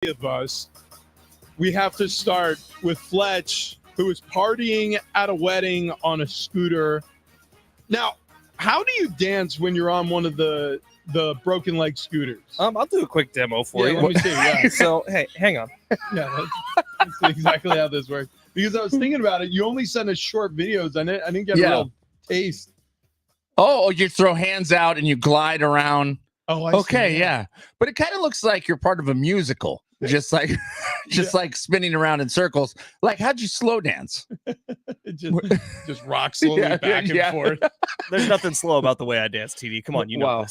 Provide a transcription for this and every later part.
of us, we have to start with Fletch, who is partying at a wedding on a scooter. Now, how do you dance when you're on one of the broken leg scooters? I'll do a quick demo for you. Let me see. Yeah. So, hey, hang on. Yeah, that's exactly how this works. Because I was thinking about it, you only sent us short videos on it. I didn't get a real taste. Oh, you throw hands out and you glide around. Oh, I okay, see. yeah. But it kind of looks like you're part of a musical, just like like spinning around in circles. Like, how'd you slow dance? just rock slowly back and forth. There's nothing slow about the way I dance, TD. Come on, you know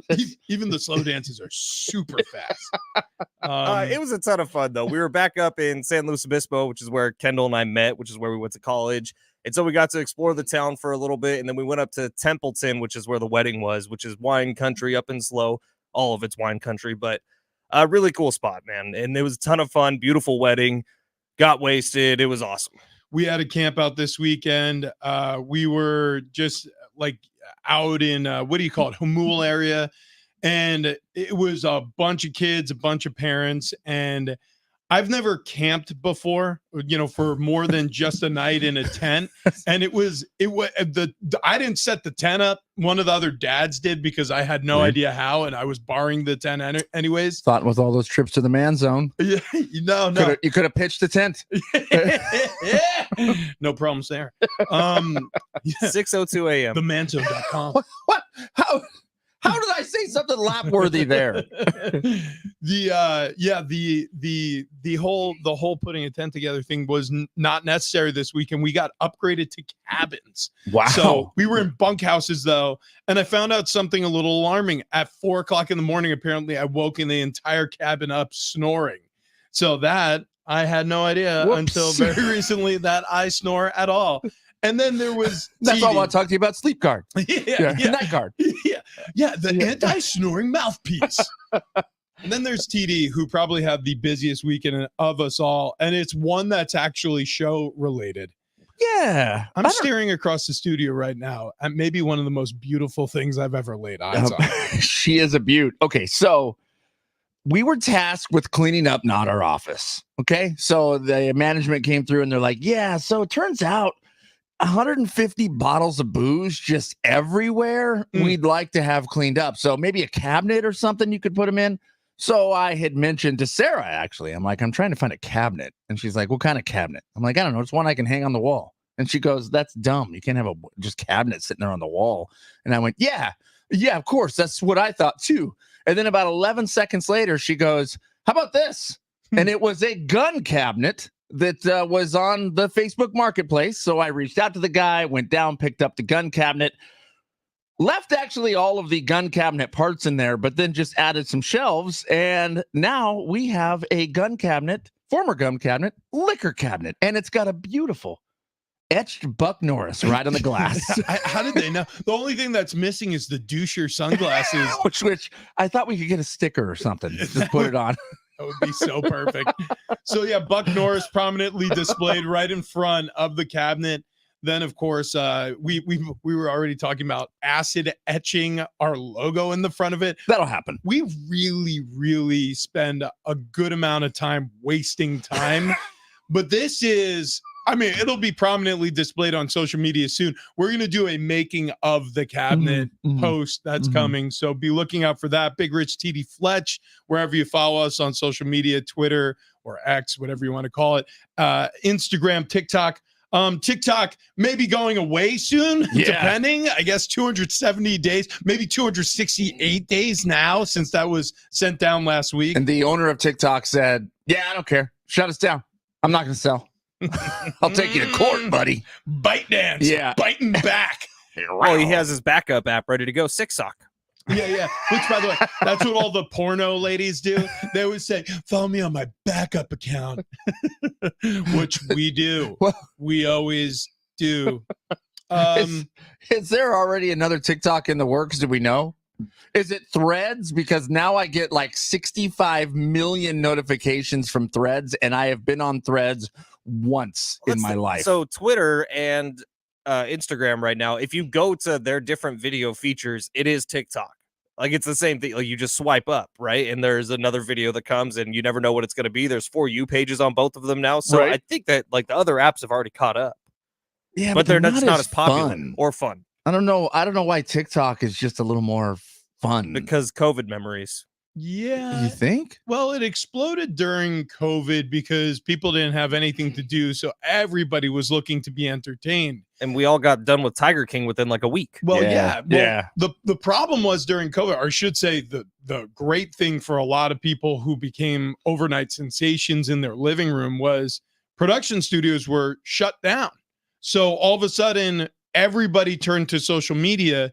this. Even the slow dances are super fast. It was a ton of fun, though. We were back up in San Luis Obispo, which is where Kendall and I met, which is where we went to college. And so we got to explore the town for a little bit, and then we went up to Templeton, which is where the wedding was, which is wine country up in Slow. All of it's wine country, but a really cool spot, man. And it was a ton of fun, beautiful wedding, got wasted. It was awesome. We had a camp out this weekend. We were just like out in, what do you call it, Hamul area. And it was a bunch of kids, a bunch of parents, and I've never camped before, for more than just a night in a tent. And I didn't set the tent up. One of the other dads did because I had no idea how, and I was borrowing the tent anyways. Thought with all those trips to the man zone. Yeah, no. You could have pitched the tent. No problems there. 6:02 a.m. Themanzone.com. What? How did I say something lap-worthy there? The whole putting a tent together thing was not necessary this week, and we got upgraded to cabins. Wow! So we were in bunkhouses though, and I found out something a little alarming. At 4:00 in the morning, apparently, I woke in the entire cabin up snoring. So that I had no idea until very recently that I snore at all. And then there was that's all I want to talk to you about. Sleep guard. Yeah. Night guard. Yeah, the anti-snoring mouthpiece. And then there's TD, who probably had the busiest weekend of us all, and it's one that's actually show related. Yeah, I'm staring across the studio right now at maybe one of the most beautiful things I've ever laid eyes on. She is a beaut. Okay, so we were tasked with cleaning up not our office. Okay, so the management came through and they're like, yeah, so it turns out 150 bottles of booze just everywhere. We'd like to have cleaned up. So maybe a cabinet or something you could put them in. So I had mentioned to Sarah, actually, I'm like, I'm trying to find a cabinet. And she's like, what kind of cabinet? I'm like, I don't know. It's one I can hang on the wall. And she goes, that's dumb. You can't have a just cabinet sitting there on the wall. And I went, yeah, of course. That's what I thought too. And then about 11 seconds later, she goes, how about this? And it was a gun cabinet that was on the Facebook Marketplace. So I reached out to the guy, went down, picked up the gun cabinet, left actually all of the gun cabinet parts in there, but then just added some shelves. And now we have a gun cabinet, former gun cabinet, liquor cabinet. And it's got a beautiful etched Buck Norris right on the glass. How did they know? The only thing that's missing is the doucher sunglasses. which I thought we could get a sticker or something. Just put it on. That would be so perfect. So yeah, Buck Norris prominently displayed right in front of the cabinet. Then of course, we were already talking about acid etching our logo in the front of it. That'll happen. We really spend a good amount of time wasting time. But this is, it'll be prominently displayed on social media soon. We're going to do a making of the cabinet post that's coming. So be looking out for that. Big Rich TD Fletch, wherever you follow us on social media, Twitter or X, whatever you want to call it. Instagram, TikTok. TikTok may be going away soon, depending. I guess 270 days, maybe 268 days now since that was sent down last week. And the owner of TikTok said, yeah, I don't care. Shut us down. I'm not going to sell. I'll take you to court, buddy. Bite dance. Yeah. Biting back. Oh, he has his backup app ready to go. Sick Sock. Yeah. Which, by the way, that's what all the porno ladies do. They always say, follow me on my backup account, which we do. We always do. Is there already another TikTok in the works? Do we know? Is it Threads? Because now I get like 65 million notifications from Threads, and I have been on Threads once in my life. So Twitter and Instagram right now, if you go to their different video features, it is TikTok. Like it's the same thing. Like you just swipe up, right? And there's another video that comes and you never know what it's going to be. There's For You pages on both of them now. So Right. I think that like the other apps have already caught up. Yeah, But they're not as popular fun. or fun. I don't know why TikTok is just a little more fun. Because COVID memories. Yeah. You think? Well, it exploded during COVID because people didn't have anything to do. So everybody was looking to be entertained. And we all got done with Tiger King within like a week. Well, Yeah, yeah. Well, the problem was during COVID, or I should say the great thing for a lot of people who became overnight sensations in their living room was production studios were shut down. So all of a sudden, everybody turned to social media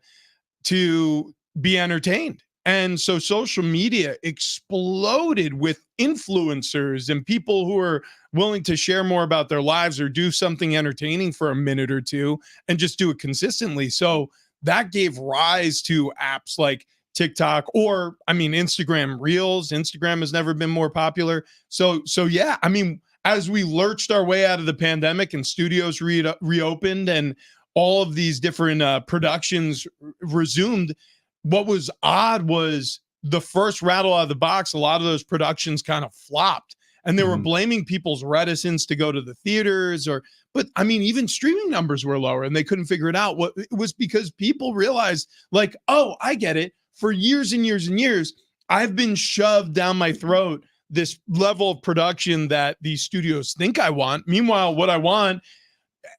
to be entertained. And so social media exploded with influencers and people who are willing to share more about their lives or do something entertaining for a minute or two and just do it consistently. So that gave rise to apps like TikTok or, I mean, Instagram Reels. Instagram has never been more popular. So yeah, I mean, as we lurched our way out of the pandemic and studios reopened and all of these different productions resumed, what was odd was the first rattle out of the box, a lot of those productions kind of flopped and they were blaming people's reticence to go to the theaters but I mean, even streaming numbers were lower and they couldn't figure it out. What it was because people realized like, oh, I get it. For years and years and years, I've been shoved down my throat this level of production that these studios think I want. Meanwhile, what I want,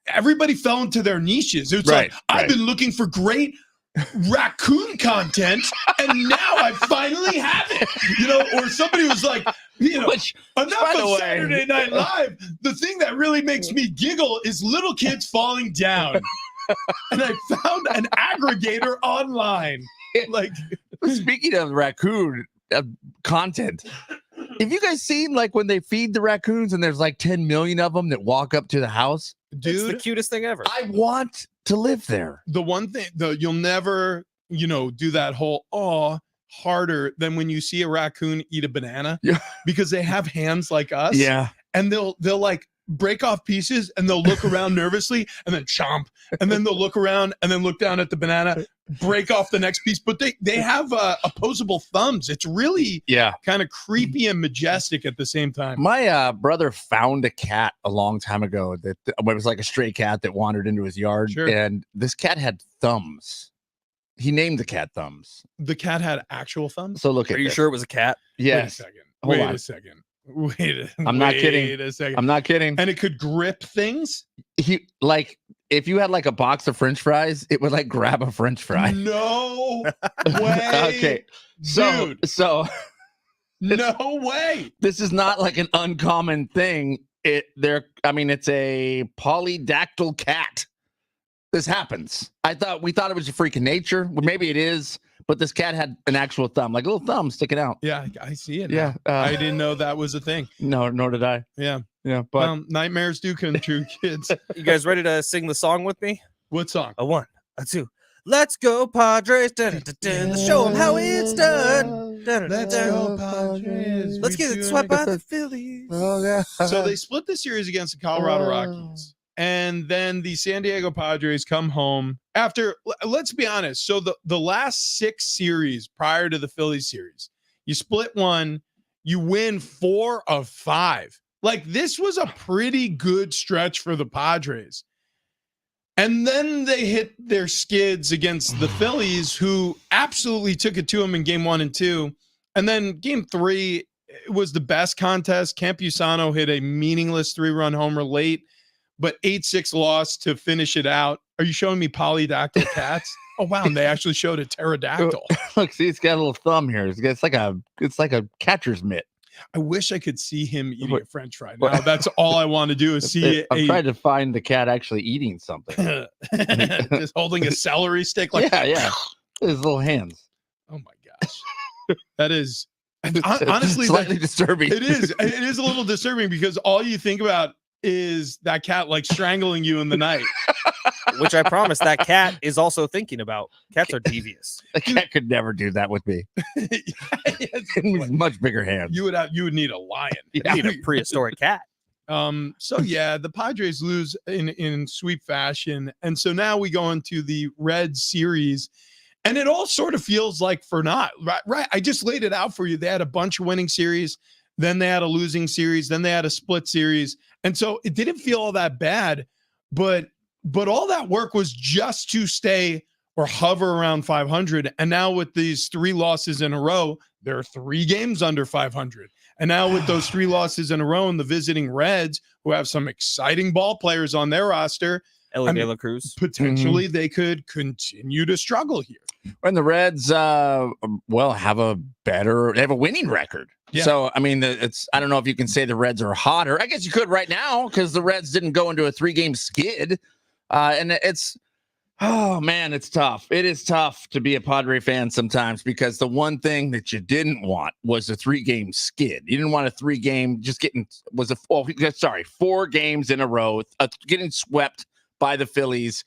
everybody fell into their niches. It's like, I've been looking for great raccoon content and now I finally have it, or somebody was like, enough of Saturday Night Live. The thing that really makes me giggle is little kids falling down. And I found an aggregator online. Like, speaking of raccoon content, have you guys seen like when they feed the raccoons and there's like 10 million of them that walk up to the house? Dude, it's the cutest thing ever. I want to live there. The one thing though, you'll never, do that whole harder than when you see a raccoon eat a banana because they have hands like us. Yeah. And they'll like break off pieces and they'll look around nervously and then chomp. And then they'll look around and then look down at the banana, break off the next piece. But they have opposable thumbs. It's really kind of creepy and majestic at the same time. My brother found a cat a long time ago that it was like a stray cat that wandered into his yard. Sure. And this cat had thumbs. He named the cat Thumbs. The cat had actual thumbs? So look at Are you this. sure it was a cat? Yes. Wait a second. I'm not kidding. Wait a second. I'm not kidding. And it could grip things? He like if you had like a box of French fries, it would like grab a French fry. No way. Okay. So no way. This is not like an uncommon thing. It's a polydactyl cat. This happens. We thought it was a freak of nature. Well, maybe it is, but this cat had an actual thumb, like a little thumb sticking out. Yeah, I see it. Yeah. I didn't know that was a thing. No, nor did I. Yeah. Yeah. But nightmares do come true, kids. You guys ready to sing the song with me? What song? A 1, a 2. Let's go, Padres. Let's show them how it's done. Let's go, Padres. Let's get it swept by the Phillies. So they split the series against the Colorado Rockies. And then the San Diego Padres come home after, let's be honest. So the last 6 series prior to the Phillies series, you split one, you win 4 of 5. Like this was a pretty good stretch for the Padres. And then they hit their skids against the Phillies, who absolutely took it to them in game 1 and 2. And then game 3 was the best contest. Campusano hit a meaningless 3-run homer late, but 8-6 loss to finish it out. Are you showing me polydactyl cats? Oh wow, and they actually showed a pterodactyl. Look, see, it's got a little thumb here. It's like a catcher's mitt. I wish I could see him eating a French fry. Now that's all I want to do is see it. I'm trying to find the cat actually eating something. Just holding a celery stick, like yeah, his little hands. Oh my gosh, that is honestly slightly disturbing. It is a little disturbing because all you think about is that cat like strangling you in the night. Which I promise that cat is also thinking about. Cats are devious. The cat could never do that with me. With much bigger hands. You would need a lion. You need a prehistoric cat. So yeah, the Padres lose in sweep fashion. And so now we go into the Reds series. And it all sort of feels like for not, right? I just laid it out for you. They had a bunch of winning series, then they had a losing series, then they had a split series. And so it didn't feel all that bad, but all that work was just to stay or hover around 500. And now with these 3 losses in a row, there are 3 games under 500. And now with those 3 losses in a row and the visiting Reds, who have some exciting ball players on their roster, Ellie De La Cruz, potentially they could continue to struggle here. When the Reds, have a winning record. Yeah. So, I mean, I don't know if you can say the Reds are hotter. I guess you could right now because the Reds didn't go into a 3-game skid. And it's tough. It is tough to be a Padre fan sometimes because the one thing that you didn't want was a 3-game skid. You didn't want a 3-game just 4 games in a row. Getting swept by the Phillies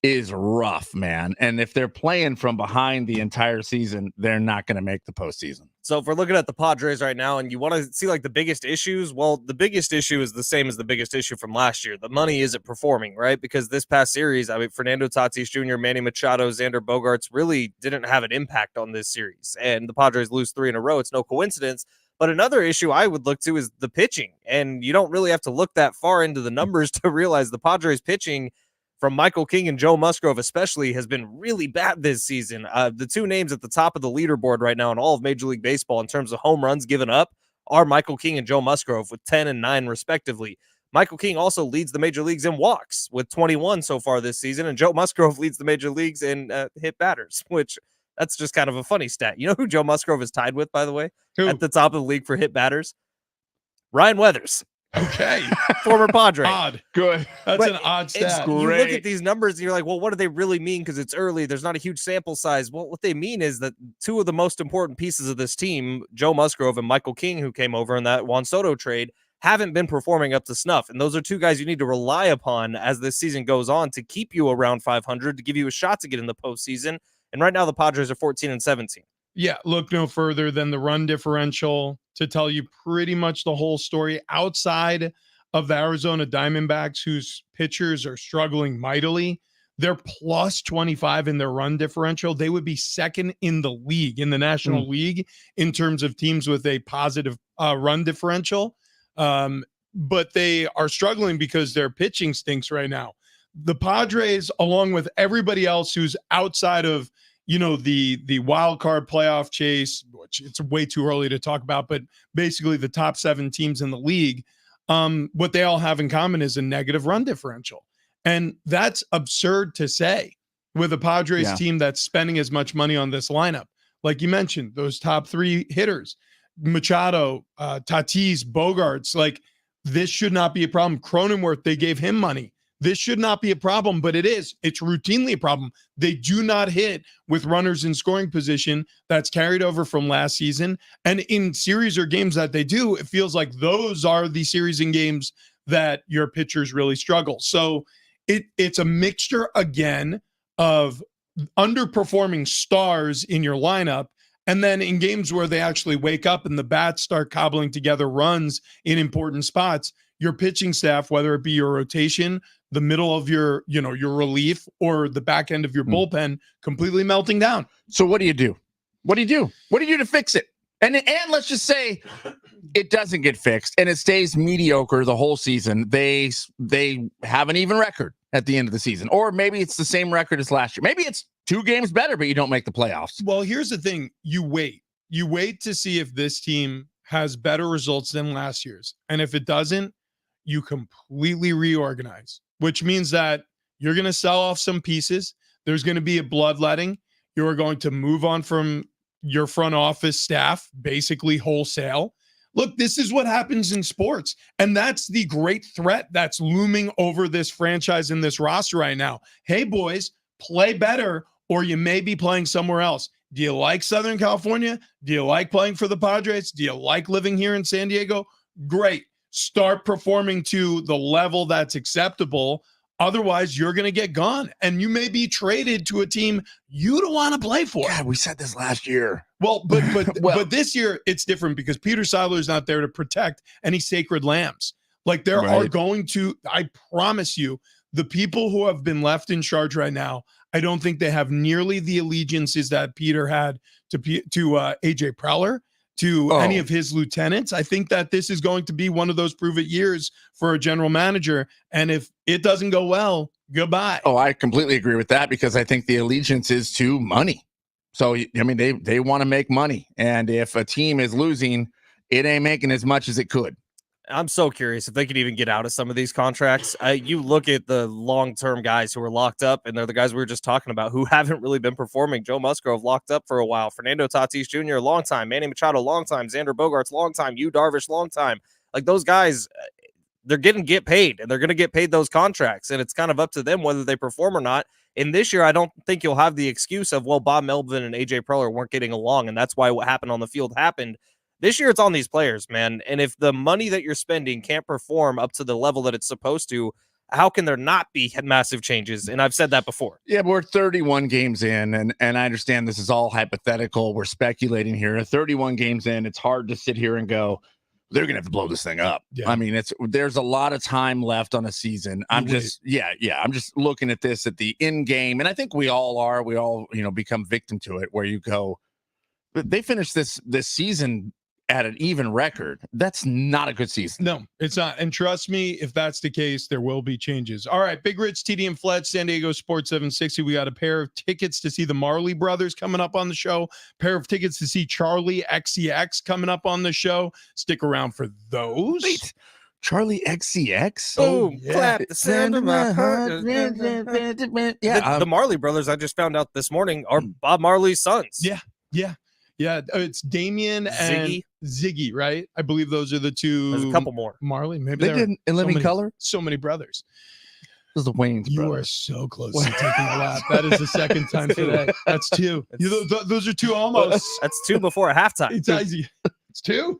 is rough, man. And if they're playing from behind the entire season, they're not going to make the postseason. So if we're looking at the Padres right now and you want to see like the biggest issues, well, the biggest issue is the same as the biggest issue from last year. The money isn't performing, right? Because this past series, I mean, Fernando Tatis Jr., Manny Machado, Xander Bogaerts really didn't have an impact on this series. And the Padres lose 3 in a row. It's no coincidence. But another issue I would look to is the pitching. And you don't really have to look that far into the numbers to realize the Padres pitching from Michael King and Joe Musgrove especially has been really bad this season. The 2 names at the top of the leaderboard right now in all of Major League Baseball in terms of home runs given up are Michael King and Joe Musgrove with 10 and 9 respectively. Michael King also leads the major leagues in walks with 21 so far this season, and Joe Musgrove leads the major leagues in hit batters, which that's just kind of a funny stat. You know who Joe Musgrove is tied with, by the way, at the top of the league for hit batters? Ryan Weathers. Okay. Former Padre. Odd. Good. That's an odd stat. You look at these numbers and you're like, well, what do they really mean? Because it's early. There's not a huge sample size. Well, what they mean is that 2 of the most important pieces of this team, Joe Musgrove and Michael King, who came over in that Juan Soto trade, haven't been performing up to snuff. And those are 2 guys you need to rely upon as this season goes on to keep you around 500, to give you a shot to get in the postseason. And right now the Padres are 14 and 17. Yeah, look no further than the run differential to tell you pretty much the whole story outside of the Arizona Diamondbacks, whose pitchers are struggling mightily. They're plus 25 in their run differential. They would be second in the league, in the National League, in terms of teams with a positive run differential. But they are struggling because their pitching stinks right now. The Padres, along with everybody else who's outside of the wild card playoff chase, which it's way too early to talk about, but basically the top 7 teams in the league, what they all have in common is a negative run differential. And that's absurd to say with a Padres team that's spending as much money on this lineup. Like you mentioned, those top 3 hitters, Machado, Tatis, Bogaerts, like this should not be a problem. Cronenworth, they gave him money. This should not be a problem, but it is. It's routinely a problem. They do not hit with runners in scoring position. That's carried over from last season. And in series or games that they do, it feels like those are the series and games that your pitchers really struggle. So it's a mixture, again, of underperforming stars in your lineup, and then in games where they actually wake up and the bats start cobbling together runs in important spots, your pitching staff, whether it be your rotation, the middle of your relief, or the back end of your bullpen, completely melting down. So what do you do? What do you do? What do you do to fix it? And let's just say it doesn't get fixed and it stays mediocre the whole season. They have an even record at the end of the season, or maybe it's the same record as last year. Maybe it's 2 games better, but you don't make the playoffs. Well, here's the thing. You wait to see if this team has better results than last year's. And if it doesn't, you completely reorganize, which means that you're going to sell off some pieces. There's going to be a bloodletting. You're going to move on from your front office staff, basically wholesale. Look, this is what happens in sports. And that's the great threat that's looming over this franchise and this roster right now. Hey, boys, play better, or you may be playing somewhere else. Do you like Southern California? Do you like playing for the Padres? Do you like living here in San Diego? Great. Start performing to the level that's acceptable. Otherwise, you're going to get gone, and you may be traded to a team you don't want to play for. God, we said this last year. Well, but this year it's different because Peter Seiler's not there to protect any sacred lambs. Like there are going to, I promise you, the people who have been left in charge right now, I don't think they have nearly the allegiances that Peter had to AJ Preller, to any of his lieutenants. I think that this is going to be one of those prove it years for a general manager. And if it doesn't go well, goodbye. Oh, I completely agree with that, because I think the allegiance is to money. So, I mean, they want to make money. And if a team is losing, it ain't making as much as it could. I'm so curious if they could even get out of some of these contracts. You look at the long-term guys who are locked up, and they're the guys we were just talking about who haven't really been performing. Joe Musgrove locked up for a while. Fernando Tatis Jr., long time. Manny Machado, long time. Xander Bogaerts, long time. Yu Darvish, long time. Like, those guys, they're going to get paid, and they're going to get paid those contracts, and it's kind of up to them whether they perform or not. And this year, I don't think you'll have the excuse of, well, Bob Melvin and AJ Preller weren't getting along, and that's why what happened on the field happened. This year, it's on these players, man. And if the money that you're spending can't perform up to the level that it's supposed to, how can there not be massive changes? And I've said that before. Yeah, but we're 31 games in, and I understand this is all hypothetical. We're speculating here. 31 games in, it's hard to sit here and go, they're going to have to blow this thing up. Yeah. I mean, there's a lot of time left on a season. I'm just looking at this at the end game, and I think we all are. We all, become victim to it, where you go, they finished this season at an even record. That's not a good season. No, it's not. And trust me, if that's the case, there will be changes. All right, Big Rich, TD and Fletch, San Diego Sports 760. We got a pair of tickets to see the Marley Brothers coming up on the show. Pair of tickets to see Charlie XCX coming up on the show. Stick around for those. Wait, Charlie XCX? Boom, clap the sound of my heart. Yeah, the Marley Brothers, I just found out this morning, are Bob Marley's sons. Yeah, it's Damien and Ziggy, right? I believe those are the two. There's a couple more. Marley, maybe they did In Living Color. So many brothers. This is the Wayne's You brothers. are so close to taking a lap. That is the second time today. That's two. Those are two almost. That's two before a halftime. It's easy. It's two.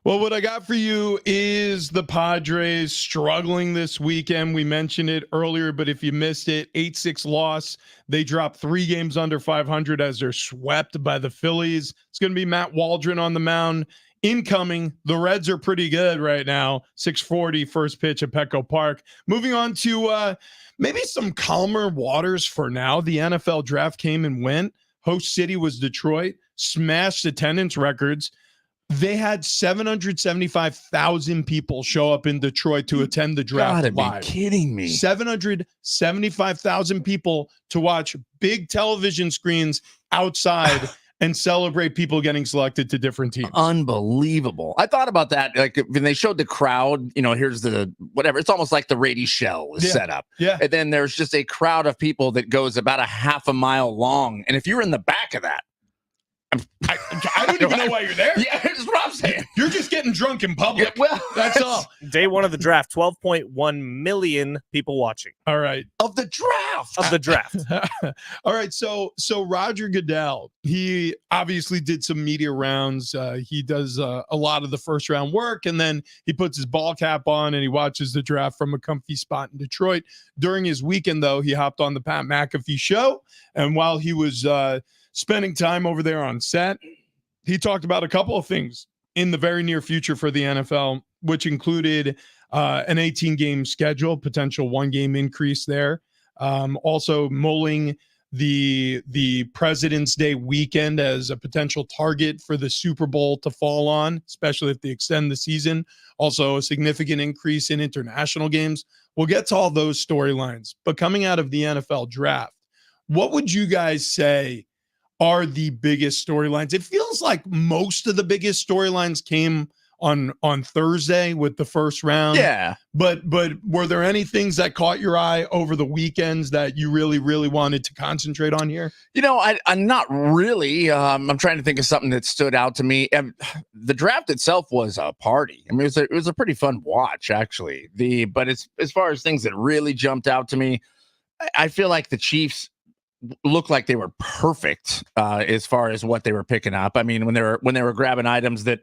Well, what I got for you is the Padres struggling this weekend. We mentioned it earlier, but if you missed it, 8-6 loss. They dropped 3 games under 500 as they're swept by the Phillies. It's going to be Matt Waldron on the mound. Incoming, the Reds are pretty good right now. 6:40 first pitch at Petco Park. Moving on to maybe some calmer waters for now. The NFL Draft came and went. Host city was Detroit. Smashed attendance records. They had 775,000 people show up in Detroit to attend the draft. You gotta be kidding me. 775,000 people to watch big television screens outside and celebrate people getting selected to different teams. Unbelievable. I thought about that. Like when they showed the crowd, here's the whatever. It's almost like the Rady Shell is set up. Yeah. And then there's just a crowd of people that goes about a half a mile long. And if you're in the back of that, I don't even know why you're there. Yeah, that's what I'm saying. You're just getting drunk in public. Yeah, well, that's all. Day one of the draft, 12.1 million people watching. All right. Of the draft. All right. So Roger Goodell, he obviously did some media rounds. He does a lot of the first round work, and then he puts his ball cap on and he watches the draft from a comfy spot in Detroit. During his weekend, though, he hopped on the Pat McAfee show, and while he was spending time over there on set, he talked about a couple of things in the very near future for the NFL, which included an 18-game schedule, potential 1-game increase there. Also mulling the President's Day weekend as a potential target for the Super Bowl to fall on, especially if they extend the season. Also a significant increase in international games. We'll get to all those storylines. But coming out of the NFL draft, what would you guys say are the biggest storylines? It feels like most of the biggest storylines came on Thursday with the first round. Yeah. But were there any things that caught your eye over the weekends that you really, really wanted to concentrate on here? I'm not really. I'm trying to think of something that stood out to me. The draft itself was a party. I mean, it was a pretty fun watch, actually. But as far as things that really jumped out to me, I feel like the Chiefs looked like they were perfect as far as what they were picking up. I mean, when they were grabbing items that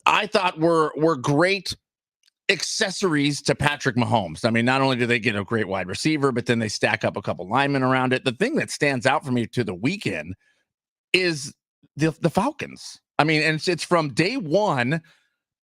I thought were great accessories to Patrick Mahomes. I mean, not only do they get a great wide receiver, but then they stack up a couple linemen around it. The thing that stands out for me to the weekend is the Falcons. I mean, and it's from day one.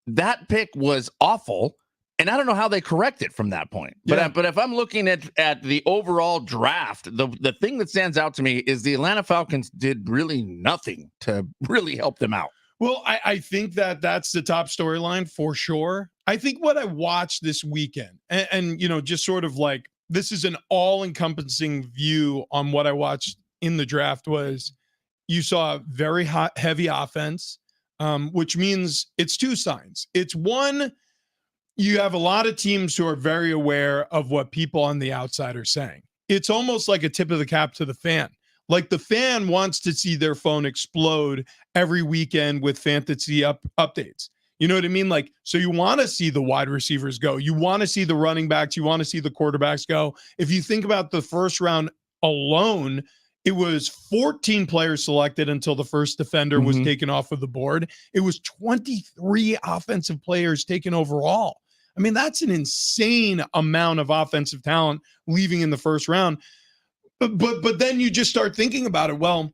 That pick was awful, and I don't know how they correct it from that point. But if I'm looking at the overall draft, the thing that stands out to me is the Atlanta Falcons did really nothing to really help them out. Well, I think that's the top storyline for sure. I think what I watched this weekend, and just sort of like this is an all-encompassing view on what I watched in the draft, was you saw a very heavy offense, which means it's two signs. It's one, you have a lot of teams who are very aware of what people on the outside are saying. It's almost like a tip of the cap to the fan. Like the fan wants to see their phone explode every weekend with fantasy updates. You know what I mean? Like, so you want to see the wide receivers go. You want to see the running backs. You want to see the quarterbacks go. If you think about the first round alone, it was 14 players selected until the first defender was taken off of the board. It was 23 offensive players taken overall. I mean, that's an insane amount of offensive talent leaving in the first round. But then you just start thinking about it. Well,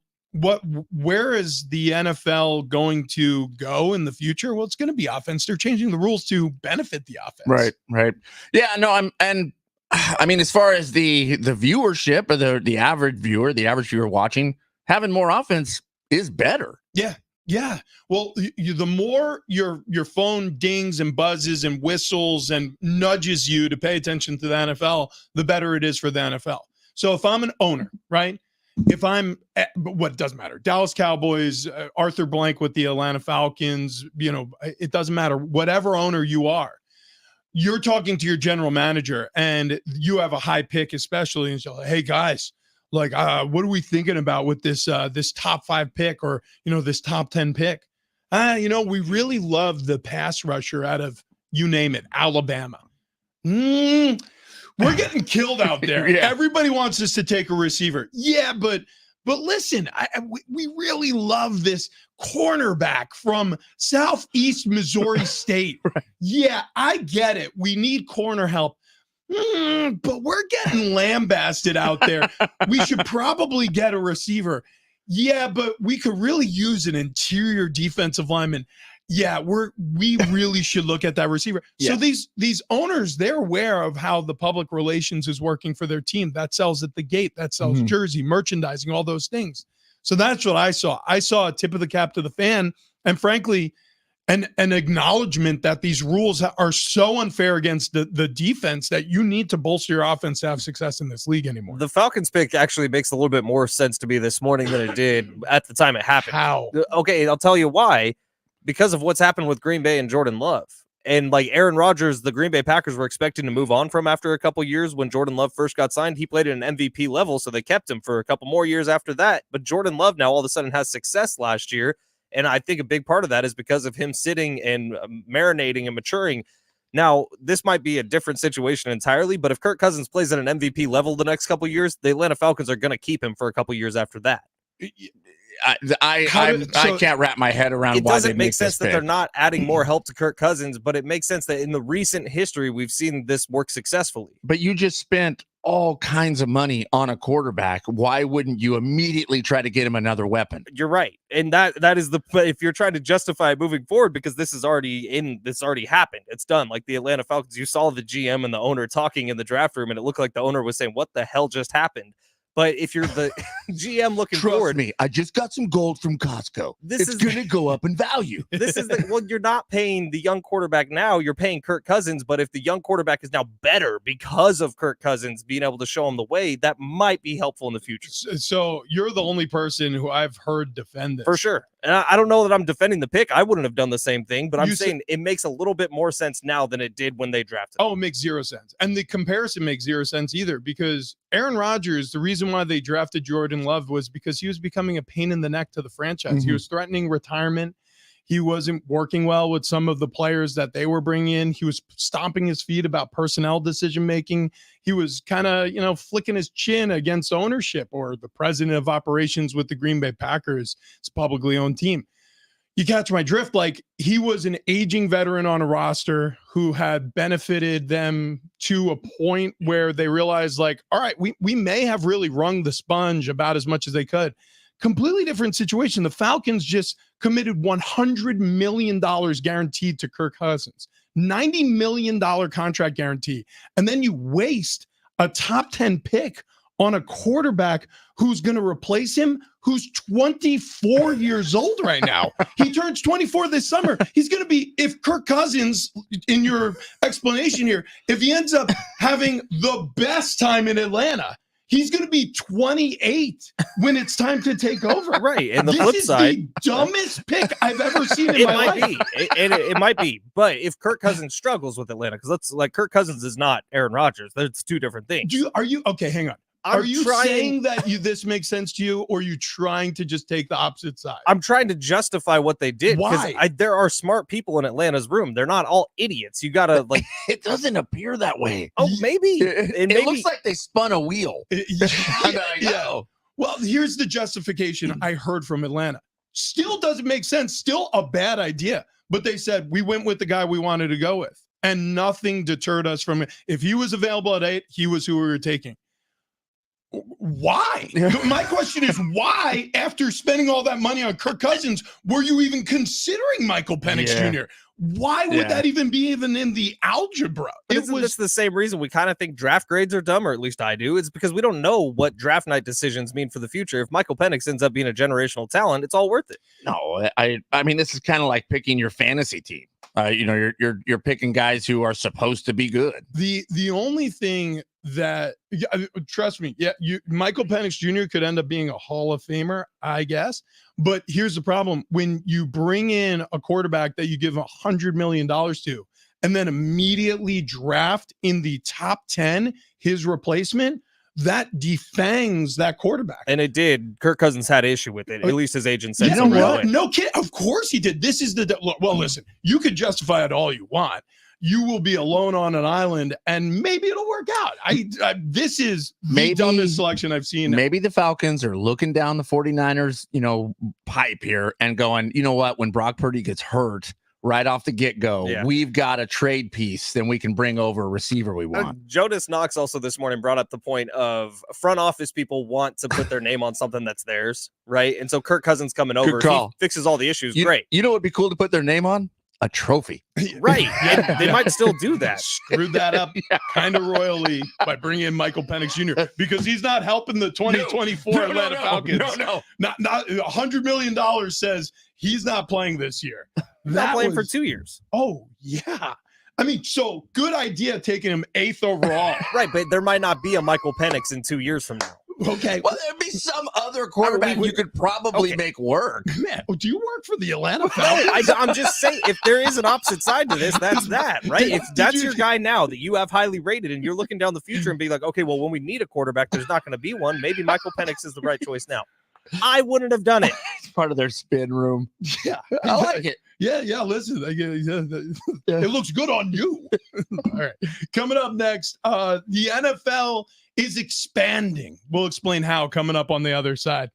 where is the NFL going to go in the future? Well, it's going to be offense. They're changing the rules to benefit the offense. Right. Yeah, no, I mean, as far as the viewership or the average viewer watching, having more offense is better. Yeah. Well, the more your phone dings and buzzes and whistles and nudges you to pay attention to the NFL, the better it is for the NFL. So if I'm an owner, right? If I'm, what doesn't matter, Dallas Cowboys, Arthur Blank with the Atlanta Falcons, it doesn't matter. Whatever owner you are, you're talking to your general manager and you have a high pick, especially, and you're like, hey guys, like, what are we thinking about with this top 5 pick or, this top 10 pick? We really love the pass rusher out of, you name it, Alabama. We're getting killed out there. Yeah. Everybody wants us to take a receiver. Yeah, but listen, we really love this cornerback from Southeast Missouri State. Right. Yeah, I get it. We need corner help. But we're getting lambasted out there. We should probably get a receiver. Yeah, but we could really use an interior defensive lineman. Yeah, we really should look at that receiver. Yeah. So these owners, they're aware of how the public relations is working for their team. That sells at the gate, that sells jersey, merchandising, all those things. So that's what I saw. I saw a tip of the cap to the fan, and frankly, an acknowledgement that these rules are so unfair against the defense that you need to bolster your offense to have success in this league anymore. The Falcons pick actually makes a little bit more sense to me this morning than it did at the time it happened. How? Okay, I'll tell you why. Because of what's happened with Green Bay and Jordan Love. And like Aaron Rodgers, the Green Bay Packers were expecting to move on from after a couple years. When Jordan Love first got signed, he played at an MVP level, so they kept him for a couple more years after that. But Jordan Love now all of a sudden has success last year. And I think a big part of that is because of him sitting and marinating and maturing. Now, this might be a different situation entirely, but if Kirk Cousins plays at an MVP level the next couple years, the Atlanta Falcons are going to keep him for a couple years after that. I can't wrap my head around it why doesn't they make sense that they're not adding more help to Kirk Cousins, but it makes sense that in the recent history we've seen this work successfully. But you just spent all kinds of money on a quarterback. Why wouldn't you immediately try to get him another weapon? You're right, and that is if you're trying to justify it moving forward, because this already happened. It's done. Like the Atlanta Falcons, you saw the GM and the owner talking in the draft room, and it looked like the owner was saying, "What the hell just happened?" But if you're the GM looking forward, me, I just got some gold from Costco. It's going to go up in value. You're not paying the young quarterback now. You're paying Kirk Cousins. But if the young quarterback is now better because of Kirk Cousins being able to show him the way, that might be helpful in the future. So you're the only person who I've heard defend this. For sure. And I don't know that I'm defending the pick. I wouldn't have done the same thing, but I'm saying it makes a little bit more sense now than it did when they drafted. Oh, it makes zero sense. And the comparison makes zero sense either, because Aaron Rodgers, the reason why they drafted Jordan Love was because he was becoming a pain in the neck to the franchise. He was threatening retirement. He wasn't working well with some of the players that they were bringing in. He was stomping his feet about personnel decision-making. He was kind of, flicking his chin against ownership or the president of operations with the Green Bay Packers. It's a publicly owned team. You catch my drift. Like, he was an aging veteran on a roster who had benefited them to a point where they realized, like, all right, we may have really wrung the sponge about as much as they could. completely different situation. The Falcons just committed $100 million guaranteed to Kirk Cousins, $90 million contract guarantee. And then you waste a top 10 pick on a quarterback who's going to replace him, who's 24 years old right now. He turns 24 this summer. He's going to be, if Kirk Cousins, in your explanation here, if he ends up having the best time in Atlanta, he's going to be 28 when it's time to take over. Right. And the this flip is side, the dumbest pick I've ever seen in it my might life. be. It might be. But if Kirk Cousins struggles with Atlanta, because Kirk Cousins is not Aaron Rodgers. That's two different things. Okay, hang on. Are you saying that this makes sense to you, or are you trying to just take the opposite side? I'm trying to justify what they did. Why? There are smart people in Atlanta's room. They're not all idiots. You got to It doesn't appear that way. Oh, maybe. It looks like they spun a wheel. Yeah. Well, here's the justification I heard from Atlanta. Still doesn't make sense. Still a bad idea. But they said, we went with the guy we wanted to go with. And nothing deterred us from it. If he was available at 8, he was who we were taking. Why? My question is, why, after spending all that money on Kirk Cousins, were you even considering Michael Penix Jr.? Why would that even be in the algebra? It's the same reason we kind of think draft grades are dumb, or at least I do. It's because we don't know what draft night decisions mean for the future. If Michael Penix ends up being a generational talent, it's all worth it. No, I mean, this is kind of like picking your fantasy team. You're picking guys who are supposed to be good. The only thing that, trust me, Michael Penix Jr. could end up being a Hall of Famer, I guess. But here's the problem: when you bring in a quarterback that you give $100 million to, and then immediately draft in the top 10 his replacement, that defangs that quarterback. And it did. Kirk Cousins had an issue with it. At least his agent said. You know what? No kid. Of course he did. This is well, listen, you could justify it all you want. You will be alone on an island, and maybe it'll work out. This is the dumbest selection I've seen. Maybe the Falcons are looking down the 49ers, pipe here and going, you know what? When Brock Purdy gets hurt right off the get-go, we've got a trade piece, then we can bring over a receiver we want. Jonas Knox also this morning brought up the point of front office people want to put their name on something that's theirs, right? And so Kirk Cousins coming over, he fixes all the issues. Great. You know what would be cool to put their name on? A trophy. Right. And they might still do that. Screwed that up kind of royally by bringing in Michael Penix Jr. because he's not helping the 2024 Atlanta Falcons. Not $100 million says he's not playing this year. Not playing for 2 years. Oh, yeah. I mean, so good idea taking him 8th overall. Right, but there might not be a Michael Penix in 2 years from now. Okay. Well, there'd be some other quarterback you could probably make work. Man, do you work for the Atlanta Falcons? No, I'm just saying, if there is an opposite side to this, that's that, right? If that's your guy now that you have highly rated and you're looking down the future and be like, okay, well, when we need a quarterback, there's not going to be one. Maybe Michael Penix is the right choice now. I wouldn't have done it. It's part of their spin room. Yeah. I like it. Yeah. Listen, it looks good on you. All right. Coming up next, the NFL is expanding. We'll explain how coming up on the other side.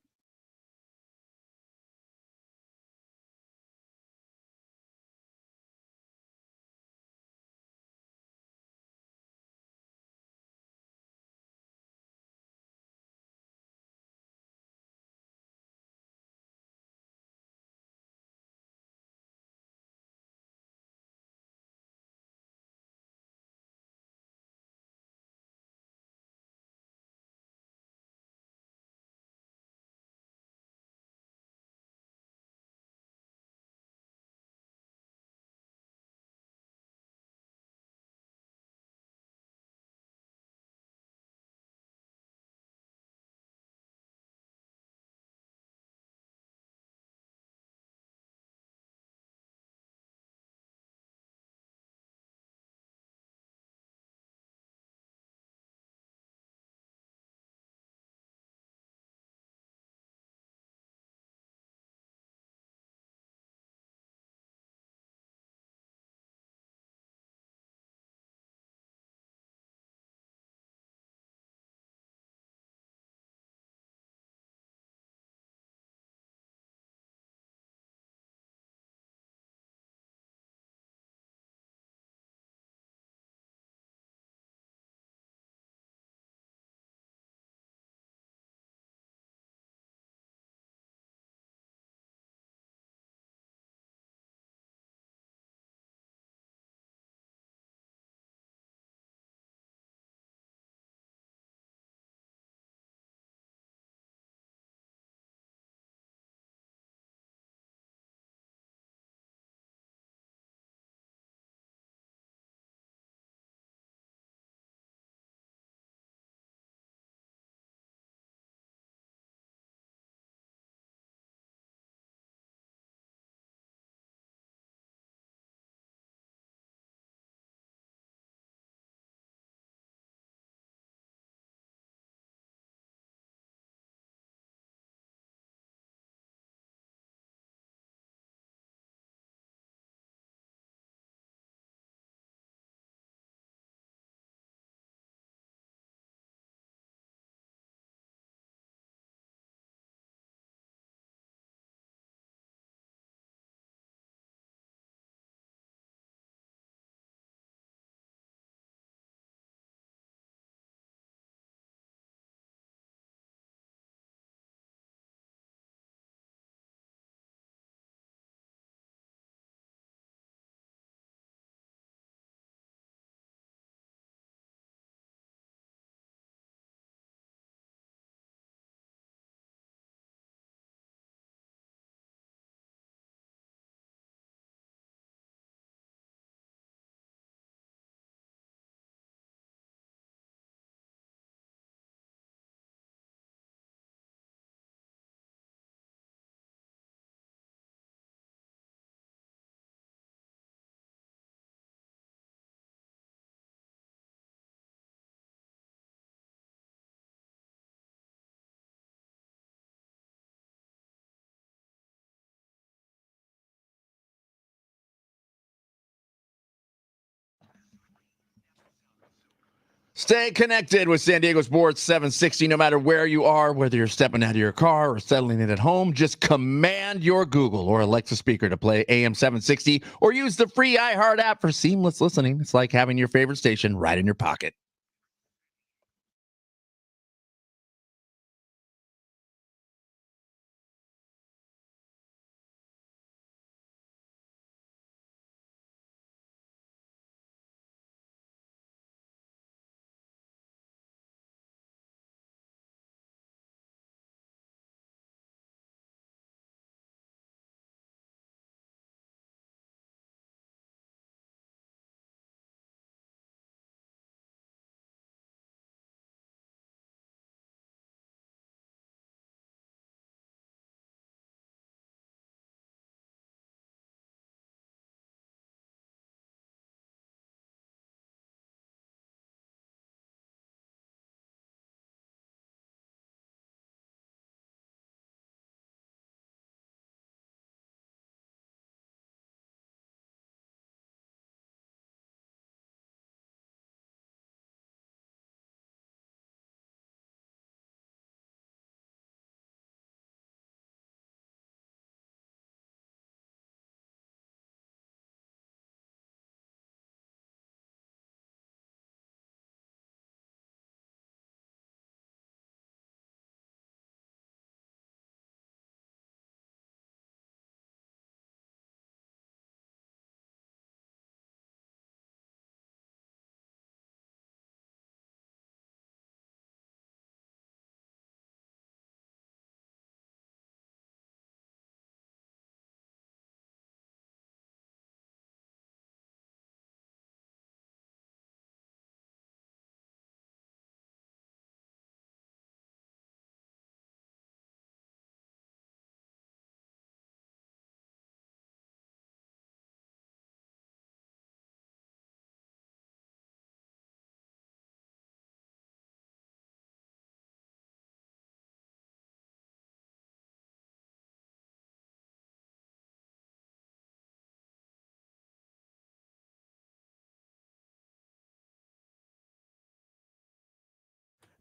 Stay connected with San Diego Sports 760 no matter where you are, whether you're stepping out of your car or settling in at home. Just command your Google or Alexa speaker to play AM 760 or use the free iHeart app for seamless listening. It's like having your favorite station right in your pocket.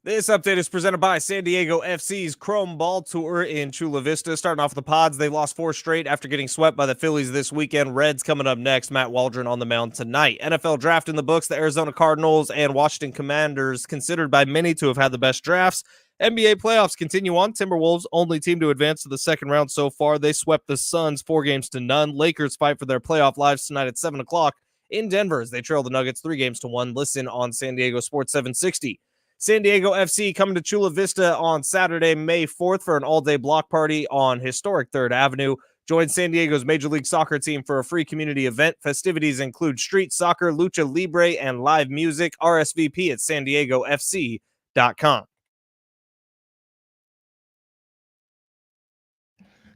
This update is presented by San Diego FC's Chrome Ball Tour in Chula Vista. Starting off with the Pods, they lost 4 straight after getting swept by the Phillies this weekend. Reds coming up next. Matt Waldron on the mound tonight. NFL Draft in the books. The Arizona Cardinals and Washington Commanders considered by many to have had the best drafts. NBA playoffs continue on. Timberwolves, only team to advance to the second round so far. They swept the Suns 4-0. Lakers fight for their playoff lives tonight at 7 o'clock in Denver as they trail the Nuggets 3-1. Listen on San Diego Sports 760. San Diego FC coming to Chula Vista on Saturday, May 4th for an all-day block party on historic 3rd Avenue. Join San Diego's Major League Soccer team for a free community event. Festivities include street soccer, lucha libre, and live music. RSVP at sandiegofc.com.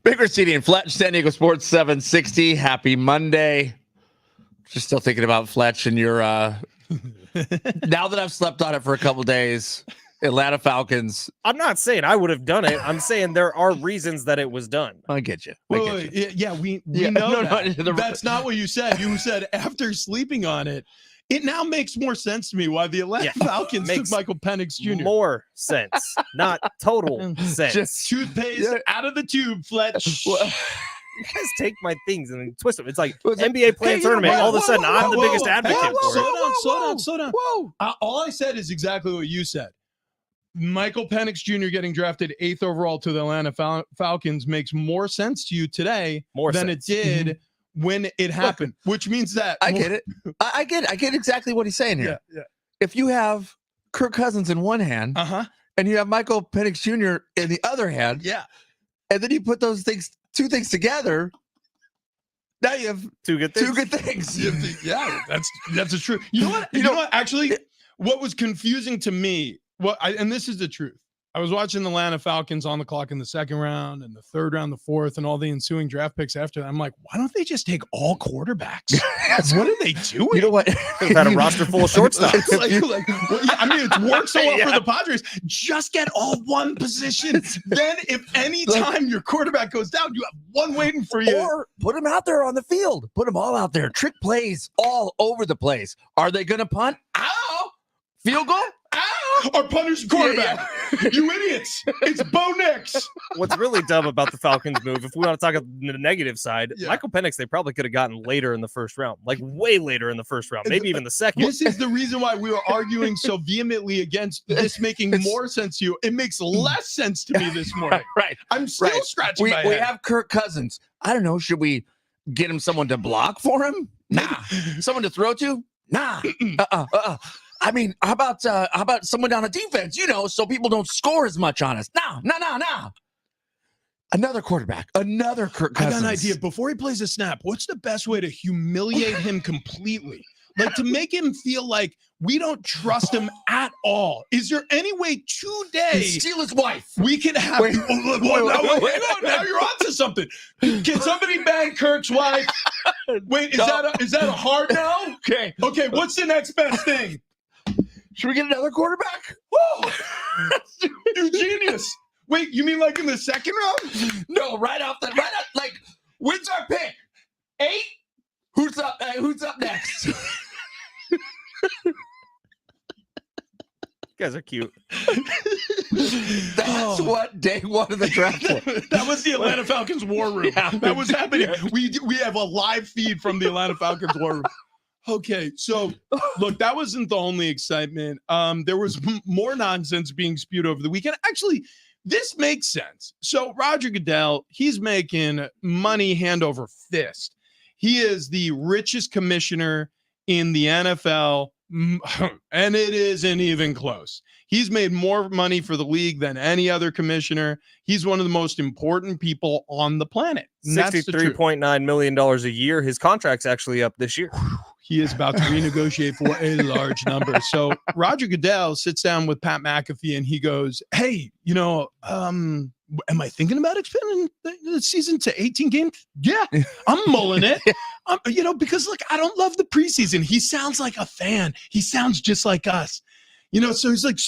Big Receiving and Fletch, San Diego Sports 760. Happy Monday. Just still thinking about Fletch and your now that I've slept on it for a couple days, Atlanta Falcons. I'm not saying I would have done it. I'm saying there are reasons that it was done. I get you. Wait, yeah, we know that. That's not what you said. You said after sleeping on it, it now makes more sense to me why the Atlanta Falcons took Michael Penix Jr. More sense, not total sense. Just toothpaste out of the tube, Fletch. You guys take my things and then twist them. It's like NBA playing tournament. All of a sudden, I'm the biggest advocate for it. Slow down. All I said is exactly what you said. Michael Penix Jr. getting drafted 8th overall to the Atlanta Falcons makes more sense to you today than it did when it happened, which means that I get it. I get exactly what he's saying here. Yeah. If you have Kirk Cousins in one hand, and you have Michael Penix Jr. in the other hand, and then you put those two things together, now you have two good things. Yeah, that's the truth. You know what? You know what? Actually, what was confusing to me, and this is the truth. I was watching the Atlanta Falcons on the clock in the 2nd round and the 3rd round, the 4th, and all the ensuing draft picks after that. I'm like, why don't they just take all quarterbacks? What are they doing? You know what? They've had a roster full of shortstops. It's worked so well for the Padres. Just get all one position. Then if any time your quarterback goes down, you have one waiting for you. Or put them out there on the field. Put them all out there. Trick plays all over the place. Are they going to punt? Field goal? Our punter's quarterback. You idiots. It's Bo Nix. What's really dumb about the Falcons move, if we want to talk on the negative side, Michael Penix, they probably could have gotten later in the first round, like way later in the first round, maybe even the second. This is the reason why we were arguing so vehemently against this making more sense to you. It makes less sense to me this morning. Right. I'm still scratching my head. We have Kirk Cousins. I don't know. Should we get him someone to block for him? Nah. Someone to throw to? Nah. I mean, how about someone down on defense, so people don't score as much on us? No. Another quarterback, another Kirk Cousins. I got an idea. Before he plays a snap, what's the best way to humiliate him completely? Like to make him feel like we don't trust him at all. Is there any way today steal his wife? We can have. Wait, now you're onto something. Can somebody bang Kirk's wife? Wait, is that a hard no? Okay. What's the next best thing? Should we get another quarterback? Whoa! You genius. Wait, you mean like in the second round? No, right off, like, when's our pick? 8? Who's up next? You guys are cute. That's what day one of the draft was. That was the Atlanta Falcons war room. Yeah. That was happening. We have a live feed from the Atlanta Falcons war room. Okay, so look, that wasn't the only excitement. There was more nonsense being spewed over the weekend. Actually, this makes sense. So Roger Goodell, he's making money hand over fist. He is the richest commissioner in the NFL, and it isn't even close. He's made more money for the league than any other commissioner. He's one of the most important people on the planet. $63.9 million a year. His contract's actually up this year. He is about to renegotiate for a large number. So Roger Goodell sits down with Pat McAfee and he goes, hey, am I thinking about expanding the season to 18 games? Yeah, I'm mulling it. Because look, I don't love the preseason. He sounds like a fan. He sounds just like us. So he's like,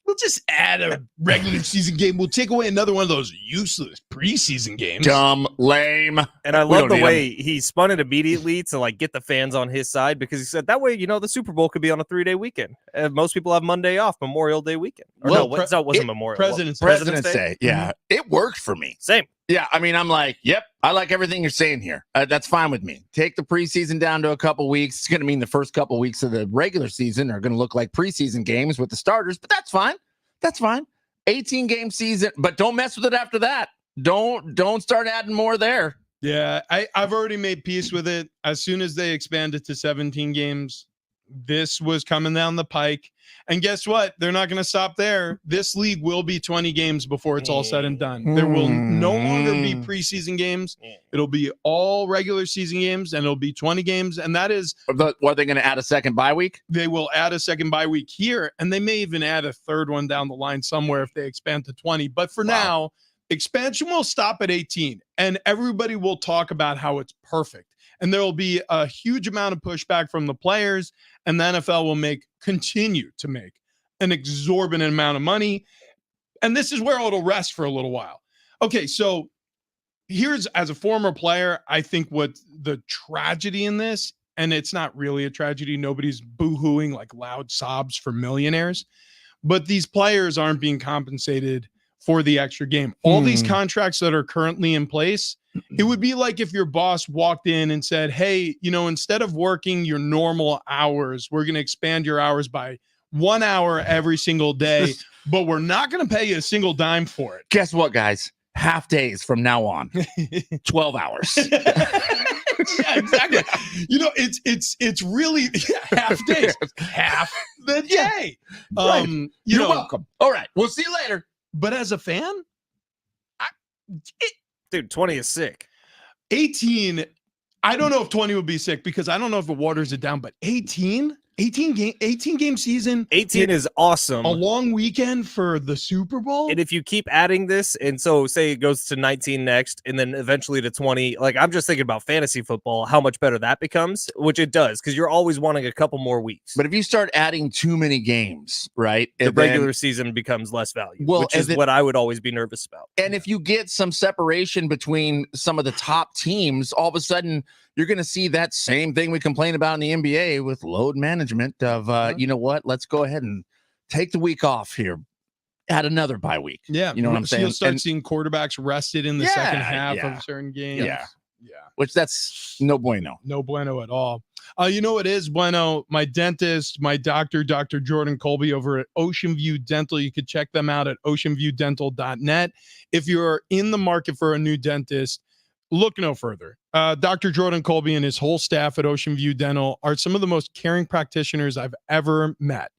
we'll just add a regular season game. We'll take away another one of those useless preseason games. Dumb, lame. And I love the way he spun it immediately to get the fans on his side, because he said that way, the Super Bowl could be on a 3-day weekend. Most people have Monday off, Memorial Day weekend. Or it wasn't Memorial. President's Day. Yeah, it worked for me. Same. Yeah, I mean, I'm like, yep, I like everything you're saying here. That's fine with me. Take the preseason down to a couple weeks. It's going to mean the first couple weeks of the regular season are going to look like preseason games with the starters, but that's fine. That's fine. 18-game season, but don't mess with it after that. Don't start adding more there. Yeah, I've already made peace with it. As soon as they expanded to 17 games, this was coming down the pike. And guess what? They're not going to stop there. This league will be 20 games before it's all said and done. There will no longer be preseason games. It'll be all regular season games, and it'll be 20 games. And that is... Are they going to add a second bye week? They will add a second bye week here, and they may even add a third one down the line somewhere if they expand to 20. But for now, expansion will stop at 18, and everybody will talk about how it's perfect. And there will be a huge amount of pushback from the players, and the NFL will continue to make an exorbitant amount of money. And this is where it'll rest for a little while. Okay, so here's, as a former player, I think what the tragedy in this, and it's not really a tragedy, nobody's boo-hooing like loud sobs for millionaires, but these players aren't being compensated for the extra game. All these contracts that are currently in place, it would be like if your boss walked in and said, hey, instead of working your normal hours, we're going to expand your hours by 1 hour every single day, but we're not going to pay you a single dime for it. Guess what, guys? Half days from now on. 12 hours. Yeah, exactly. It's really half days. Half the day. Right. You're welcome. All right. We'll see you later. But as a fan, dude, 20 is sick. 18, I don't know if 20 would be sick because I don't know if it waters it down, but 18 game season. 18 is awesome. A long weekend for the Super Bowl. And if you keep adding this, and so say it goes to 19 next, and then eventually to 20, I'm just thinking about fantasy football, how much better that becomes, which it does, because you're always wanting a couple more weeks. But if you start adding too many games, right? The regular season becomes less valuable, which is what I would always be nervous about. And if you get some separation between some of the top teams, all of a sudden you're going to see that same thing we complain about in the NBA with load management. management of, you know what, let's go ahead and take the week off here. Add another bye week. Yeah. You know what I'm So saying? you'll start And- seeing quarterbacks rested in the second half of certain games. Yeah. Yeah. Which that's no bueno. No bueno at all. You know what is bueno? My dentist, my doctor, Dr. Jordan Colby over at Ocean View Dental. You could check them out at oceanviewdental.net. If you're in the market for a new dentist, look no further. Dr. Jordan Colby and his whole staff at Ocean View Dental are some of the most caring practitioners I've ever met.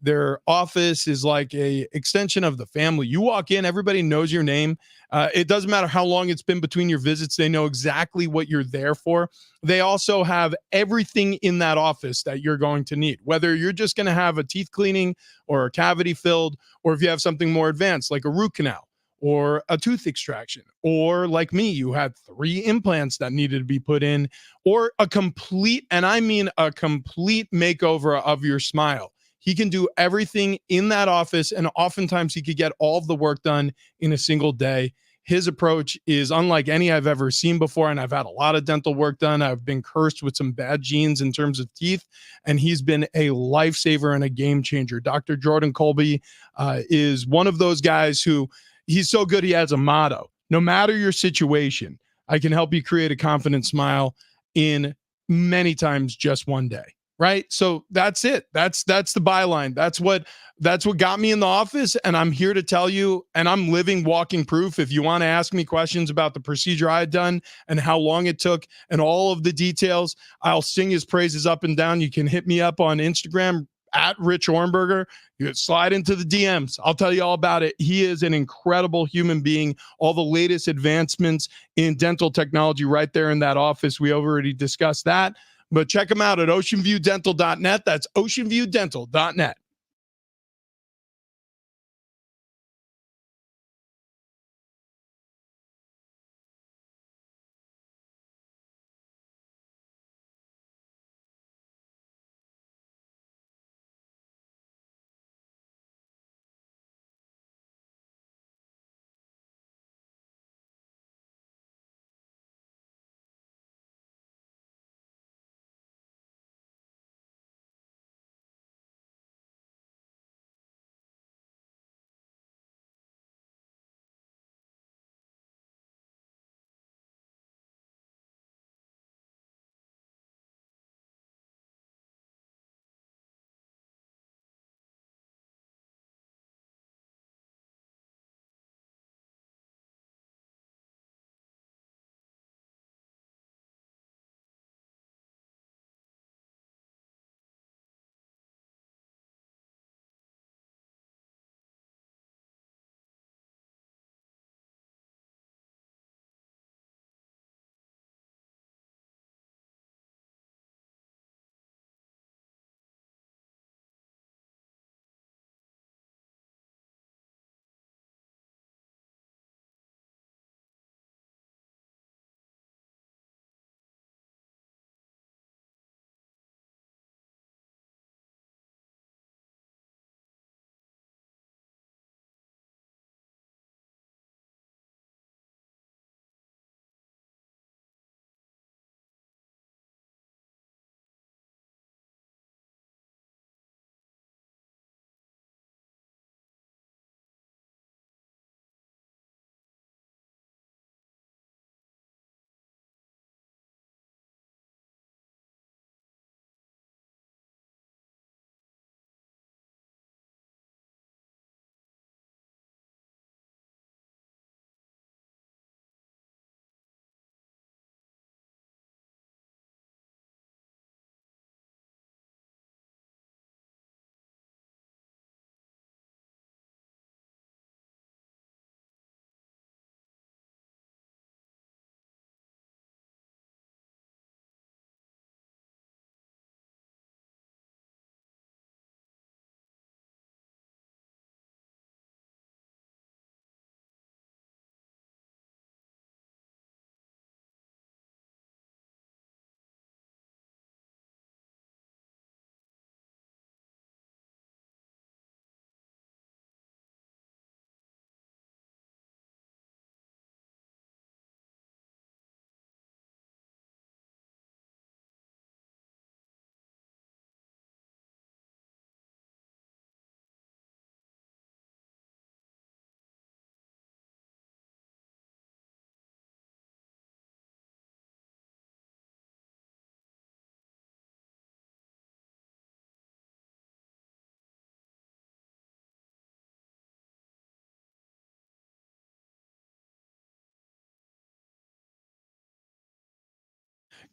Their office is like a extension of the family. You walk in, everybody knows your name. It doesn't matter how long it's been between your visits. They know exactly what you're there for. They also have everything in that office that you're going to need, whether you're just going to have a teeth cleaning or a cavity filled, or if you have something more advanced like a root canal or a tooth extraction, or like me, you had 3 implants that needed to be put in, or a complete, and I mean a complete makeover of your smile. He can do everything in that office, and oftentimes he could get all of the work done in a single day. His approach is unlike any I've ever seen before, and I've had a lot of dental work done. I've been cursed with some bad genes in terms of teeth, and he's been a lifesaver and a game changer. Dr. Jordan Colby is one of those guys who he's so good he has a motto. No matter your situation, I can help you create a confident smile in many times just one day. Right. So that's it. That's the byline. That's what got me in the office. And I'm here to tell you, and I'm living walking proof. If you want to ask me questions about the procedure I had done and how long it took and all of the details, I'll sing his praises up and down. You can hit me up on Instagram at Rich Ornberger. You can slide into the DMs. I'll tell you all about it. He is an incredible human being. All the latest advancements in dental technology right there in that office. We already discussed that. But check them out at oceanviewdental.net. That's oceanviewdental.net.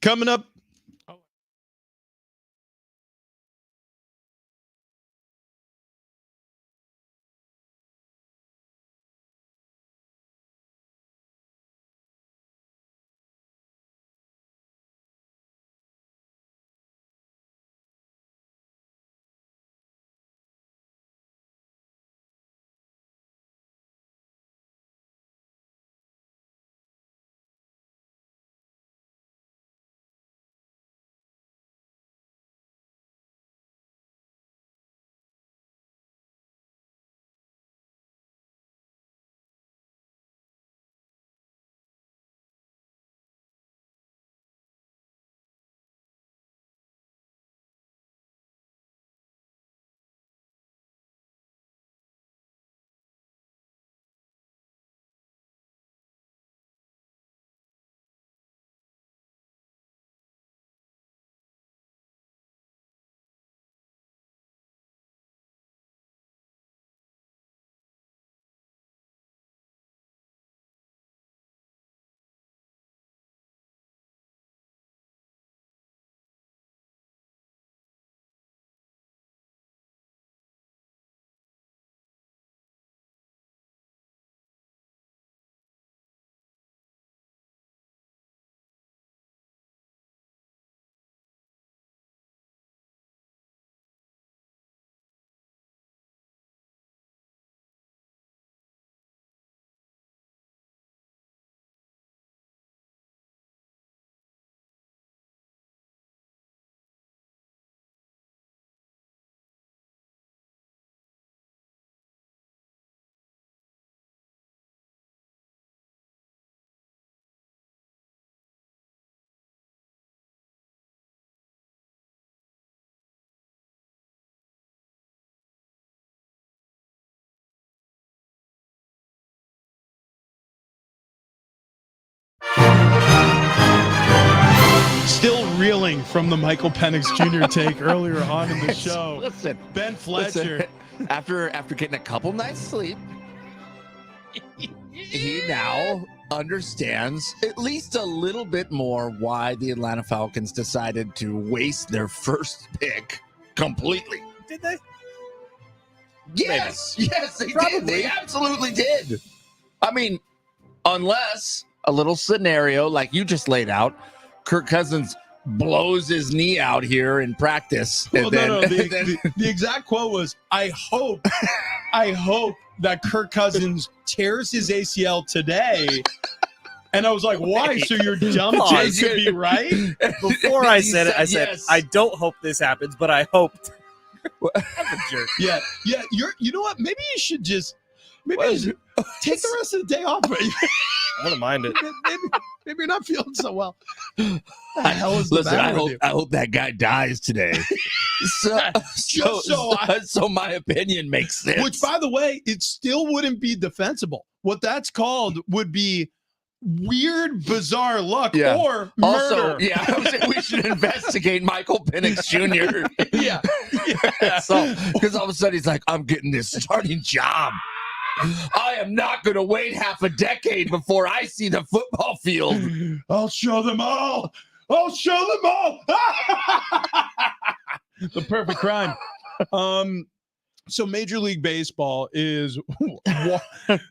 Coming up. Still reeling from the Michael Penix Jr. take earlier on in the show. Listen, Ben Fletcher. After getting a couple nights sleep, he now understands at least a little bit more why the Atlanta Falcons decided to waste their first pick completely. Did they? Yes, yes, they Probably. did. They absolutely did. I mean, unless a little scenario like you just laid out, Kirk Cousins blows his knee out here in practice. Well, the exact quote was, I hope that Kirk Cousins tears his ACL today. And I was like, why? So you're dumb to be right? Before I said it, I said, Yes. I don't hope this happens, but I hope. I'm a jerk. Yeah. You know what? Maybe you should just take the rest of the day off. I wouldn't mind it. Maybe you're not feeling so well. The hell is the Listen, matter with you? I hope that guy dies today. So my opinion makes sense. Which, by the way, it still wouldn't be defensible. What that's called would be weird, bizarre luck or murder. Also, yeah, I was saying we should investigate Michael Penix Jr. Yeah. So, because all of a sudden he's like, I'm getting this starting job. I am not going to wait half a decade before I see the football field. I'll show them all. I'll show them all. The perfect crime. So Major League Baseball is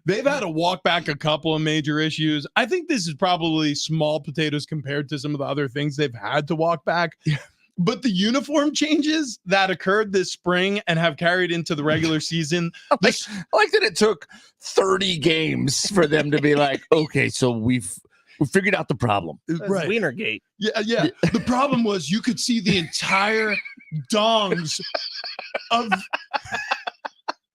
they've had to walk back a couple of major issues. I think this is probably small potatoes compared to some of the other things they've had to walk back. Yeah. But the uniform changes that occurred this spring and have carried into the regular season. I like that it took 30 games for them to be like, okay, so we've figured out the problem. Right. Wienergate. Yeah. The problem was you could see the entire dongs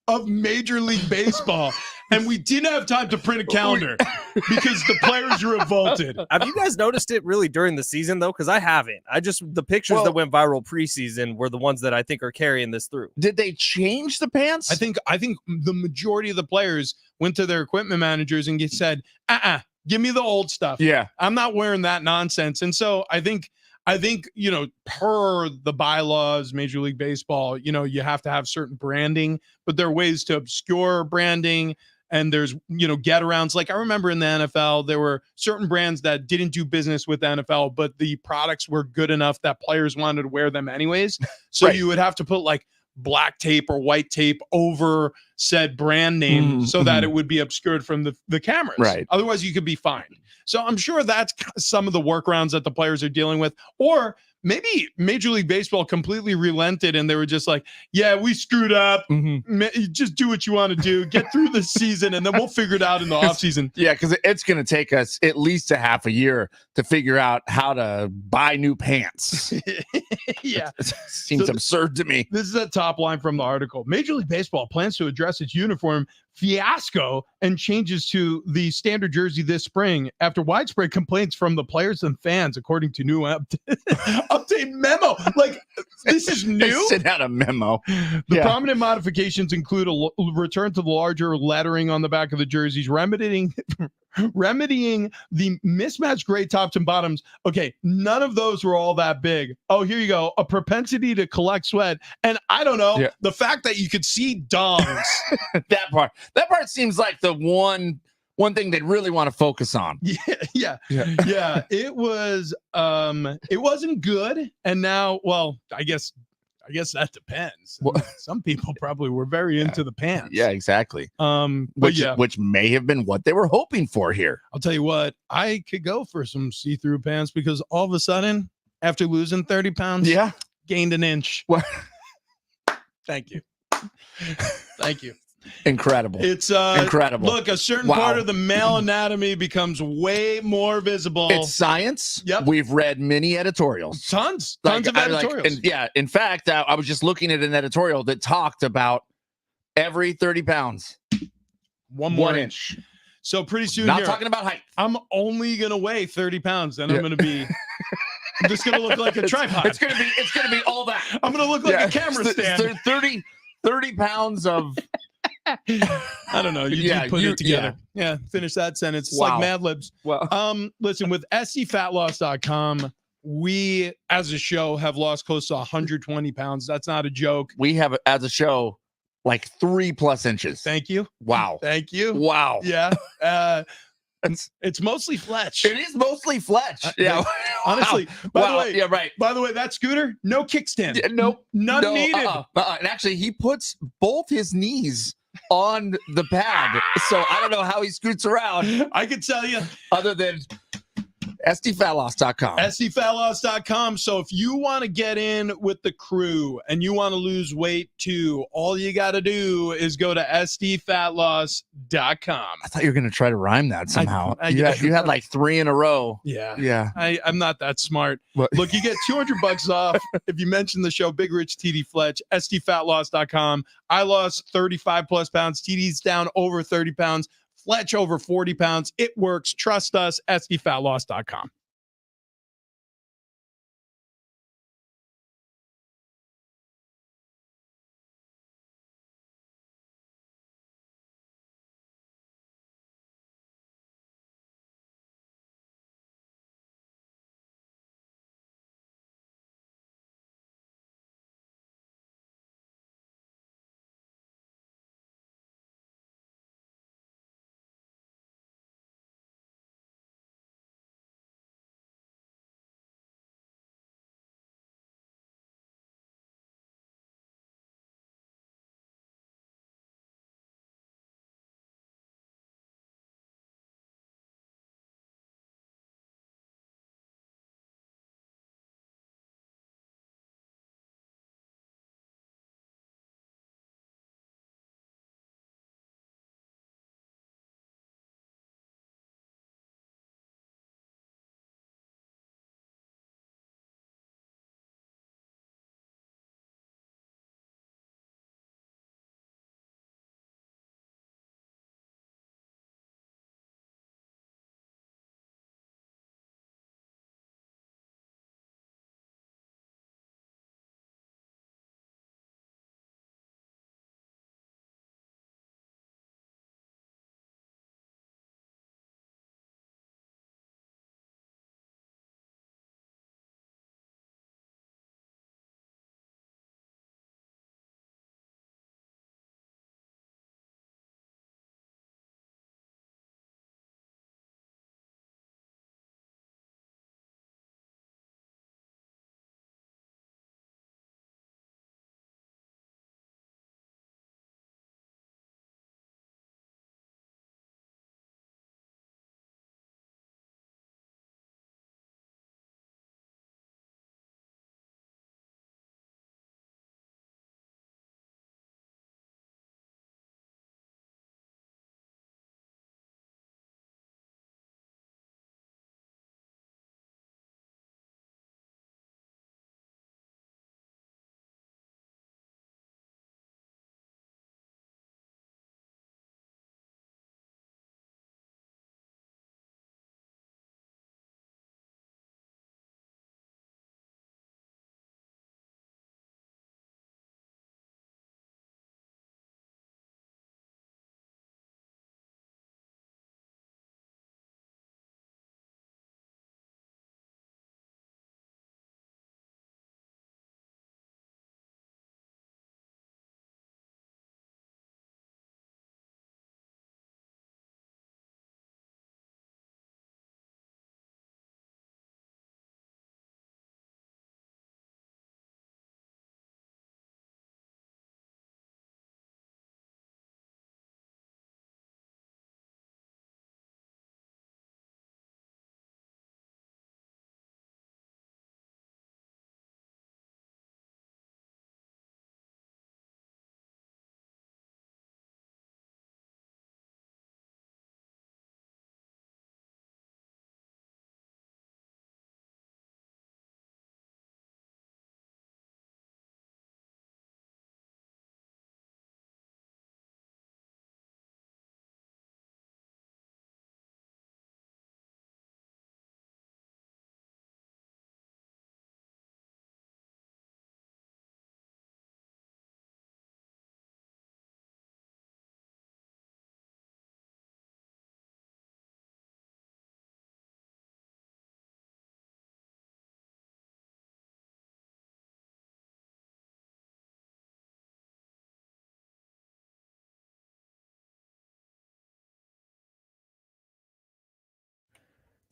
of Major League Baseball, and we didn't have time to print a calendar because the players revolted. Have you guys noticed it really during the season though? Because I haven't. The pictures that went viral preseason were the ones that I think are carrying this through. Did they change the pants? I think the majority of the players went to their equipment managers and said, give me the old stuff. Yeah. I'm not wearing that nonsense. And so I think, per the bylaws, Major League Baseball, you have to have certain branding, but there are ways to obscure branding and there's, get arounds. Like I remember in the NFL, there were certain brands that didn't do business with the NFL, but the products were good enough that players wanted to wear them anyways. So Right. you would have to put like black tape or white tape over said brand name so that it would be obscured from the cameras. Right. Otherwise you could be fined. So I'm sure that's some of the workarounds that the players are dealing with. Or maybe Major League Baseball completely relented and they were just like, yeah, we screwed up. Just do what you want to do. Get through the season and then we'll figure it out in the offseason. Yeah, because it's going to take us at least a half a year to figure out how to buy new pants. Yeah. It seems absurd to me. This is a top line from the article. Major League Baseball plans to address its uniform fiasco and changes to the standard jersey this spring after widespread complaints from the players and fans, according to new update memo. Like, this is new. They sent out a memo. The prominent modifications include a return to the larger lettering on the back of the jerseys, remedying the mismatched gray tops and bottoms. Okay, none of those were all that big. Oh, here you go. A propensity to collect sweat. And I don't know, the fact that you could see dongs. That part seems like the one thing they'd really want to focus on. Yeah. It wasn't good. And now, well, I guess that depends. Well, some people probably were very into the pants. Yeah, exactly. But which may have been what they were hoping for here. I'll tell you what, I could go for some see-through pants because all of a sudden, after losing 30 pounds, gained an inch. What? Thank you. Thank you. Incredible. It's incredible. Look, a certain part of the male anatomy becomes way more visible. It's science. Yep. We've read many editorials. Tons of editorials. In fact, I was just looking at an editorial that talked about every 30 pounds. One more inch. So pretty soon Not talking about height. I'm only going to weigh 30 pounds. Then I'm going to be... I'm just going to look like a tripod. It's going to be all that. I'm going to look like a camera stand. 30 pounds of... I don't know. You put it together. Yeah. Finish that sentence. It's like Mad Libs. Wow. Listen, with scfatloss.com, we as a show have lost close to 120 pounds. That's not a joke. We have, as a show, like 3+ inches. Thank you. Wow. Thank you. Wow. Yeah. It's mostly Fletch. It is mostly Fletch. Yeah. Honestly. By the way, yeah, right. By the way, that scooter, no kickstand. Yeah, nope. None needed. And actually, he puts both his knees on the pad. So I don't know how he scoots around. I can tell you. Other than scfatloss.com. scfatloss.com. So if you want to get in with the crew and you want to lose weight too, all you got to do is go to scfatloss.com. I thought you were going to try to rhyme that somehow. You had like 3 in a row. Yeah. I'm not that smart. What? Look, you get $200 off if you mention the show Big Rich TD Fletch, scfatloss.com. I lost 35+ pounds. TD's down over 30 pounds. Fletch over 40 pounds. It works. Trust us. scfatloss.com.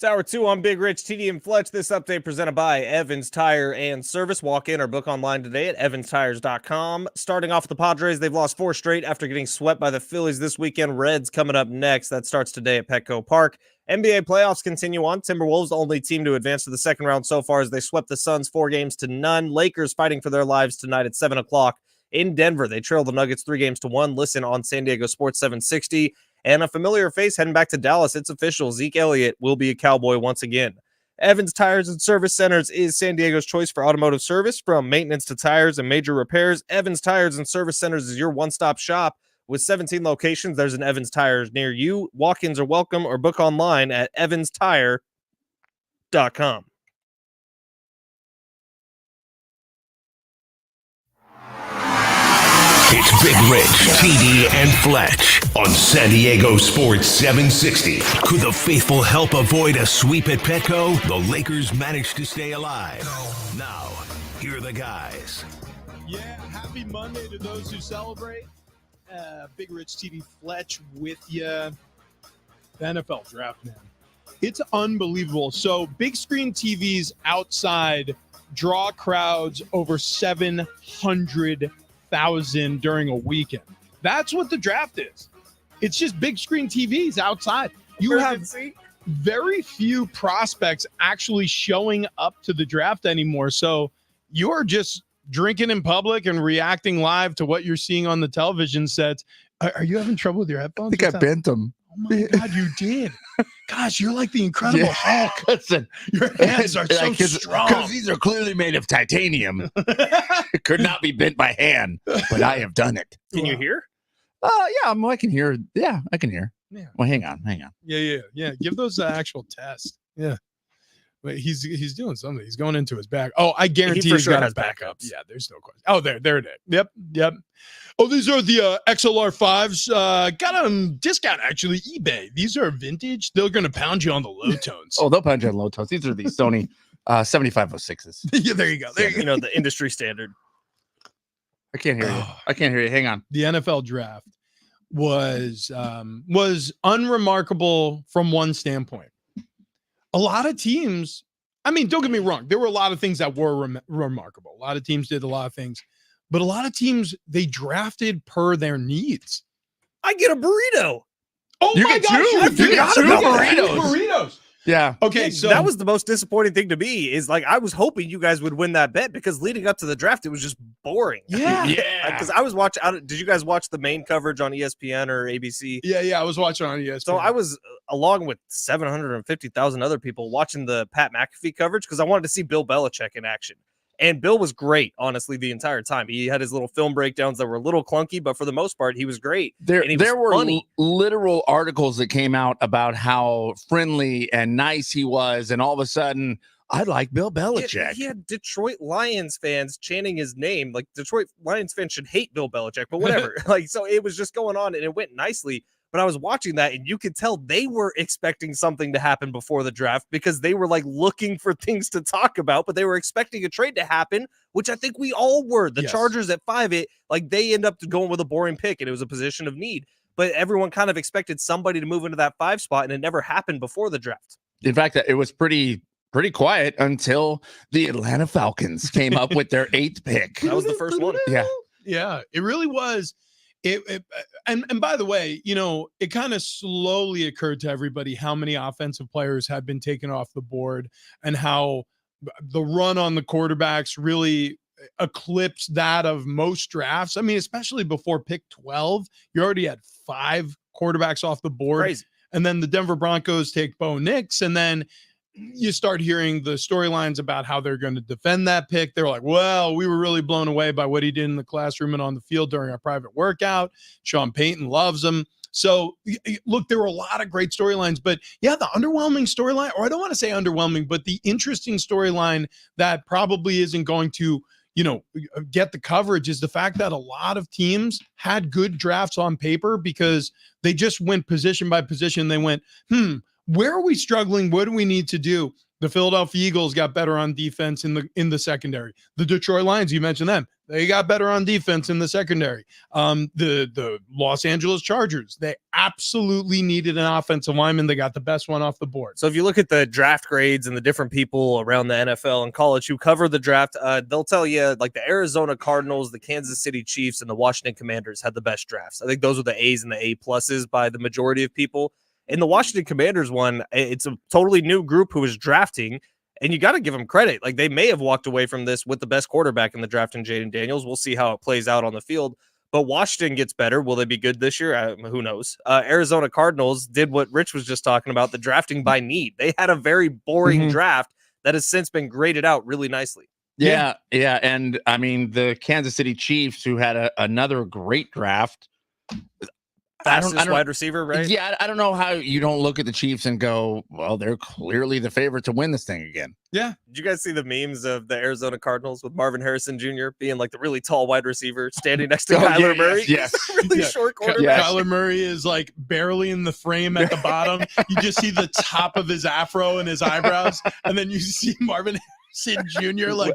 It's hour 2 on Big Rich, TD and Fletch. This update presented by Evans Tire and Service. Walk in or book online today at evanstires.com. Starting off with the Padres, they've lost 4 straight after getting swept by the Phillies this weekend. Reds coming up next. That starts today at Petco Park. NBA playoffs continue on. Timberwolves, the only team to advance to the second round so far as they swept the Suns 4-0. Lakers fighting for their lives tonight at 7 o'clock in Denver. They trail the Nuggets 3-1. Listen on San Diego Sports 760. And a familiar face heading back to Dallas. It's official. Zeke Elliott will be a Cowboy once again. Evans Tires and Service Centers is San Diego's choice for automotive service. From maintenance to tires and major repairs, Evans Tires and Service Centers is your one-stop shop. With 17 locations, there's an Evans Tires near you. Walk-ins are welcome or book online at evanstire.com. It's Big Rich, TD, and Fletch on San Diego Sports 760. Could the faithful help avoid a sweep at Petco? The Lakers managed to stay alive. Now, here are the guys. Yeah, happy Monday to those who celebrate. Big Rich, TD, Fletch with you. The NFL Draft, man. It's unbelievable. So big screen TVs outside draw crowds over 700,000 during a weekend. That's what the draft is. It's just big screen TVs outside. You have very few prospects actually showing up to the draft anymore. So you're just drinking in public and reacting live to what you're seeing on the television sets. Are you having trouble with your headphones? I think I bent them. Oh my God, you did. Gosh, you're like the Incredible Hulk. Listen, your hands are so strong. Because these are clearly made of titanium. It could not be bent by hand, but I have done it. Can you hear? Yeah, I can hear. Yeah, I can hear. Yeah. Well, hang on. Yeah. Give those actual tests. Yeah. Wait, he's doing something. He's going into his back. Oh, I guarantee he's got his backups. Yeah, there's no question. Oh, there it is. Yep. Oh, these are the XLR5s. Got them discount, actually, eBay. These are vintage. They're going to pound you on the low tones. Oh, they'll pound you on low tones. These are the Sony 7506s. Yeah, there you go. You know, the industry standard. I can't hear you. I can't hear you. Hang on. The NFL draft was unremarkable from one standpoint. A lot of teams, I mean, don't get me wrong. There were a lot of things that were remarkable. A lot of teams did a lot of things. But a lot of teams, they drafted per their needs. I get a burrito. Oh, you my get gosh. two. You get two burritos. Yeah. Okay, so that was the most disappointing thing to me is like I was hoping you guys would win that bet because leading up to the draft, it was just boring. Yeah. Because I was watching. Did you guys watch the main coverage on ESPN or ABC? Yeah. I was watching on ESPN. So I was along with 750,000 other people watching the Pat McAfee coverage because I wanted to see Bill Belichick in action. And Bill was great, honestly, the entire time. He had his little film breakdowns that were a little clunky, but for the most part, he was great. There were funny. Literal articles that came out about how friendly and nice he was, and all of a sudden, I like Bill Belichick. He had Detroit Lions fans chanting his name. Like, Detroit Lions fans should hate Bill Belichick, but whatever. So it was just going on, and it went nicely. But I was watching that, and you could tell they were expecting something to happen before the draft because they were like looking for things to talk about, but they were expecting a trade to happen, which I think we all were. The Chargers at 5, they end up going with a boring pick, and it was a position of need. But everyone kind of expected somebody to move into that 5 spot, and it never happened before the draft. In fact, it was pretty quiet until the Atlanta Falcons came up with their 8th pick. That was the first one. Yeah, it really was. And by the way, it kind of slowly occurred to everybody how many offensive players had been taken off the board and how the run on the quarterbacks really eclipsed that of most drafts. I mean, especially before pick 12, you already had 5 quarterbacks off the board. Crazy. And then the Denver Broncos take Bo Nix, and then you start hearing the storylines about how they're going to defend that pick. They're like, well, we were really blown away by what he did in the classroom and on the field during our private workout. Sean Payton loves him. So, look, there were a lot of great storylines. But, yeah, the underwhelming storyline, or I don't want to say underwhelming, but the interesting storyline that probably isn't going to, get the coverage is the fact that a lot of teams had good drafts on paper because they just went position by position. They went, where are we struggling? What do we need to do? The Philadelphia Eagles got better on defense in the secondary. The Detroit Lions, you mentioned them. They got better on defense in the secondary. The Los Angeles Chargers, they absolutely needed an offensive lineman. They got the best one off the board. So if you look at the draft grades and the different people around the NFL and college who cover the draft, they'll tell you like the Arizona Cardinals, the Kansas City Chiefs, and the Washington Commanders had the best drafts. I think those are the A's and the A pluses by the majority of people. In the Washington Commanders one, it's a totally new group who is drafting. And you got to give them credit. Like, they may have walked away from this with the best quarterback in the draft in Jaden Daniels. We'll see how it plays out on the field. But Washington gets better. Will they be good this year? Who knows? Arizona Cardinals did what Rich was just talking about, the drafting by need. They had a very boring draft that has since been graded out really nicely. Yeah. And I mean, the Kansas City Chiefs, who had another great draft. Fastest wide receiver, right? Yeah, I don't know how you don't look at the Chiefs and go, well, they're clearly the favorite to win this thing again. Yeah. Did you guys see the memes of the Arizona Cardinals with Marvin Harrison Jr. being like the really tall wide receiver standing next to Kyler Murray? Yes. Really short quarterback. Kyler Murray is like barely in the frame at the bottom. You just see the top of his afro and his eyebrows, and then you see Marvin Sid Jr. like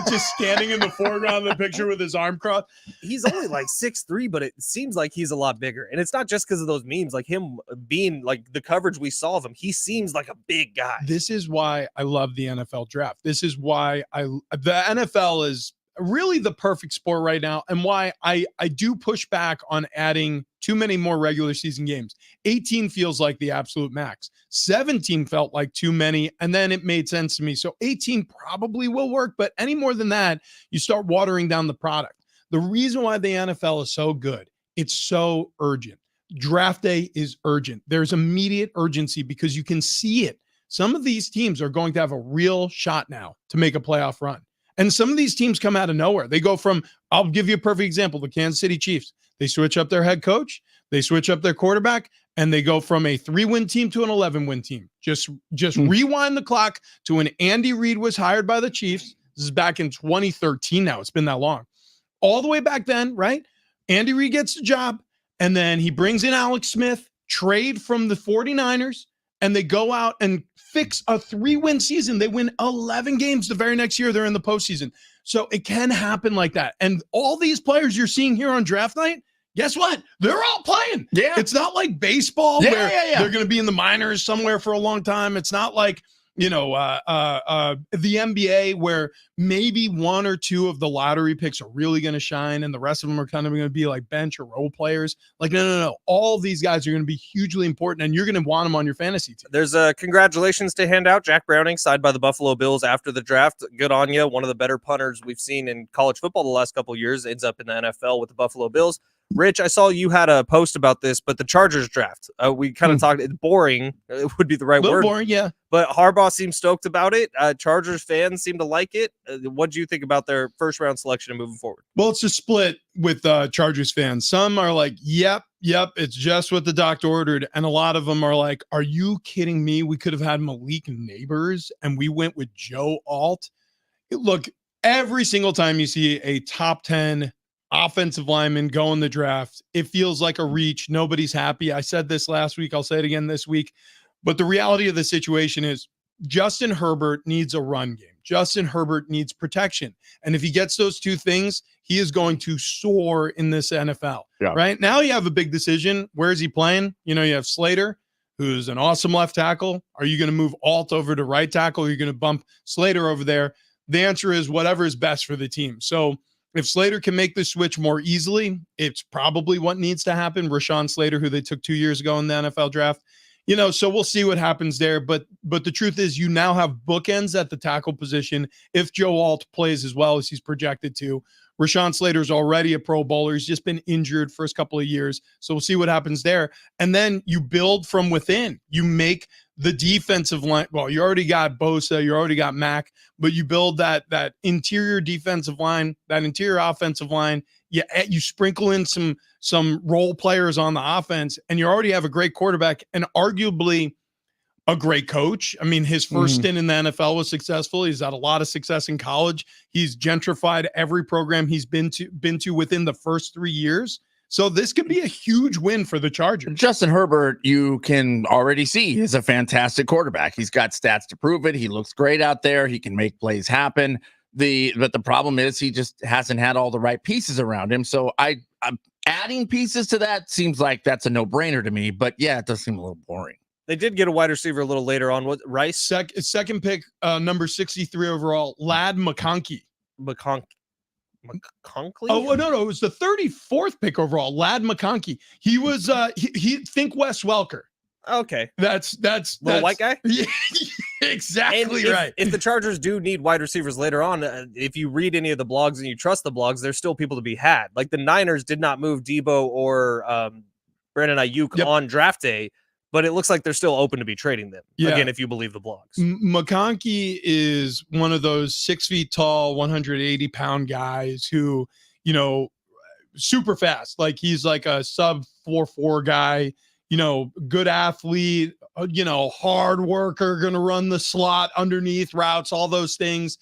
just standing in the foreground of the picture with his arm crossed. He's only like 6'3", but it seems like he's a lot bigger. And it's not just because of those memes, like him being like the coverage we saw of him. He seems like a big guy. This is why I love the NFL draft. This is why the NFL is really the perfect sport right now, and why I do push back on adding too many more regular season games. 18 feels like the absolute max. 17 felt like too many, and then it made sense to me. So 18 probably will work, but any more than that, you start watering down the product. The reason why the NFL is so good, it's so urgent. Draft day is urgent. There's immediate urgency because you can see it. Some of these teams are going to have a real shot now to make a playoff run. And some of these teams come out of nowhere. They go from, I'll give you a perfect example, the Kansas City Chiefs. They switch up their head coach, they switch up their quarterback, and they go from a 3-win team to an 11-win team. Just rewind the clock to when Andy Reid was hired by the Chiefs. This is back in 2013 now. It's been that long. All the way back then, right? Andy Reid gets the job, and then he brings in Alex Smith, trade from the 49ers, and they go out and fix a 3-win season. They win 11 games the very next year. They're in the postseason. So it can happen like that. And all these players you're seeing here on draft night, guess what? They're all playing. Yeah. It's not like baseball where they're going to be in the minors somewhere for a long time. It's not like, the NBA where maybe one or two of the lottery picks are really going to shine and the rest of them are kind of going to be like bench or role players. Like, no. All of these guys are going to be hugely important, and you're going to want them on your fantasy team. There's a congratulations to hand out. Jack Browning signed by the Buffalo Bills after the draft. Good on you. One of the better punters we've seen in college football the last couple of years ends up in the NFL with the Buffalo Bills. Rich, I saw you had a post about this, but the Chargers draft, we kind of talked, it's boring. It would be the right word. Boring, yeah. But Harbaugh seems stoked about it. Chargers fans seem to like it. What do you think about their first round selection and moving forward? Well, it's a split with Chargers fans. Some are like, yep, it's just what the doctor ordered. And a lot of them are like, are you kidding me? We could have had Malik Neighbors and we went with Joe Alt. Look, every single time you see a top 10 offensive lineman go in the draft, it feels like a reach. Nobody's happy. I said this last week. I'll say it again this week. But the reality of the situation is Justin Herbert needs a run game. Justin Herbert needs protection. And if he gets those two things, he is going to soar in this NFL. Yeah. Right now you have a big decision. Where is he playing? You have Slater, who's an awesome left tackle. Are you going to move Alt over to right tackle? Or are you going to bump Slater over there? The answer is whatever is best for the team. So if Slater can make the switch more easily, it's probably what needs to happen. Rashawn Slater, who they took 2 years ago in the NFL draft, so we'll see what happens there. But the truth is you now have bookends at the tackle position. If Joe Alt plays as well as he's projected to, Rashawn Slater's already a Pro Bowler. He's just been injured first couple of years. So we'll see what happens there. And then you build from within. You make the defensive line. Well, you already got Bosa, you already got Mack, but you build that interior defensive line, that interior offensive line. You sprinkle in some role players on the offense, and you already have a great quarterback and arguably a great coach. I mean, his first stint in the NFL was successful. He's had a lot of success in college. He's gentrified every program he's been to within the first 3 years. So this could be a huge win for the Chargers. Justin Herbert, you can already see, is a fantastic quarterback. He's got stats to prove it. He looks great out there. He can make plays happen. But the problem is he just hasn't had all the right pieces around him. So I'm adding pieces to that seems like that's a no-brainer to me. But yeah, it does seem a little boring. They did get a wide receiver a little later on. What, Rice? Second pick, number 63 overall, Ladd McConkey. McConkley? Oh no, it was the 34th pick overall, Ladd McConkey. He was he think Wes Welker. Okay, that's little white guy. Yeah, exactly right. If the Chargers do need wide receivers later on, if you read any of the blogs and you trust the blogs, there's still people to be had. Like the Niners did not move Debo or Brandon Ayuk on draft day, but it looks like they're still open to be trading them. Yeah. Again, if you believe the blogs. McConkey is one of those 6 feet tall, 180-pound guys who, super fast. Like he's like a sub 4.4 guy. Good athlete, hard worker, going to run the slot underneath routes, all those things,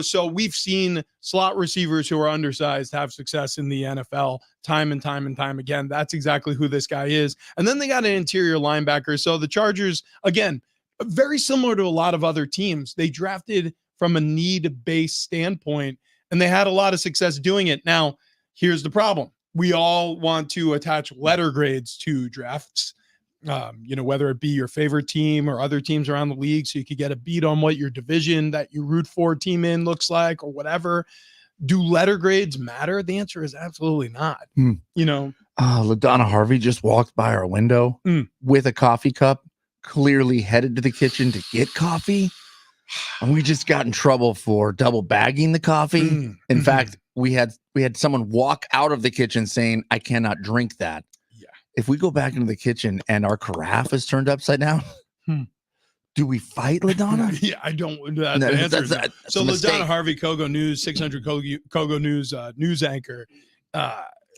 so we've seen slot receivers who are undersized have success in the NFL time and time and time again. That's exactly who this guy is. And then they got an interior linebacker. So the Chargers, again, very similar to a lot of other teams, they drafted from a need-based standpoint, and they had a lot of success doing it. Now, here's the problem. We all want to attach letter grades to drafts, whether it be your favorite team or other teams around the league, so you could get a beat on what your division that you root for team in looks like or whatever. Do letter grades matter? The answer is absolutely not. LaDonna Harvey just walked by our window with a coffee cup, clearly headed to the kitchen to get coffee. And we just got in trouble for double bagging the coffee. In fact, we had someone walk out of the kitchen saying, "I cannot drink that." Yeah. If we go back into the kitchen and our carafe is turned upside down, do we fight LaDonna? Yeah, I don't. The answer is no. So LaDonna Harvey, Kogo News, 600 Kogo News news anchor.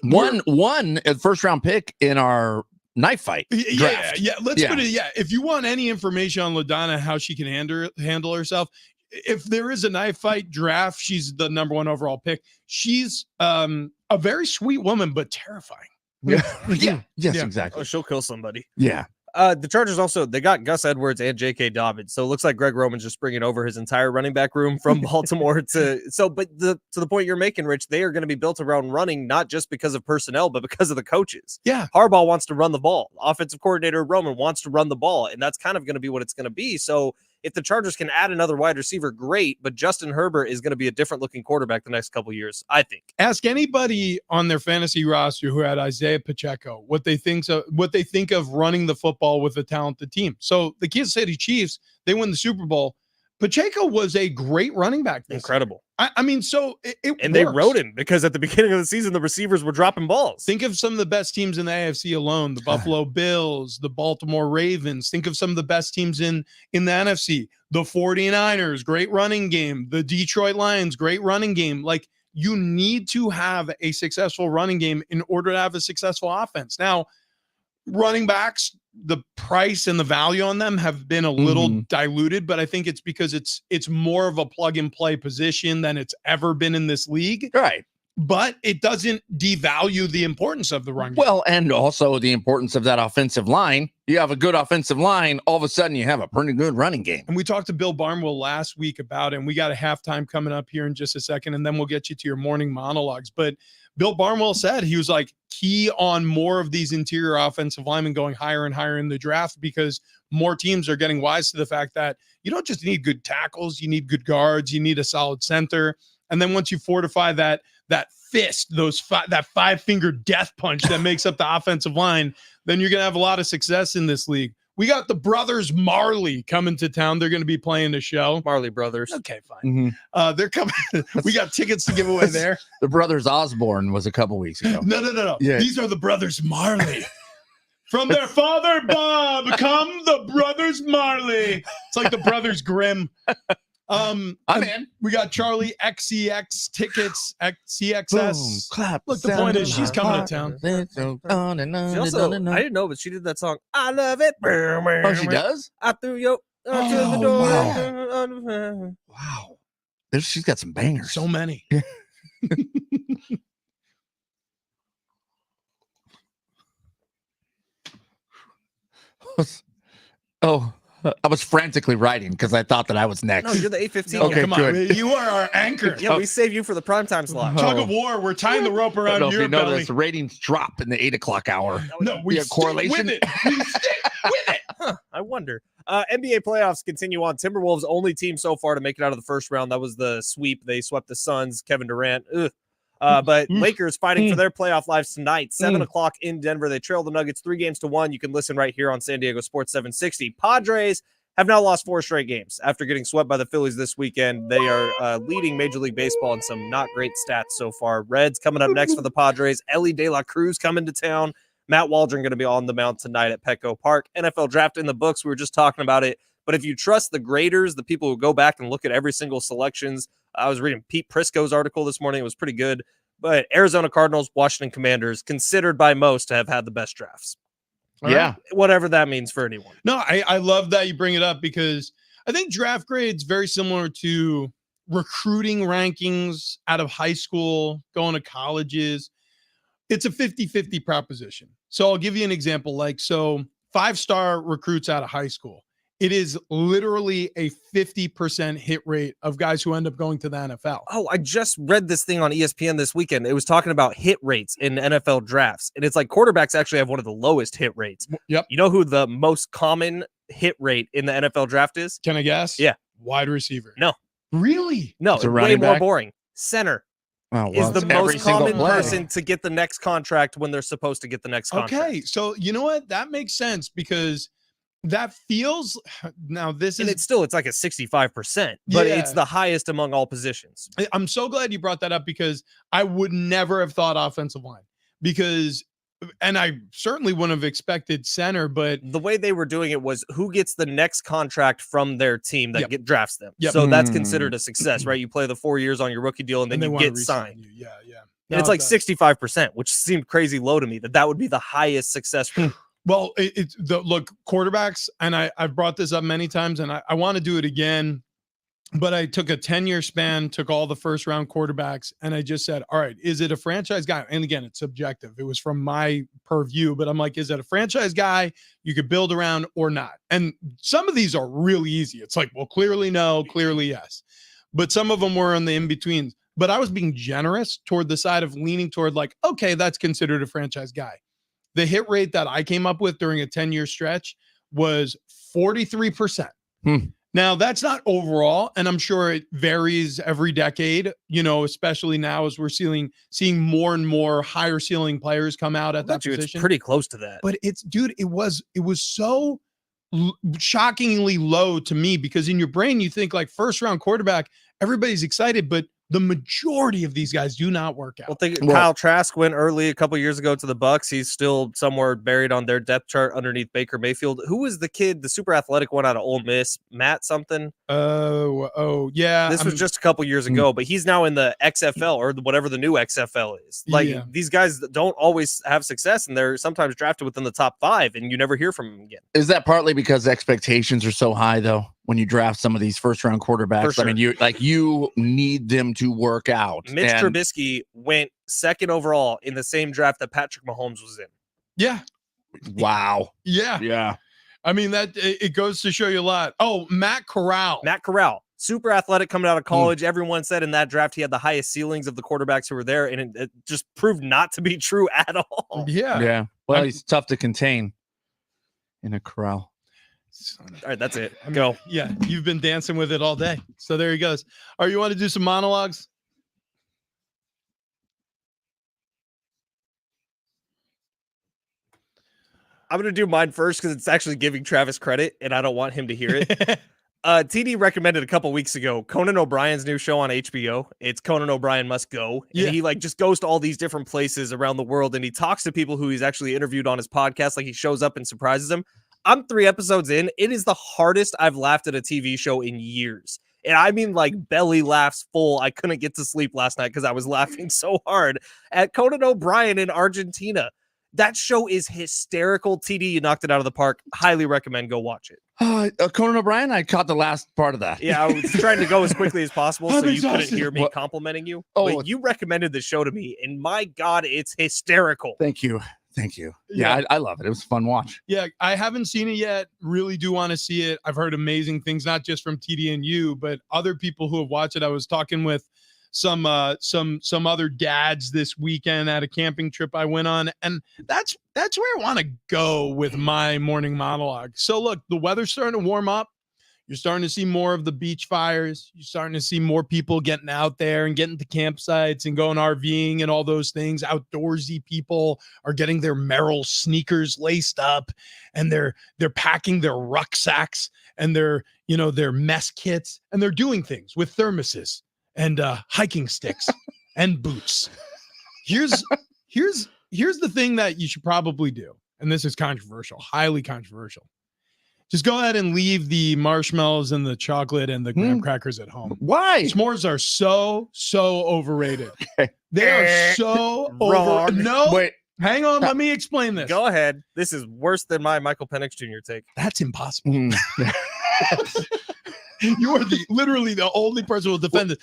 One first round pick in our knife fight draft. Yeah. Let's put it. Yeah, if you want any information on LaDonna, how she can handle herself, if there is a knife fight draft, she's the number 1 overall pick. She's a very sweet woman, but terrifying. Yes, exactly. Oh, she'll kill somebody. Yeah. The Chargers also, they got Gus Edwards and J.K. Dobbins. So it looks like Greg Roman's just bringing over his entire running back room from Baltimore to the point you're making, Rich, they are going to be built around running, not just because of personnel, but because of the coaches. Yeah. Harbaugh wants to run the ball. Offensive coordinator Roman wants to run the ball, and that's kind of going to be what it's going to be. So if the Chargers can add another wide receiver, great, but Justin Herbert is going to be a different looking quarterback the next couple of years, I think. Ask anybody on their fantasy roster who had Isaiah Pacheco what they think of running the football with a talented team. So the Kansas City Chiefs, they win the Super Bowl. Pacheco was a great running back. Incredible. I mean, so it and they rode him because at the beginning of the season, the receivers were dropping balls. Think of some of the best teams in the AFC alone, the Buffalo Bills, the Baltimore Ravens. Think of some of the best teams in the NFC, the 49ers, great running game, the Detroit Lions, great running game. Like, you need to have a successful running game in order to have a successful offense. Now, running backs, the price and the value on them have been a little diluted, but I think it's because it's more of a plug and play position than it's ever been in this league. Right. But it doesn't devalue the importance of the run game. Well, and also the importance of that offensive line. You have a good offensive line, all of a sudden you have a pretty good running game. And we talked to Bill Barnwell last week about it, and we got a halftime coming up here in just a second, and then we'll get you to your morning monologues. But Bill Barnwell said he was like key on more of these interior offensive linemen going higher and higher in the draft because more teams are getting wise to the fact that you don't just need good tackles, you need good guards, you need a solid center. And then once you fortify that fist, that 5-finger death punch that makes up the offensive line, then you're going to have a lot of success in this league. We got the brothers Marley coming to town. They're going to be playing a show. Marley Brothers. Okay, fine. They're coming. We got tickets to give away there. The brothers Osborne was a couple weeks ago. No. Yeah. These are the brothers Marley. From their father Bob come the brothers Marley. It's like the brothers Grimm. I'm in. We got Charlie XCX tickets, XCXS. Boom, clap. Look, the point is she's coming to town. She also, I didn't know, but she did that song. I love it. Oh, she does? I threw you to the door. Wow. She's got some bangers. So many. I was frantically writing because I thought that I was next. No, you're the 8:15. No, Okay, come on. good. You are our anchor. Yeah, we save you for the primetime slot. Tug of war. We're tying the rope I around don't know if your you know belly. this. Ratings drop in the 8 o'clock hour. No, we Yeah, stick correlation. with it. We stick with it. I wonder. NBA playoffs continue on. Timberwolves only team so far to make it out of the first round. That was the sweep. They swept the Suns. Kevin Durant. Ugh. But Lakers fighting for their playoff lives tonight, 7 o'clock in Denver. They trail the Nuggets 3-1. You can listen right here on San Diego Sports 760. Padres have now lost 4 straight games after getting swept by the Phillies this weekend. They are leading Major League Baseball in some not great stats so far. Reds coming up next for the Padres. Ellie De La Cruz coming to town. Matt Waldron going to be on the mound tonight at Petco Park. NFL draft in the books. We were just talking about it. But if you trust the graders, the people who go back and look at every single selections, I was reading Pete Prisco's article this morning. It was pretty good. But Arizona Cardinals, Washington Commanders, considered by most to have had the best drafts. All Yeah. right? Whatever that means for anyone. No, I love that you bring it up because I think draft grades very similar to recruiting rankings out of high school, going to colleges. It's a 50-50 proposition. So I'll give you an example. 5-star recruits out of high school. It is literally a 50% hit rate of guys who end up going to the NFL. Oh, I just read this thing on ESPN this weekend. It was talking about hit rates in NFL drafts. And it's like quarterbacks actually have one of the lowest hit rates. Yep. You know who the most common hit rate in the NFL draft is? Can I guess? Yeah. Wide receiver. No. Really? No, It's a way running more back? boring. Center Oh, is the it's every most single common play. person to get the next contract when they're supposed to get the next contract. Okay. So you know what? That makes sense because that feels now this And is it's like a 65%, but it's Yeah. the highest among all positions. I'm so glad you brought that up because I would never have thought offensive line and I certainly wouldn't have expected center, but The way they were doing it was who gets the next contract from their team that Yep. drafts them. Yep. So that's Hmm. considered a success, right? You play the 4 years on your rookie deal and then they you wanna get re-sign signed. you. Yeah. And it's No, like that- 65%, which seemed crazy low to me that would be the highest success rate. Well, look, quarterbacks, and I've brought this up many times, and I want to do it again. But I took a 10-year span, took all the first round quarterbacks, and I just said, all right, is it a franchise guy? And again, it's subjective. It was from my purview, but I'm like, is it a franchise guy you could build around or not? And some of these are really easy. It's like, well, clearly no, clearly yes. But some of them were in the in-betweens. But I was being generous toward the side of leaning toward okay, that's considered a franchise guy. The hit rate that I came up with during a 10-year stretch was 43%. Now, that's not overall, and I'm sure it varies every decade, especially now as we're seeing more and more higher ceiling players come out at that It's position. pretty close to that. But it was so shockingly low to me because in your brain, you think first round quarterback, everybody's excited, but the majority of these guys do not work out. Well, Kyle Trask went early a couple years ago to the Bucks. He's still somewhere buried on their depth chart underneath Baker Mayfield. Who was the kid, the super athletic one out of Ole Miss? Matt something? Oh, yeah. This was just a couple years ago, but he's now in the XFL or whatever the new XFL is. Yeah. These guys don't always have success, and they're sometimes drafted within the top 5, and you never hear from them again. Is that partly because expectations are so high, though, when you draft some of these first-round quarterbacks? For sure. I mean, you need them to work out. Mitch And- Trubisky went 2nd overall in the same draft that Patrick Mahomes was in. Yeah. Wow. Yeah. Yeah. I mean, it goes to show you a lot. Oh, Matt Corral. Matt Corral, super athletic coming out of college. Everyone said in that draft he had the highest ceilings of the quarterbacks who were there, and it just proved not to be true at all. Yeah. Yeah. Well, he's tough to contain in a corral. All right, that's it. Go. Yeah, you've been dancing with it all day. So there he goes. All right, you want to do some monologues? I'm going to do mine first because it's actually giving Travis credit, and I don't want him to hear it. TD recommended a couple weeks ago Conan O'Brien's new show on HBO. It's Conan O'Brien Must Go. And Yeah. he just goes to all these different places around the world, and he talks to people who he's actually interviewed on his podcast. He shows up and surprises them. I'm 3 episodes in. It is the hardest I've laughed at a TV show in years. And I mean, belly laughs full. I couldn't get to sleep last night because I was laughing so hard at Conan O'Brien in Argentina. That show is hysterical. TD, you knocked it out of the park. Highly recommend go watch it. Conan O'Brien, I caught the last part of that. Yeah, I was trying to go as quickly as possible so I'm you couldn't exhausted. hear me What? complimenting you. Oh. But you recommended the show to me, and my God, it's hysterical. Thank you. Thank you. Yeah, I love it. It was a fun watch. Yeah, I haven't seen it yet. Really do want to see it. I've heard amazing things, not just from TD and you, but other people who have watched it. I was talking with some other dads this weekend at a camping trip I went on, and that's where I want to go with my morning monologue. So look, the weather's starting to warm up. You're starting to see more of the beach fires. You're starting to see more people getting out there and getting to campsites and going RVing and all those things. Outdoorsy people are getting their Merrell sneakers laced up, and they're packing their rucksacks and their mess kits, and they're doing things with thermoses and hiking sticks and boots. Here's the thing that you should probably do, and this is controversial, highly controversial. Just go ahead and leave the marshmallows and the chocolate and the graham crackers at home. Why? S'mores are so overrated. Okay. They are so Wrong. overrated. No, Wait, hang on. Let me explain this. Go ahead. This is worse than my Michael Penix Jr. take. That's impossible. mm, You are literally the only person who will defend it.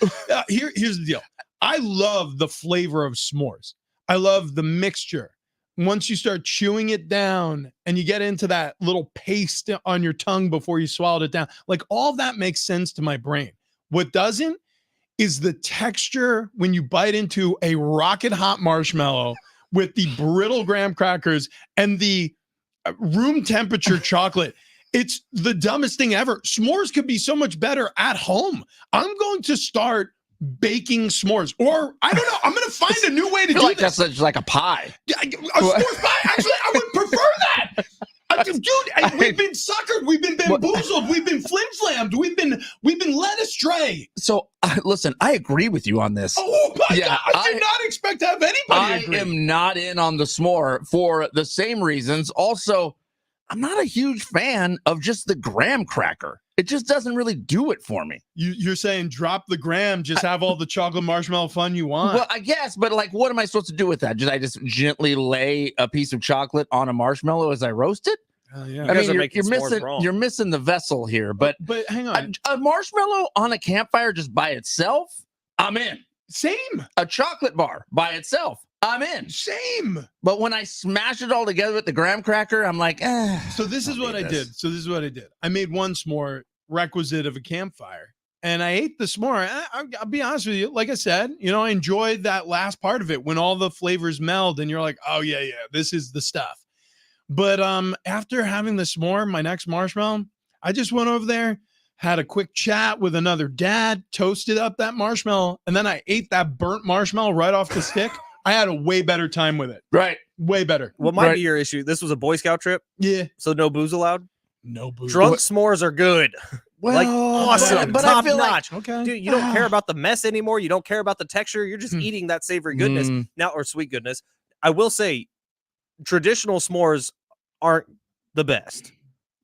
Here's the deal. I love the flavor of s'mores. I love the mixture. Once you start chewing it down and you get into that little paste on your tongue before you swallowed it down, like all that makes sense to my brain. What doesn't is the texture when you bite into a rocket hot marshmallow with the brittle graham crackers and the room temperature chocolate. It's the dumbest thing ever. S'mores could be so much better at home. I'm going to start baking s'mores, or I don't know. I'm going to find a new way to do like this. that's like a pie. A s'mores pie. Actually, I would prefer that. Dude, we've been suckered. We've been bamboozled. We've been flim-flammed. We've been led astray. So listen, I agree with you on this. Oh my God! I did not expect to have anybody agree. I am not in on the s'more for the same reasons. Also, I'm not a huge fan of just the graham cracker. It just doesn't really do it for me. You're saying drop the graham, just have all the chocolate marshmallow fun you want. Well, I guess, but like, what am I supposed to do with that? I just gently lay a piece of chocolate on a marshmallow as I roast it? Yeah. I mean, you're missing the vessel here. But hang on, a marshmallow on a campfire just by itself, I'm in. Same. A chocolate bar by itself, I'm in. Same. But when I smash it all together with the graham cracker, I'm like, So this is what I did. I made one s'more requisite of a campfire, and I ate the s'more. I'll be honest with you. Like I said, I enjoyed that last part of it when all the flavors meld and you're like, oh yeah, this is the stuff. But after having the s'more, my next marshmallow, I just went over there, had a quick chat with another dad, toasted up that marshmallow, and then I ate that burnt marshmallow right off the stick. I had a way better time with it. Right. Way better. What might be your issue? This was a Boy Scout trip? Yeah. So no booze allowed? No booze. Drunk s'mores are good. Well, like awesome. but top I feel notch. like, okay. Dude, you don't care about the mess anymore. You don't care about the texture. You're just eating that savory goodness now, or sweet goodness. I will say traditional s'mores aren't the best.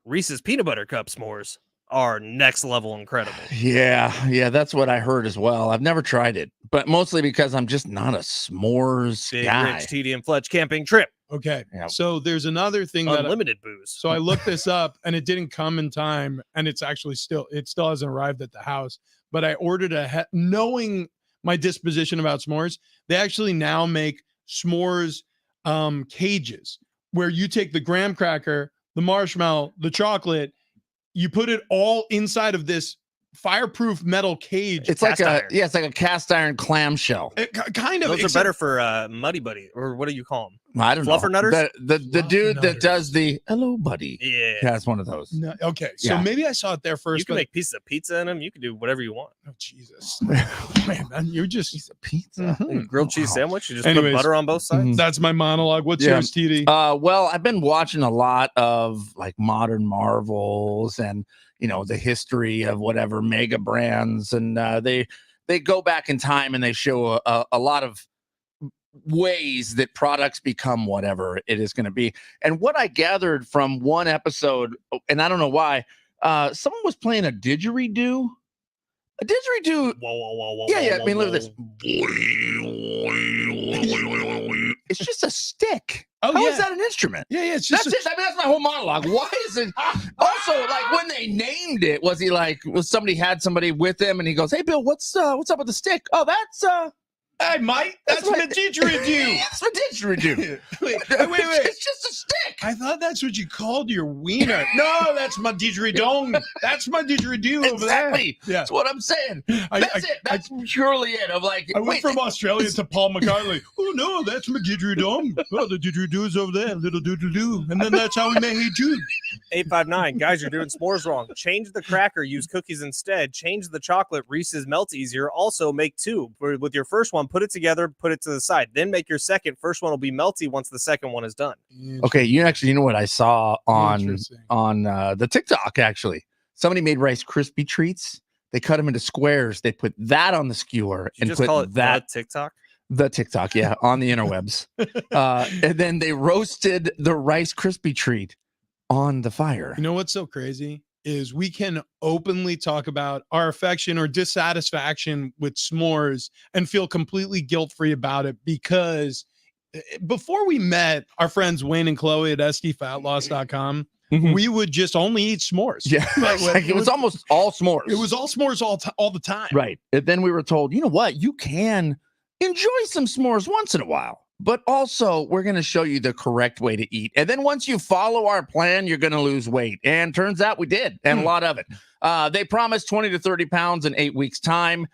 Reese's peanut butter cup s'mores are next level incredible. Yeah, that's what I heard as well. I've never tried it, but mostly because I'm just not a s'mores Big guy. Rich, TD, and Fletch camping trip. Okay. Yeah. So there's another thing Unlimited booze. So I looked this up and it didn't come in time, and it still hasn't arrived at the house, but I ordered knowing my disposition about s'mores. They actually now make s'mores cages where you take the graham cracker, the marshmallow, the chocolate, you put it all inside of this fireproof metal cage. It's like it's like a cast iron clamshell. Kind of. Those are better for Muddy Buddy, or what do you call them? I don't know. Fluffernutters? The dude that does the hello buddy. Yeah. Has one of those. No, okay. So maybe I saw it there first. You can make pieces of pizza in them. You can do whatever you want. Oh, Jesus. Man, you're just piece of pizza. Grilled cheese sandwich. You just put butter on both sides. That's my monologue. What's yours, TD? Well, I've been watching a lot of like modern marvels and the history of whatever mega brands, and they go back in time and they show a lot of ways that products become whatever it is going to be. And what I gathered from one episode, and I don't know why, someone was playing a didgeridoo. A didgeridoo. Whoa. Yeah. I mean, look at this. It's just a stick. Oh, How is that an instrument? Yeah. It's just that's it. I mean, that's my whole monologue. Why is it? Also, like when they named it, was somebody had somebody with him, and he goes, "Hey, Bill, what's up with the stick? Oh, that's Hey, Mike, that's my didgeridoo. That's my didgeridoo. wait. It's just a stick. I thought that's what you called your wiener. No, that's my didgeridoo. That's my didgeridoo over there. Exactly. Yeah. That's what I'm saying. That's it. That's purely it. I'm like, I went from Australia to Paul McCartney. Oh, no, that's my didgeridoo. Oh, the didgeridoo's over there, little doodle-doo. And then that's how we made Hey Jude. 859, guys, you're doing s'mores wrong. Change the cracker, use cookies instead. Change the chocolate, Reese's melts easier. Also, make two. With your first one, put it together, put it to the side. Then make your second. First one will be melty once the second one is done. okay, you know what I saw on the TikTok, actually. Somebody made Rice Krispie treats. They cut them into squares. They put that on the skewer Did you and just put call it that TikTok? the TikTok, yeah, on the interwebs. And then they roasted the Rice Krispie treat on the fire. You know what's so crazy is we can openly talk about our affection or dissatisfaction with s'mores and feel completely guilt-free about it, because before we met our friends Wayne and Chloe at sdfatloss.com, we would just only eat s'mores. Yeah, it was almost all s'mores. It was all s'mores all the time. Right. And then we were told, you know what? You can enjoy some s'mores once in a while, but also we're going to show you the correct way to eat. And then once you follow our plan, you're going to lose weight. And turns out we did, and a lot of it. They promised 20 to 30 pounds in 8 weeks' time.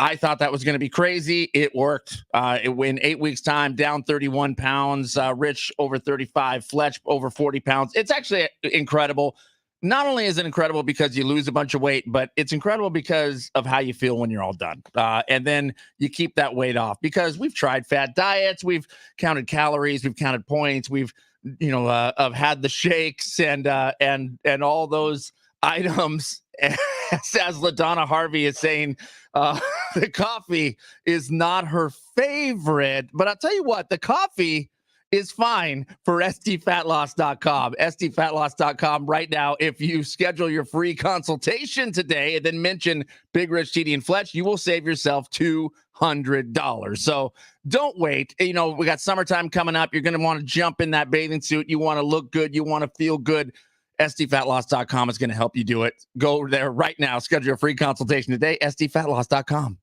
I thought that was going to be crazy. It worked. In 8 weeks' time, down 31 pounds. Rich over 35. Fletch over 40 pounds. It's actually incredible. Not only is it incredible because you lose a bunch of weight, but it's incredible because of how you feel when you're all done. And then you keep that weight off, because we've tried fat diets. We've counted calories. We've counted points. We've, have had the shakes and all those items. As LaDonna Harvey is saying, the coffee is not her favorite. But I'll tell you what, the coffee is fine for sdfatloss.com. sdfatloss.com right now. If you schedule your free consultation today and then mention Big Rich, TD, and Fletch, you will save yourself $200. So don't wait. We got summertime coming up. You're going to want to jump in that bathing suit. You want to look good. You want to feel good. sdfatloss.com is going to help you do it. Go there right now. Schedule your free consultation today. sdfatloss.com.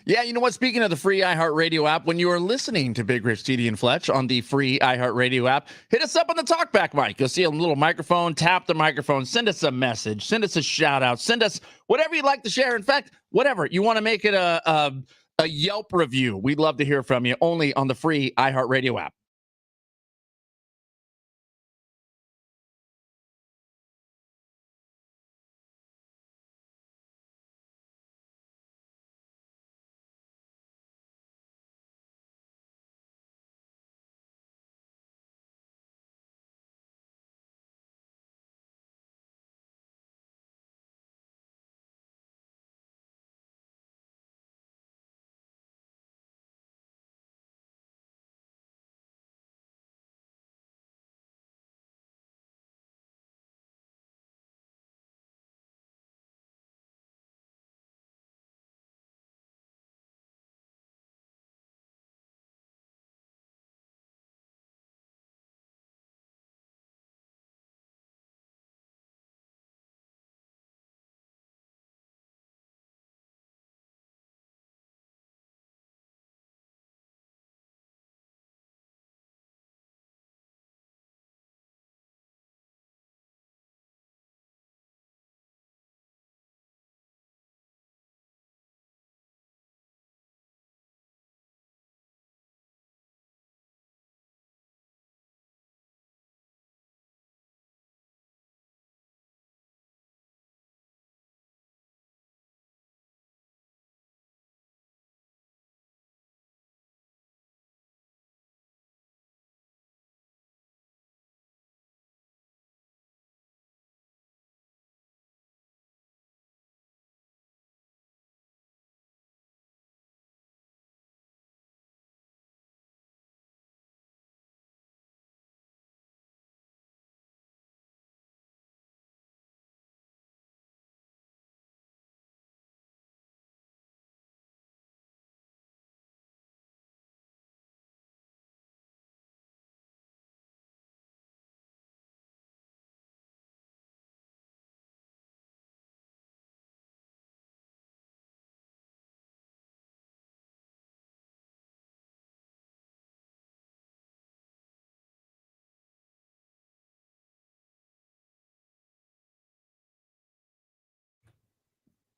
Yeah, you know what? Speaking of the free iHeartRadio app, when you are listening to Big Rich, TD, and Fletch on the free iHeartRadio app, hit us up on the talkback mic. You'll see a little microphone. Tap the microphone. Send us a message. Send us a shout out. Send us whatever you'd like to share. In fact, whatever. You want to make it a Yelp review. We'd love to hear from you only on the free iHeartRadio app.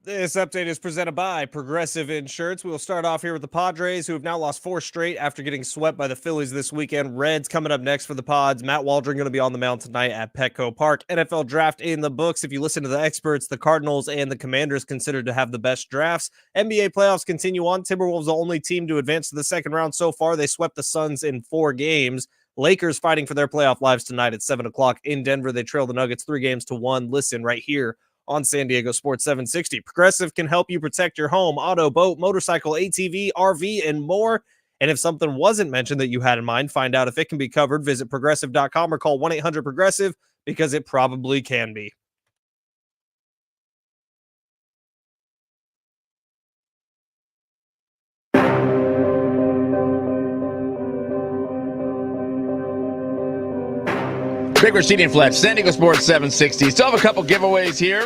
This update is presented by Progressive Insurance. We will start off here with the Padres, who have now lost 4 straight after getting swept by the Phillies this weekend. Reds coming up next for the Pods. Matt Waldron going to be on the mound tonight at Petco Park. NFL Draft in the books. If you listen to the experts, the Cardinals and the Commanders considered to have the best drafts. NBA playoffs continue on. Timberwolves the only team to advance to the second round so far. They swept the Suns in 4 games. Lakers fighting for their playoff lives tonight at 7 o'clock in Denver. They trail the Nuggets 3-1. Listen right here on San Diego Sports 760. Progressive can help you protect your home, auto, boat, motorcycle, ATV, RV, and more. And if something wasn't mentioned that you had in mind, find out if it can be covered. Visit progressive.com or call 1-800-PROGRESSIVE because it probably can be. Big Rich, TD, and Fletch, San Diego Sports 760. Still have a couple giveaways here.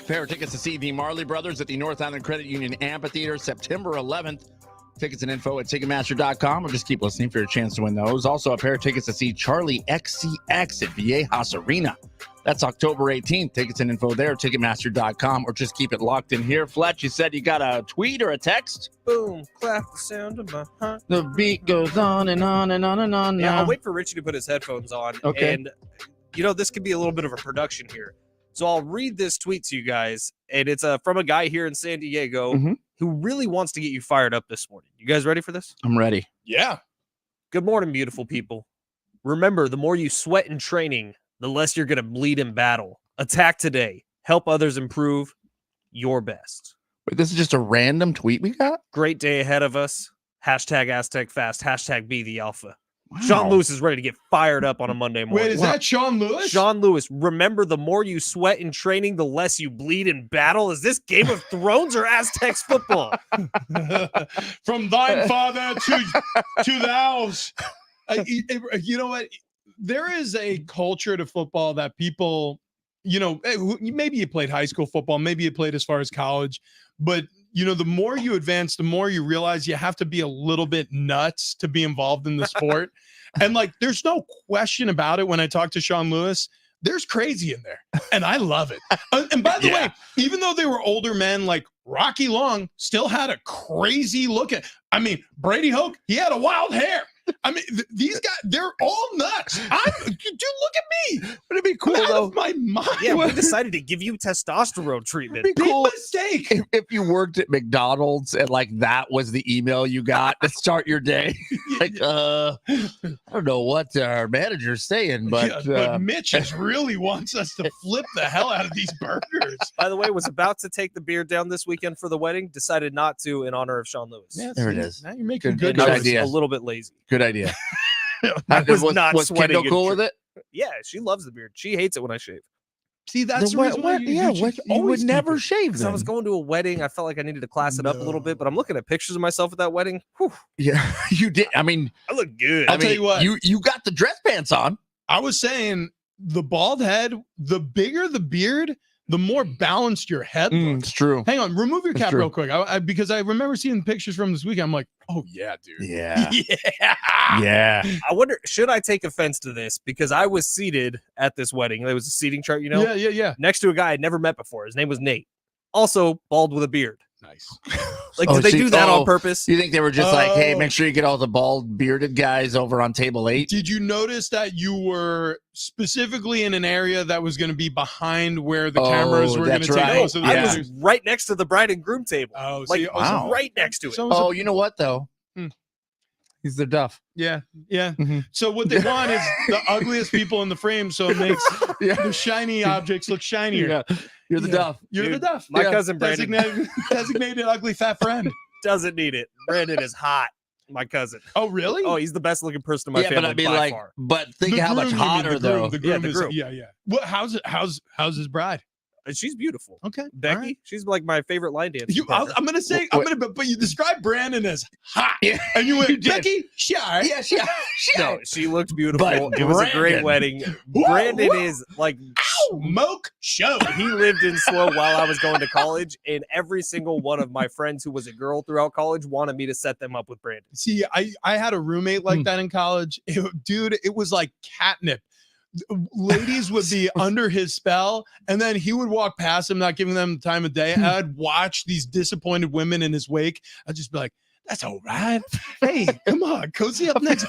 Pair of tickets to see the Marley Brothers at the North Island Credit Union Amphitheater, September 11th. Tickets and info at Ticketmaster.com, or just keep listening for your chance to win those. Also, a pair of tickets to see Charlie XCX at Viejas Arena. That's October 18th. Tickets and info there, Ticketmaster.com, or just keep it locked in here. Fletch, you said you got a tweet or a text? Boom, clap the sound of my heart. The beat goes on and on and on and on. Yeah, I'll wait for Richie to put his headphones on. Okay. And, this could be a little bit of a production here. So I'll read this tweet to you guys, and it's from a guy here in San Diego who really wants to get you fired up this morning. You guys ready for this? I'm ready. Yeah. Good morning, beautiful people. Remember, the more you sweat in training, the less you're going to bleed in battle. Attack today. Help others improve your best. Wait, this is just a random tweet we got? Great day ahead of us. Hashtag Aztec Fast. Hashtag Be the Alpha. Wow. Sean Lewis is ready to get fired up on a Monday morning. Wait, is that Sean Lewis? Sean Lewis, remember, the more you sweat in training, the less you bleed in battle. Is this Game of Thrones or Aztecs football? From thine father to thous. You know what? There is a culture to football that people, maybe you played high school football, maybe you played as far as college, but the more you advance, the more you realize you have to be a little bit nuts to be involved in the sport. And like, there's no question about it. When I talk to Sean Lewis, there's crazy in there, and I love it. And by the way, even though they were older men, like Rocky Long still had a crazy look at. I mean, Brady Hoke, he had a wild hair. I mean, these guys, they're all nuts. Dude, look at me. Would it be cool I'm out though? of my mind. Yeah, we decided to give you testosterone treatment. It'd be Big cool mistake. if you worked at McDonald's and like that was the email you got to start your day. Like, I don't know what our manager's saying, but Mitch just really wants us to flip the hell out of these burgers. By the way, was about to take the beard down this weekend for the wedding, decided not to in honor of Sean Lewis. Yeah, there it see, is. Now you're making Good good I was idea. a little bit lazy. Good idea. I was not was sweating. Kendall cool with it? Yeah, she loves the beard. She hates it when I shave. See, that's the Then reason why you you would always never keep shave. Because I was going to a wedding. I felt like I needed to class it up a little bit, but I'm looking at pictures of myself at that wedding. Whew, Yeah, you did. I mean, I look good. I'll tell you what. you got the dress pants on. I was saying the bald head, the bigger the beard, the more balanced your head looks. It's true. Hang on, remove your It's cap true. real quick. Because I remember seeing pictures from this week. I'm like, oh yeah, dude. Yeah. Yeah. Yeah. I wonder, should I take offense to this? Because I was seated at this wedding. There was a seating chart, Yeah. next to a guy I'd never met before. His name was Nate. Also bald with a beard. Nice. Like, Oh, did they see- do that oh. on purpose? You think they were just like, hey, Oh. make sure you get all the bald bearded guys over on table 8? Did you notice that you were specifically in an area that was going to be behind where the cameras were going to that's take right. most of the I Yeah. was right next to the bride and groom table. Oh, Like, see, wow. right next to it. So Oh, you know what though? Hmm. He's the duff. yeah. Mhm. So what they want is the ugliest people in the frame, so it makes Yeah. the shiny objects look shinier. Yeah. You're the Yeah. duff. You're Dude, the duff. my cousin Brandon- Designated ugly fat friend. Doesn't need it. Brandon is hot. My cousin. Oh, really? Oh, he's the best looking person in my Yeah, family but I mean, by like, far. but think The how groom, much you mean, hotter the groom, though. The groom the is, groom. yeah. What? How's his bride? And she's beautiful. Okay, Becky, all right. she's like my favorite line dancer. I'm gonna say, but you described Brandon as hot, Yeah, and you went, you did. Becky, shy. Yeah, yeah. No, she looked beautiful. But It was a great Brandon- wedding. Whoa, Brandon whoa. is like, Smoke show. he lived in SLO while I was going to college, and every single one of my friends who was a girl throughout college wanted me to set them up with Brandon. See, I had a roommate like that in college. Dude, it was like catnip. Ladies would be under his spell, and then he would walk past them, not giving them the time of day. And I'd watch these disappointed women in his wake. I'd just be like, "That's all right. Hey, come on, cozy up next.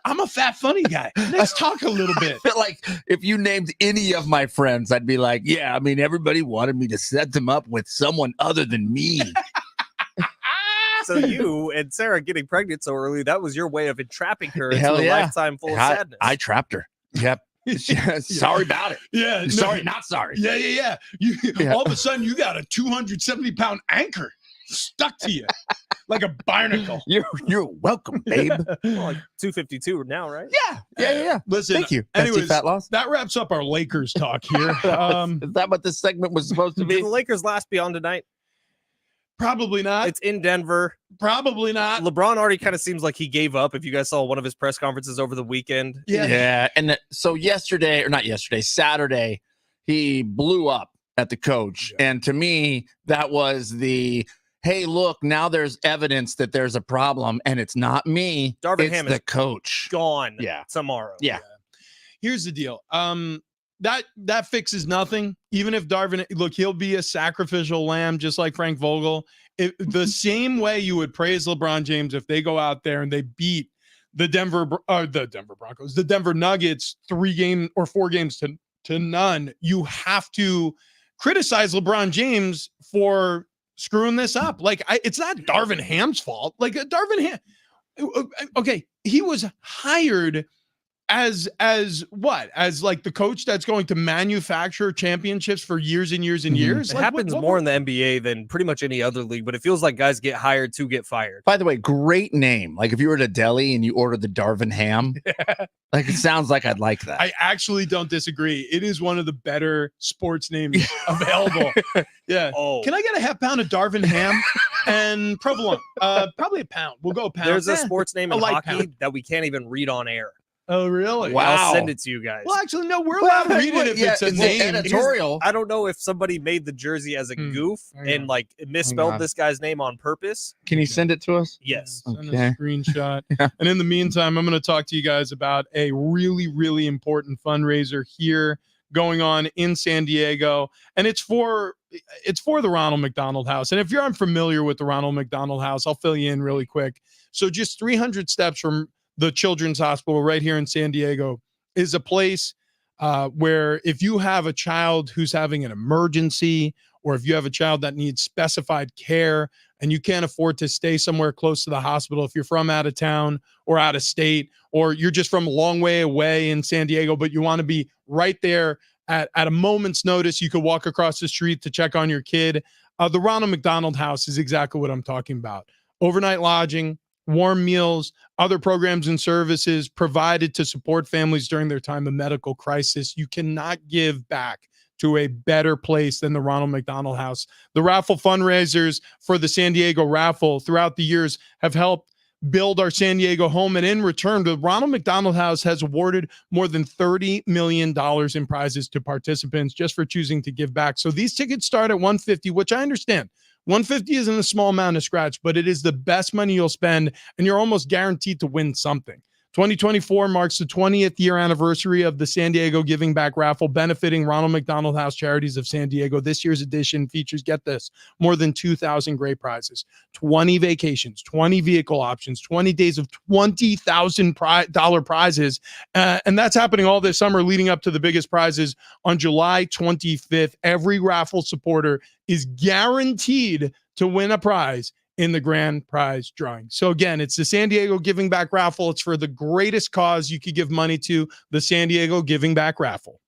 I'm a fat funny guy. Let's talk a little bit." But like, if you named any of my friends, I'd be like, yeah, I mean, everybody wanted me to set them up with someone other than me. So you and Sarah getting pregnant so early, that was your way of entrapping her into Hell a yeah. lifetime full of I, sadness. I trapped her. Yep. Sorry about it. Yeah, no, Sorry, not sorry. Yeah. Yeah. All of a sudden, you got a 270-pound anchor stuck to you like a barnacle. You're welcome, babe. Well, like 252 now, right? Yeah. Listen, Thank you. anyways, Bestie Fat Loss. that wraps up our Lakers talk here. Is that what this segment was supposed to Did be? the Lakers last beyond tonight? Probably not. It's in Denver. Probably not. LeBron already kind of seems like he gave up. If you guys saw one of his press conferences over the weekend, Yeah. And so Saturday, he blew up at the coach. Yeah. And to me, that was hey, look, now there's evidence that there's a problem, and it's not me. Darvin it's Ham the is coach. gone Yeah. tomorrow. Yeah. Here's the deal. That fixes nothing. Even if Darvin, look, he'll be a sacrificial lamb, just like Frank Vogel. The same way you would praise LeBron James if they go out there and they beat the Denver Broncos, the Denver Nuggets 4 games to none. You have to criticize LeBron James for screwing this up. Like, it's not Darvin Ham's fault. Like, Darvin Ham, okay, he was hired as like the coach that's going to manufacture championships for years and years and years. It Like, happens what- more in the NBA than pretty much any other league, but it feels like guys get hired to get fired. By the way, great name. Like if you were at a deli and you ordered the Darvin Ham, like it sounds like I'd like that. I actually don't disagree. It is one of the better sports names available. Yeah. Oh, Can I get a half pound of Darvin Ham and provolone? Probably a pound. We'll go a pound. there's a Eh, sports name a in light hockey pound. that we can't even read on air. Oh, really? Wow. I'll send it to you guys. Well, actually, no, we're allowed to read it if it's a it's name. an editorial. I don't know if somebody made the jersey as a goof Hang on. and like misspelled on. this guy's name on purpose. Can you send it to us? Yes. Send Okay. a screenshot. Yeah. And in the meantime, I'm going to talk to you guys about a really, really important fundraiser here going on in San Diego. And it's for the Ronald McDonald House. And if you're unfamiliar with the Ronald McDonald House, I'll fill you in really quick. So just 300 steps from the Children's Hospital right here in San Diego is a place where if you have a child who's having an emergency, or if you have a child that needs specified care and you can't afford to stay somewhere close to the hospital, if you're from out of town or out of state, or you're just from a long way away in San Diego, but you want to be right there at a moment's notice, you could walk across the street to check on your kid. The Ronald McDonald House is exactly what I'm talking about. Overnight lodging, warm meals, other programs and services provided to support families during their time of medical crisis. You cannot give back to a better place than the Ronald McDonald House. The raffle fundraisers for the San Diego raffle throughout the years have helped build our San Diego home. And in return, the Ronald McDonald House has awarded more than $30 million in prizes to participants just for choosing to give back. So these tickets start at $150, which I understand. $150 isn't a small amount of scratch, but it is the best money you'll spend, and you're almost guaranteed to win something. 2024 marks the 20th year anniversary of the San Diego Giving Back Raffle, benefiting Ronald McDonald House Charities of San Diego. This year's edition features, get this, more than 2,000 great prizes, 20 vacations, 20 vehicle options, 20 days of $20,000 prizes. And that's happening all this summer leading up to the biggest prizes on July 25th. Every raffle supporter is guaranteed to win a prize in the grand prize drawing. So again, it's the San Diego Giving Back Raffle. It's for the greatest cause you could give money to, the San Diego Giving Back Raffle.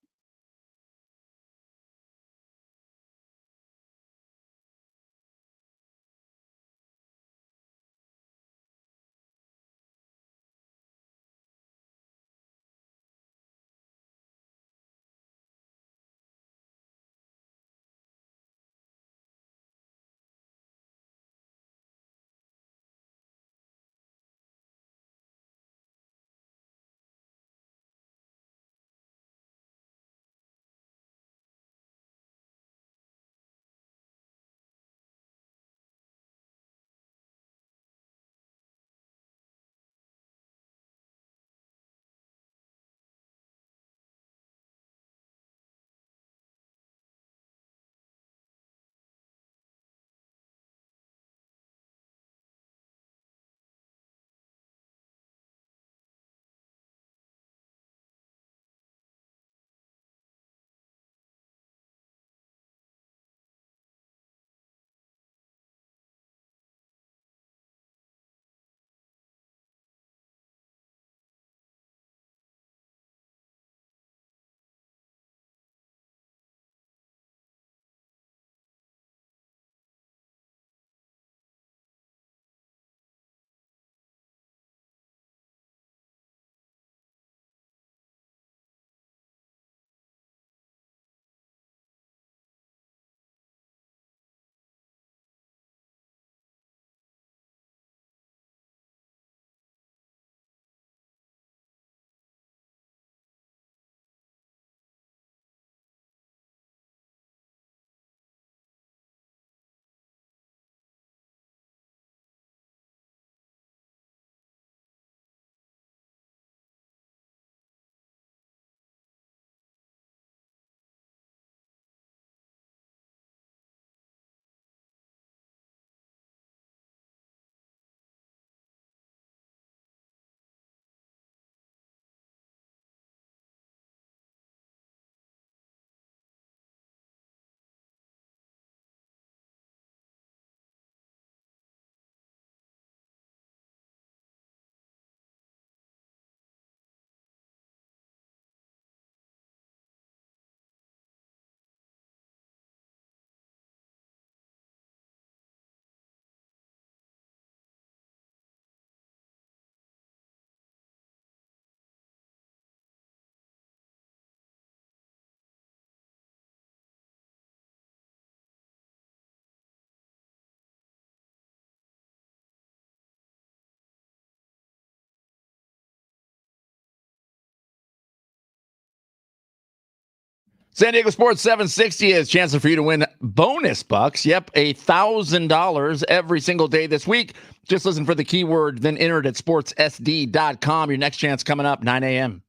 San Diego Sports 760 is chances for you to win bonus bucks. Yep, $1,000 every single day this week. Just listen for the keyword, then enter it at sportssd.com. Your next chance coming up, 9 a.m.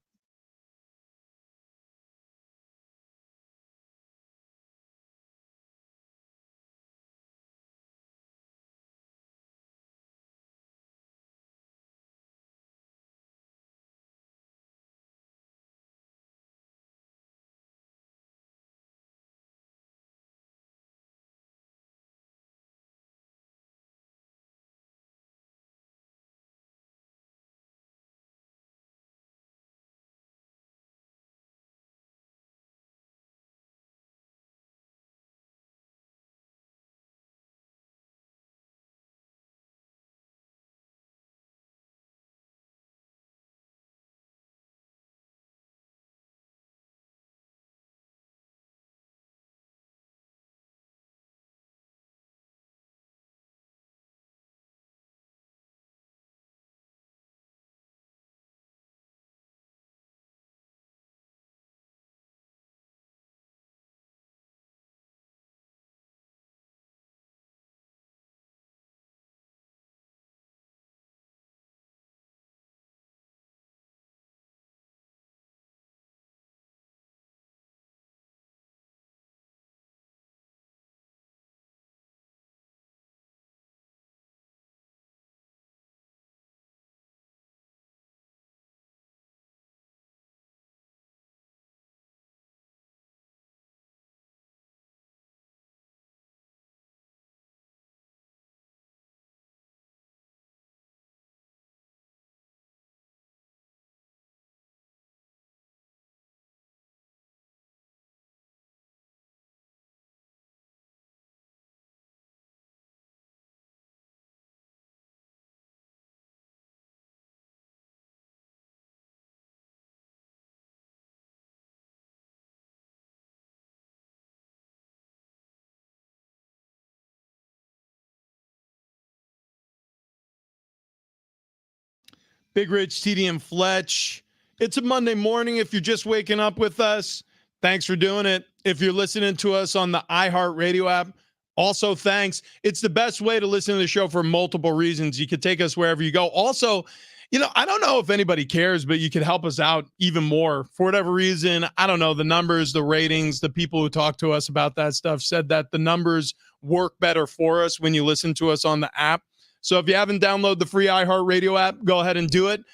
Big Rich, TD, and Fletch. It's a Monday morning. If you're just waking up with us, thanks for doing it. If you're listening to us on the iHeartRadio app, also thanks. It's the best way to listen to the show for multiple reasons. You could take us wherever you go. Also, I don't know if anybody cares, but you could help us out even more. For whatever reason, I don't know, the numbers, the ratings, the people who talk to us about that stuff said that the numbers work better for us when you listen to us on the app. So if you haven't downloaded the free iHeartRadio app, go ahead and do it.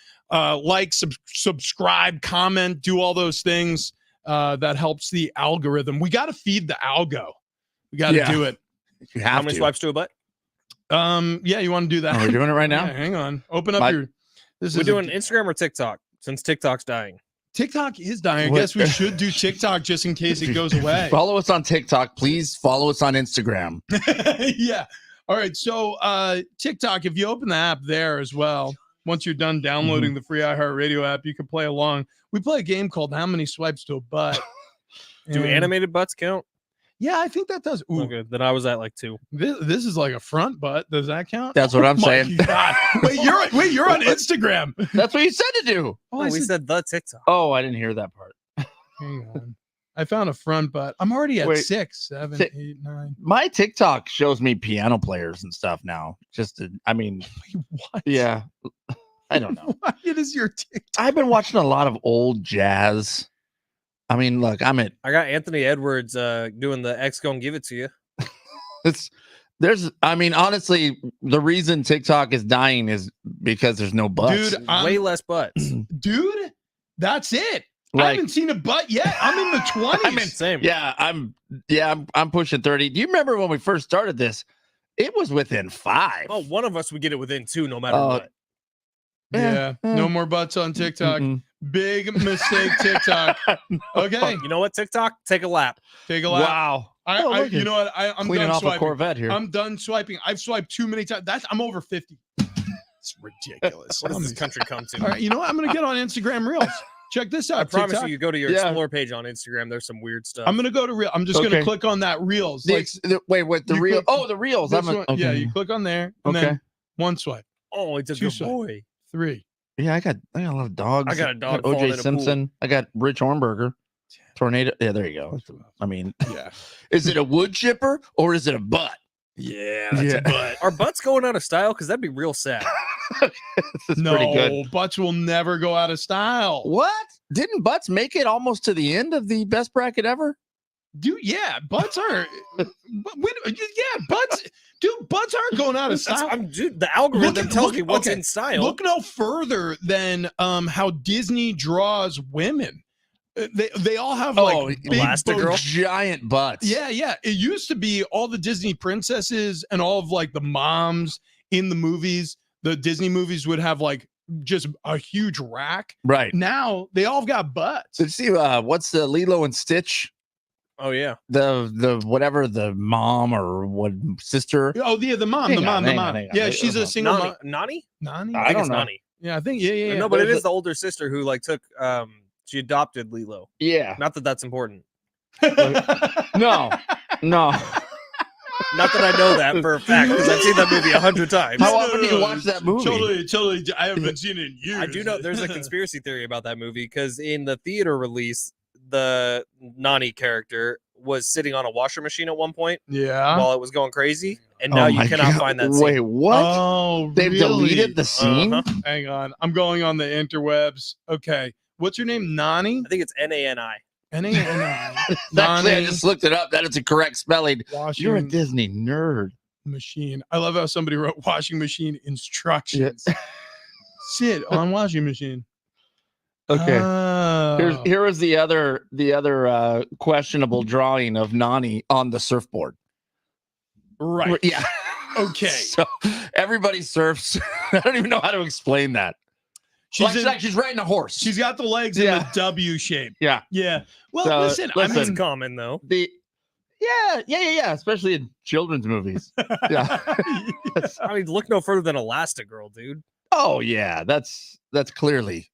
Subscribe, comment, do all those things. That helps the algorithm. We got to feed the algo. We got to do it. You have How many swipes to a butt? Yeah, you want to do that? Oh, we're doing it right now? Yeah, hang on. Open up your... We're doing Instagram or TikTok since TikTok's dying. TikTok is dying. I guess we should do TikTok just in case it goes away. Follow us on TikTok. Please follow us on Instagram. Yeah. All right. So TikTok, if you open the app there as well, once you're done downloading the free iHeartRadio app, you can play along. We play a game called How Many Swipes to a Butt. Do animated butts count? Yeah, I think that does. Ooh, okay, then I was at like 2. This is like a front butt. Does that count? That's what I'm saying. Wait, you're on Instagram. That's what you said to do. Oh, we said the TikTok. Oh, I didn't hear that part. Hang on. I found a front butt. I'm already at 6, 7, 8, 9. My TikTok shows me piano players and stuff now. What? Yeah. I don't know. What is your TikTok? I've been watching a lot of old jazz. I mean, look, I got Anthony Edwards doing the X Gonna Give It To You. Honestly, the reason TikTok is dying is because there's no butts. Dude, way less butts. Dude, that's it. I haven't seen a butt yet. I'm in the 20s. Same. Yeah, I'm pushing 30. Do you remember when we first started this? It was within 5. Oh, one of us would get it within 2 no matter what. Yeah. No more butts on TikTok. Big mistake, TikTok. Okay. You know what, TikTok? Take a lap. Wow. You know what? I'm cleaning done off swiping. a Corvette here. I'm done swiping. I've swiped too many times. I'm over 50. It's ridiculous. What does this country come to? All right. You know what? I'm going to get on Instagram Reels. Check this out. I promise TikTok. you go to your Explore page on Instagram. There's some weird stuff. I'm going to go to Reels. I'm just going to click on that Reels. The Reels. The Reels. Yeah, you click on there. And then one swipe. Oh, it's a good boy. 3. Yeah, I got a lot of dogs. I got a dog. I got OJ Simpson. I got Rich Hornberger. Tornado. Yeah, there you go. I mean, Yeah. is it a wood chipper or is it a butt? Yeah, that's a butt. Are butts going out of style? Because that'd be real sad. It's No, pretty good. butts will never go out of style. What? Didn't butts make it almost to the end of the best bracket ever? Dude, yeah, butts are. Butts. Dude, butts aren't going out of style. Dude, the algorithm tells me what's in style. Look no further than how Disney draws women. They all have like big Elastigirl? Giant butts. Yeah, yeah. It used to be all the Disney princesses and all of like the moms in the movies. The Disney movies would have like just a huge rack. Right. Now they all got butts. Did you see what's the Lilo and Stitch? Oh yeah, the whatever, the mom or what sister? Oh yeah, the mom. Hang on. Yeah, she's a single mom. Nani? Nani? I don't it's know. Nani. Yeah, I think yeah. No, but it is the older sister who like took she adopted Lilo. Yeah. Not that that's important. No. Not that I know that for a fact because I've seen that movie 100 times. How often do you watch that movie? Totally. I haven't seen it in years. I do know there's a conspiracy theory about that movie because in the theater release, the Nani character was sitting on a washer machine at one point while it was going crazy, and now you cannot find that scene. Wait, what? Oh, They've really? deleted the scene? Hang on. I'm going on the interwebs. Okay. What's your name? Nani? I think it's Nani. Nani. Actually, I just looked it up. That is a correct spelling. You're a Washing Disney nerd. machine. I love how somebody wrote washing machine instructions. Yeah. Sit on washing machine. Okay. Oh. Here was the other questionable drawing of Nani on the surfboard. Right. Yeah. Okay. So everybody surfs. I don't even know how to explain that. She's riding a horse. She's got the legs in the W shape. Yeah. Yeah. Well, So, listen, I mean, It's common though. Yeah. Especially in children's movies. Yeah. I mean, look no further than Elastigirl, dude. Oh yeah, that's clearly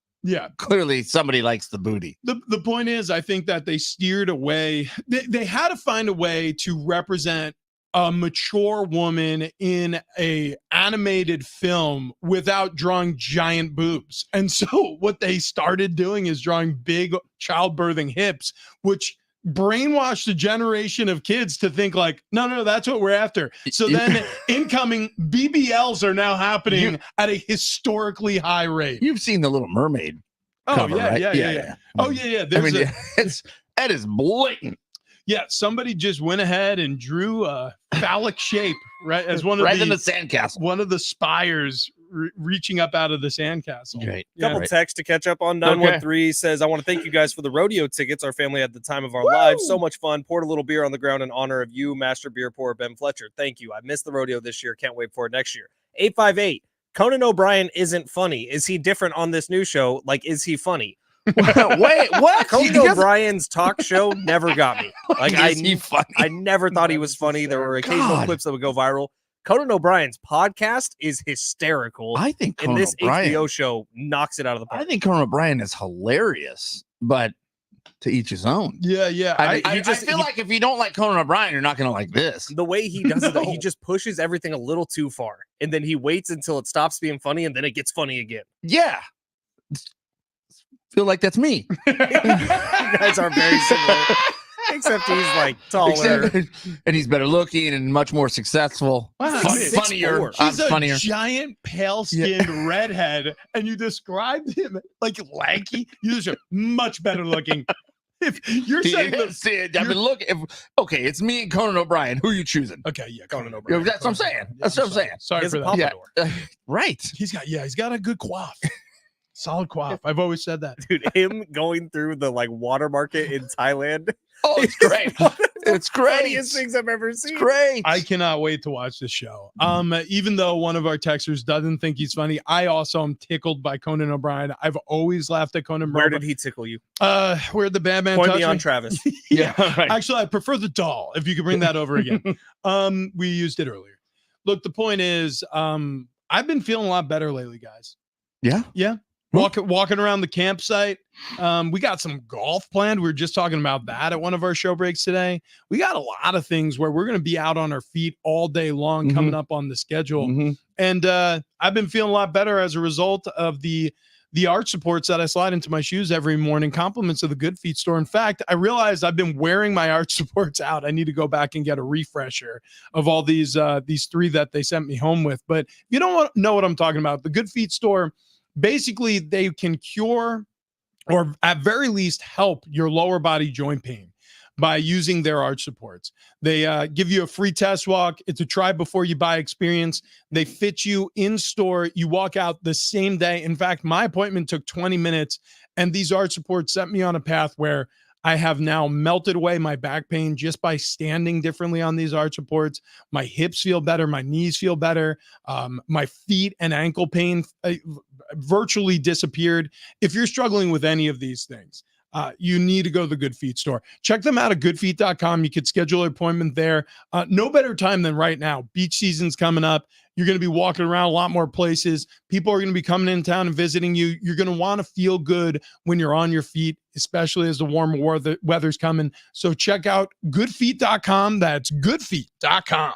somebody likes the booty. The point is, I think that they steered away. They had to find a way to represent a mature woman in a animated film without drawing giant boobs. And so what they started doing is drawing big childbirthing hips, which brainwashed a generation of kids to think like, no, that's what we're after. So then incoming BBLs are now happening at a historically high rate. You've seen The Little Mermaid. Oh, cover, yeah, right? yeah. Oh, yeah. That is blatant. Yeah, somebody just went ahead and drew a phallic shape, right? As one of in the sandcastle. One of the spires reaching up out of the sandcastle. Right. Couple texts to catch up on. 913 says, I want to thank you guys for the rodeo tickets our family had the time of our lives. So much fun. Poured a little beer on the ground in honor of you, Master Beer Pourer Ben Fletcher. Thank you. I missed the rodeo this year. Can't wait for it next year. 858. Conan O'Brien isn't funny. Is he different on this new show? Like, is he funny? Wait, what? Conan O'Brien's talk show never got me. Like, funny? I never thought he was funny. There were occasional clips that would go viral. Conan O'Brien's podcast is hysterical. I think Conan this O'Brien, HBO show knocks it out of the park. I think Conan O'Brien is hilarious, but to each his own. Yeah. I feel like if you don't like Conan O'Brien, you're not going to like this. The way he does it, he just pushes everything a little too far, and then he waits until it stops being funny, and then it gets funny again. Yeah. Feel like that's me. You guys are very similar, except he's like taller, and he's better looking and much more successful. Wow, funnier. He's a funnier. giant, pale-skinned redhead, and you described him like lanky. You just are much better looking. If you're saying okay, it's me and Conan O'Brien. Who are you choosing? Okay, yeah, Conan O'Brien. That's what I'm saying. That's what I'm saying. Sorry for that. Yeah, right. He's got a good quaff. Solid quaff. I've always said that. Dude, him going through the like water market in Thailand. Oh, it's great. It's great. Funniest things I've ever seen. It's great. I cannot wait to watch this show. Even though one of our texters doesn't think he's funny, I also am tickled by Conan O'Brien. I've always laughed at Conan. Where did he tickle you? Where the bad man Point me on Travis. Yeah. Right. Actually, I prefer the doll. If you could bring that over again. We used it earlier. Look, the point is, I've been feeling a lot better lately, guys. Yeah. Walking around the campsite. We got some golf planned. We were just talking about that at one of our show breaks today. We got a lot of things where we're going to be out on our feet all day long coming up on the schedule. And I've been feeling a lot better as a result of the the arch supports that I slide into my shoes every morning, compliments of the Good Feet store. In fact, I realized I've been wearing my arch supports out. I need to go back and get a refresher of all these 3 that they sent me home with. But if you don't know what I'm talking about, the Good Feet store, basically they can cure or at very least help your lower body joint pain by using their arch supports. They give you a free test walk. It's a try before you buy experience. They fit you in store. You walk out the same day. In fact, my appointment took 20 minutes, and these arch supports set me on a path where I have now melted away my back pain just by standing differently on these arch supports. My hips feel better. My knees feel better. My feet and ankle pain virtually disappeared. If you're struggling with any of these things, you need to go to the Good Feet store. Check them out at goodfeet.com. You could schedule an appointment there. No better time than right now. Beach season's coming up. You're going to be walking around a lot more places. People are going to be coming in town and visiting you. You're going to want to feel good when you're on your feet, especially as the warmer weather's coming. So check out goodfeet.com. That's goodfeet.com.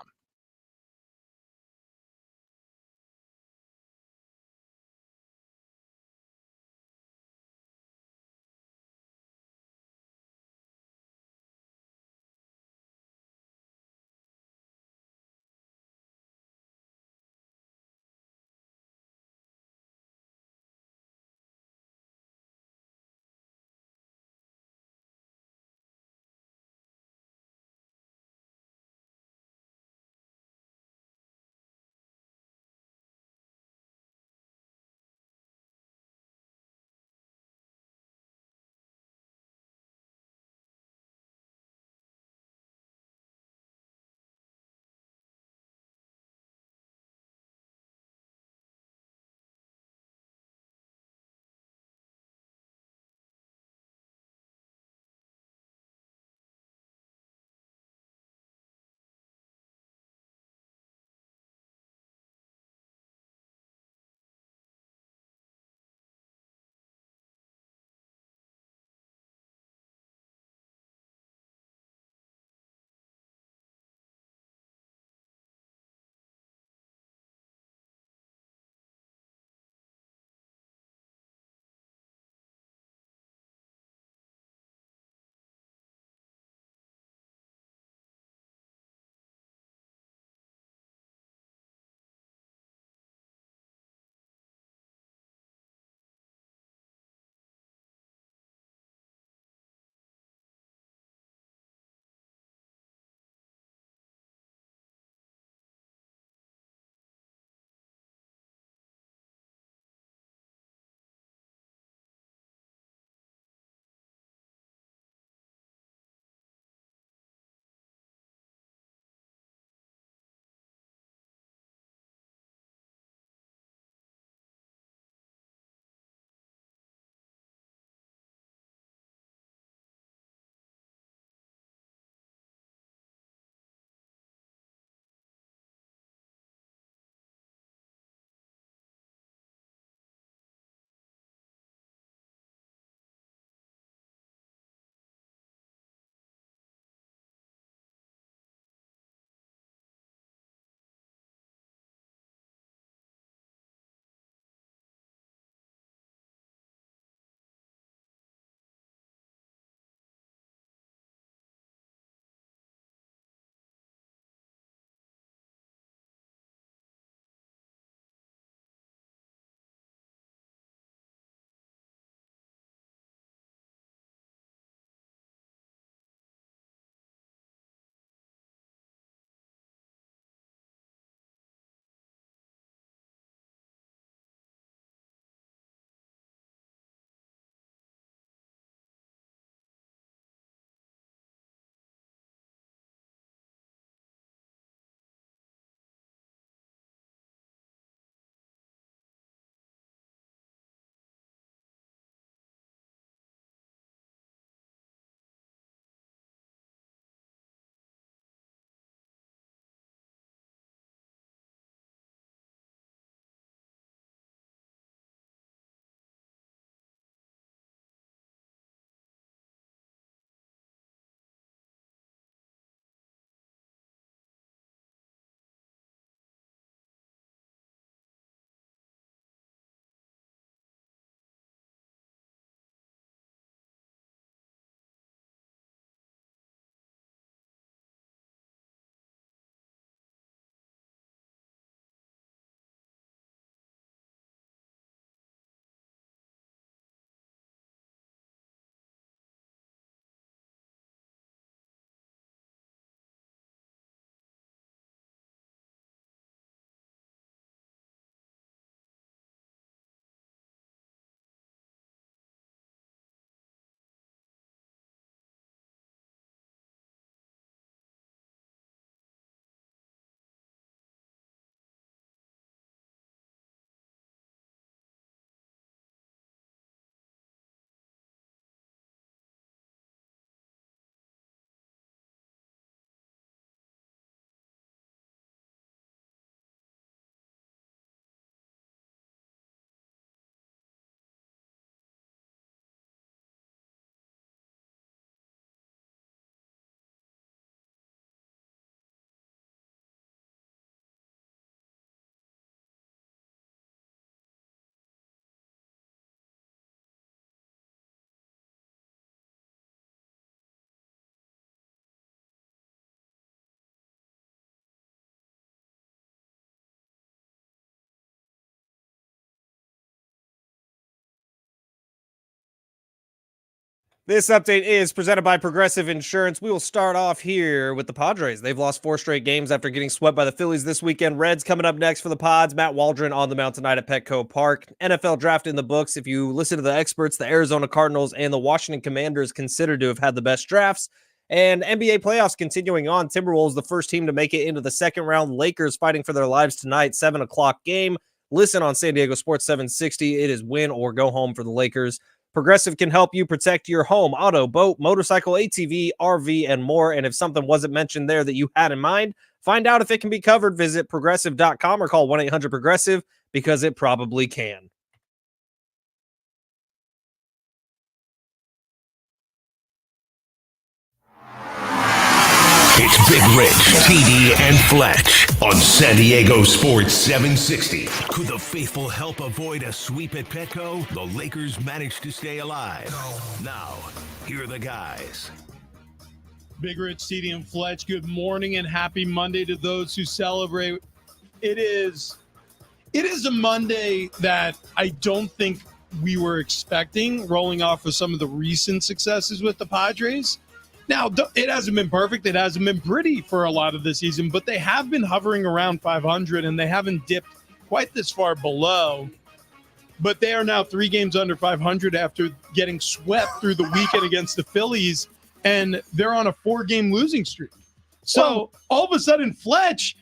This update is presented by Progressive Insurance. We will start off here with the Padres. They've lost 4 straight games after getting swept by the Phillies this weekend. Reds coming up next for the Pods. Matt Waldron on the mound tonight at Petco Park. NFL Draft in the books. If you listen to the experts, the Arizona Cardinals and the Washington Commanders considered to have had the best drafts. And NBA playoffs continuing on. Timberwolves the first team to make it into the second round. Lakers fighting for their lives tonight, 7 o'clock game. Listen on San Diego Sports 760. It is win or go home for the Lakers. Progressive can help you protect your home, auto, boat, motorcycle, ATV, RV, and more. And if something wasn't mentioned there that you had in mind, find out if it can be covered. Visit progressive.com or call 1-800-PROGRESSIVE because it probably can. It's Big Rich, TD, and Fletch on San Diego Sports 760. Could the faithful help avoid a sweep at Petco? The Lakers managed to stay alive. Now, here are the guys. Big Rich, TD, and Fletch, good morning and happy Monday to those who celebrate. It is a Monday that I don't think we were expecting, rolling off of some of the recent successes with the Padres. Now, it hasn't been perfect. It hasn't been pretty for a lot of the season, but they have been hovering around 500, and they haven't dipped quite this far below. But they are now 3 games under 500 after getting swept through the weekend against the Phillies, and they're on a 4-game losing streak. So all of a sudden, Fletch,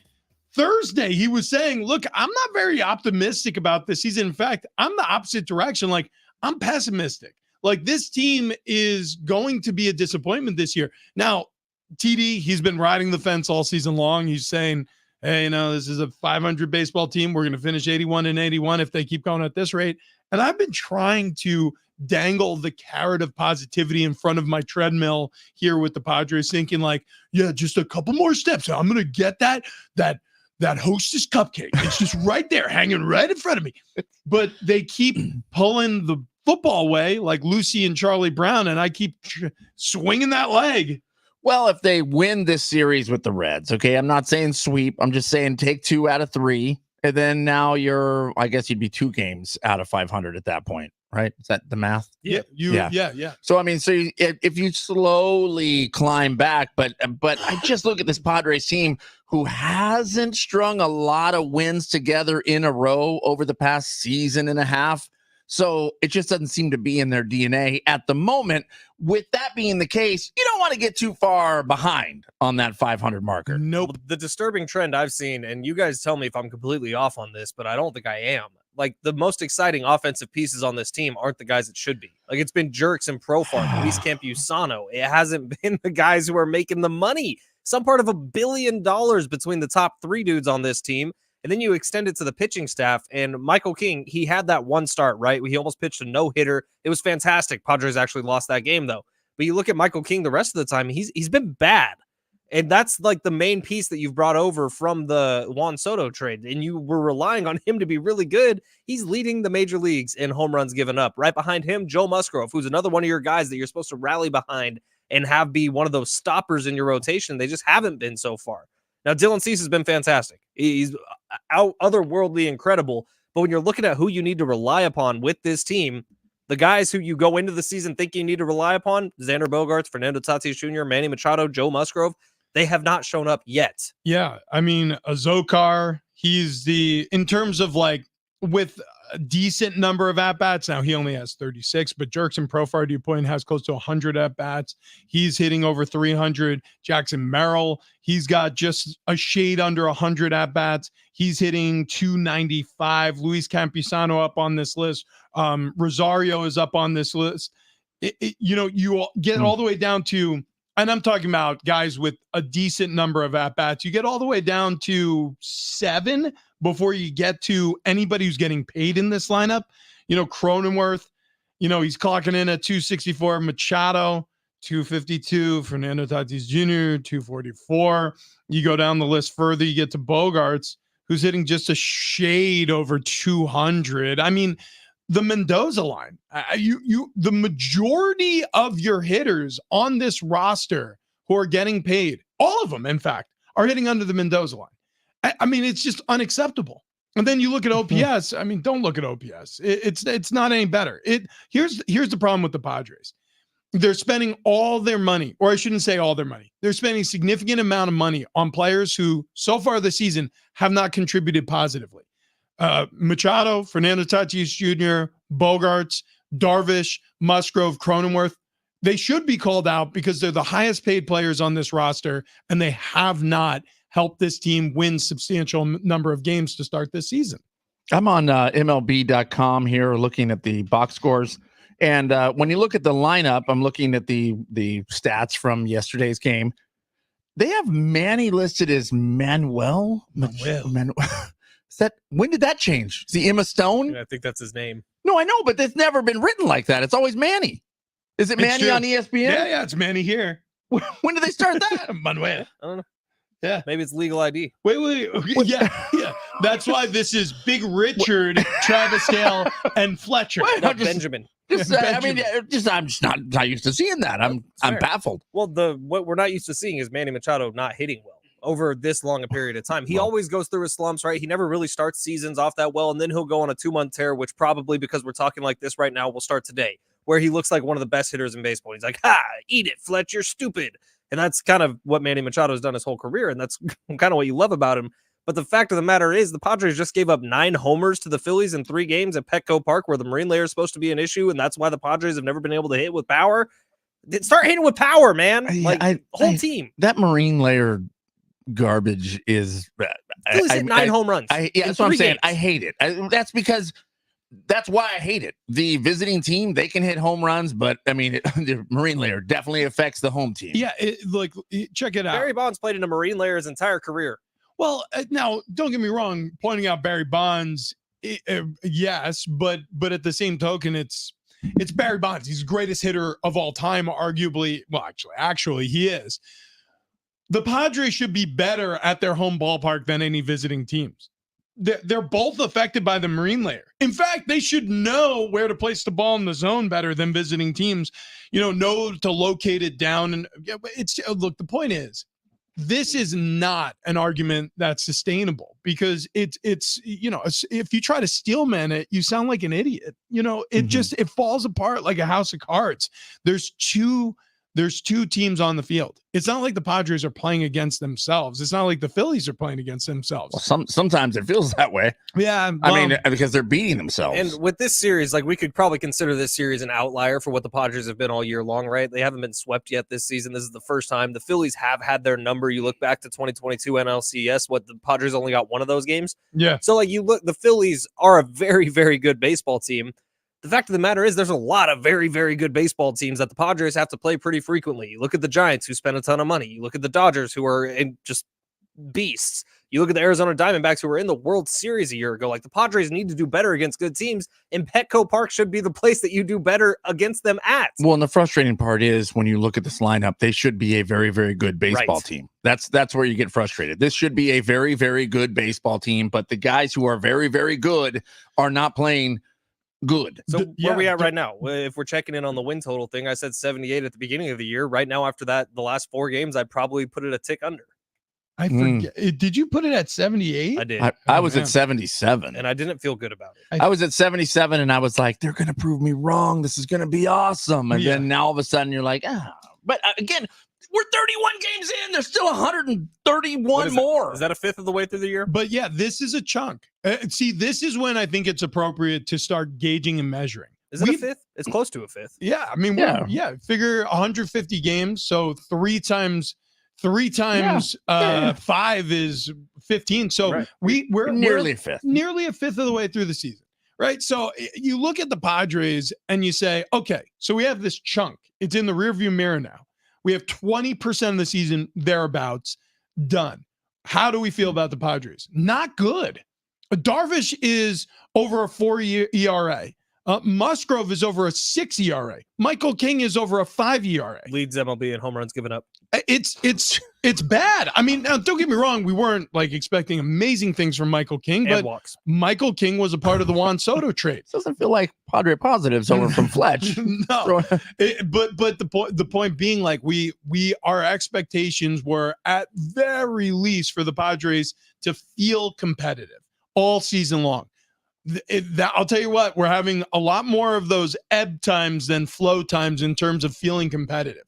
Thursday, he was saying, look, I'm not very optimistic about this season. In fact, I'm the opposite direction. Like, I'm pessimistic. Like, this team is going to be a disappointment this year. Now, TD, he's been riding the fence all season long. He's saying, hey, this is a 500 baseball team. We're going to finish 81-81 if they keep going at this rate. And I've been trying to dangle the carrot of positivity in front of my treadmill here with the Padres, thinking like, yeah, just a couple more steps. I'm going to get that Hostess cupcake. It's just right there, hanging right in front of me. But they keep pulling the football way like Lucy and Charlie Brown, and I keep swinging that leg. Well, if they win this series with the Reds, okay, I'm not saying sweep. I'm just saying take 2 out of 3, and then now I guess you'd be 2 games out of 500 at that point, right? Is that the math? Yeah. So, I mean, if you slowly climb back, but I just look at this Padres team who hasn't strung a lot of wins together in a row over the past season and a half. So it just doesn't seem to be in their DNA at the moment. With that being the case, you don't want to get too far behind on that 500 marker. Nope. Well, the disturbing trend I've seen, and you guys tell me if I'm completely off on this, but I don't think I am. Like, the most exciting offensive pieces on this team aren't the guys it should be. Like, it's been Jerks and Profar, Luis Campusano. It hasn't been the guys who are making the money. Some part of $1 billion between the top 3 dudes on this team. And then you extend it to the pitching staff. And Michael King, he had that one start, right? He almost pitched a no-hitter. It was fantastic. Padres actually lost that game, though. But you look at Michael King the rest of the time, he's been bad. And that's like the main piece that you've brought over from the Juan Soto trade. And you were relying on him to be really good. He's leading the major leagues in home runs given up. Right behind him, Joe Musgrove, who's another one of your guys that you're supposed to rally behind and have be one of those stoppers in your rotation. They just haven't been so far. Now, Dylan Cease has been fantastic. He's otherworldly incredible. But when you're looking at who you need to rely upon with this team, the guys who you go into the season thinking you need to rely upon, Xander Bogaerts, Fernando Tatis Jr., Manny Machado, Joe Musgrove, they have not shown up yet. Yeah, I mean, Azokar, in terms of like with a decent number of at-bats. Now, he only has 36, but Jerks and Profar, to your point, has close to 100 at-bats. He's hitting over 300. Jackson Merrill, he's got just a shade under 100 at-bats. He's hitting 295. Luis Campusano up on this list. Rosario is up on this list. You get all the way down to, and I'm talking about guys with a decent number of at-bats. You get all the way down to 7 before you get to anybody who's getting paid in this lineup. Cronenworth, he's clocking in at 264. Machado, 252. Fernando Tatis Jr., 244. You go down the list further, you get to Bogaerts, who's hitting just a shade over 200. I mean, the Mendoza line, the majority of your hitters on this roster who are getting paid, all of them, in fact, are hitting under the Mendoza line. I mean, it's just unacceptable. And then you look at OPS. I mean, don't look at OPS. It's not any better. Here's the problem with the Padres. they're spending all their money, or I shouldn't say all their money. They're spending a significant amount of money on players who so far this season have not contributed positively. Machado, Fernando Tatis Jr., Bogarts, Darvish, Musgrove, Cronenworth, they should be called out because they're the highest paid players on this roster, and they have not helped this team win substantial number of games to start this season. I'm on MLB.com here looking at the box scores. And when you look at the lineup, I'm looking at the stats from yesterday's game. They have Manny listed as Manuel. When did that change? Is he Emma Stone? Yeah, I think that's his name. No, I know, but it's never been written like that. It's always Manny. Is it Manny on ESPN? Yeah, it's Manny here. When did they start that? Manuel. I don't know. Yeah. Maybe it's legal ID. Wait. Yeah. That's why this is Big Richard, Travis Dale, and Fletcher. Not Benjamin. I'm just not used to seeing that. I'm baffled. Well, what we're not used to seeing is Manny Machado not hitting well over this long a period of time. He always goes through his slumps, right? He never really starts seasons off that well, and then he'll go on a 2-month tear, which probably, because we're talking like this right now, will start today, where he looks like one of the best hitters in baseball. He's like, eat it, Fletch, you're stupid. And that's kind of what Manny Machado has done his whole career, and that's kind of what you love about him. But the fact of the matter is the Padres just gave up 9 homers to the Phillies in 3 games at Petco Park, where the marine layer is supposed to be an issue, and that's why the Padres have never been able to hit with power. Start hitting with power, man. Whole team. That marine layer garbage is Phillies hit 9 home runs. That's what I'm saying. I hate it. That's why I hate it. The visiting team, they can hit home runs, but I mean, the marine layer definitely affects the home team. Yeah, check it out. Barry Bonds played in a marine layer his entire career. Well, now don't get me wrong. Pointing out Barry Bonds, yes, but at the same token, it's Barry Bonds. He's the greatest hitter of all time, arguably. Well, actually, he is. The Padres should be better at their home ballpark than any visiting teams. They're both affected by the marine layer. In fact, they should know where to place the ball in the zone better than visiting teams. Know to locate it down. And look, the point is, this is not an argument that's sustainable because it's if you try to steelman it, you sound like an idiot. It falls apart like a house of cards. There's two teams on the field. It's not like the Padres are playing against themselves. It's not like the Phillies are playing against themselves. Well, sometimes it feels that way. Yeah. I mean, because they're beating themselves. And with this series, we could probably consider this series an outlier for what the Padres have been all year long, right? They haven't been swept yet this season. This is the first time. The Phillies have had their number. You look back to 2022 NLCS, the Padres only got 1 of those games. Yeah. So the Phillies are a very, very good baseball team. The fact of the matter is there's a lot of very, very good baseball teams that the Padres have to play pretty frequently. You look at the Giants, who spend a ton of money. You look at the Dodgers, who are just beasts. You look at the Arizona Diamondbacks, who were in the World Series a year ago. The Padres need to do better against good teams, and Petco Park should be the place that you do better against them at. Well, and the frustrating part is when you look at this lineup, they should be a very, very good baseball team. That's where you get frustrated. This should be a very, very good baseball team, but the guys who are very, very good are not playing good. So where are we at right now? If we're checking in on the win total thing, I said 78 at the beginning of the year. Right now, after that, the last 4 games, I'd probably put it a tick under. I forget. Did you put it at 78? I did. I was at 77. And I didn't feel good about it. I was at 77 and I was like, they're going to prove me wrong. This is going to be awesome. And then now all of a sudden you're like, but again, we're 31 games in. There's still 131 more. Is that a fifth of the way through the year? But yeah, this is a chunk. See, this is when I think it's appropriate to start gauging and measuring. Is it a fifth? It's close to a fifth. Yeah. I mean, figure 150 games. So 3 times 5 is 15. So we're nearly a fifth. Nearly a fifth of the way through the season. Right. So you look at the Padres and you say, okay, so we have this chunk. It's in the rearview mirror now. We have 20% of the season thereabouts done. How do we feel about the Padres? Not good. Darvish is over a 4-year ERA. Musgrove is over a 6 ERA. Michael King is over a 5 ERA. Leads MLB in home runs given up. It's bad. I mean, now don't get me wrong. We weren't expecting amazing things from Michael King, but walks. Michael King was a part of the Juan Soto trade. Doesn't feel like Padre positives over from Fletch. No, but the point being, our expectations were at very least for the Padres to feel competitive all season long. I'll tell you what, we're having a lot more of those ebb times than flow times in terms of feeling competitive.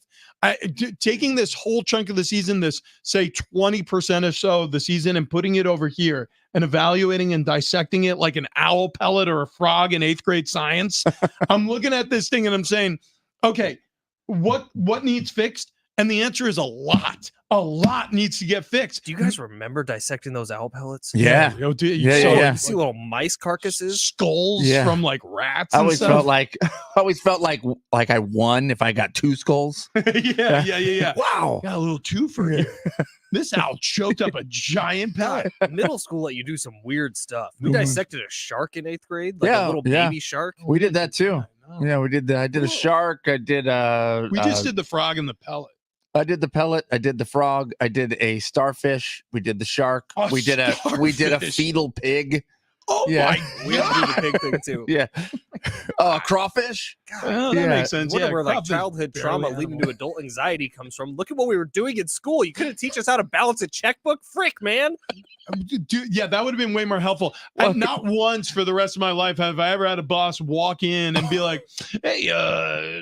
Taking this whole chunk of the season, this say 20% or so of the season, and putting it over here and evaluating and dissecting it like an owl pellet or a frog in 8th grade science. I'm looking at this thing and I'm saying, okay, what needs fixed? And the answer is a lot. A lot needs to get fixed. Do you guys remember dissecting those owl pellets? Yeah. You see little mice carcasses, skulls from like rats. I always felt like I won if I got 2 skulls. yeah. Wow. Got a little twofer here. This owl choked up a giant pellet. Middle school let you do some weird stuff. We dissected a shark in 8th grade, like a little baby shark. We did that too. Yeah, we did that. I did a shark. I did we just did the frog and the pellet. I did the pellet. I did the frog. I did a starfish. We did the shark. We did a fetal pig. Oh my! We have to do the pig thing too. Yeah. Crawfish. Oh, that makes sense. Wonder where like childhood trauma leading to adult anxiety comes from. Look at what we were doing in school. You couldn't teach us how to balance a checkbook. Frick, man. Dude, yeah, that would have been way more helpful. Not once for the rest of my life have I ever had a boss walk in and be like, "Hey,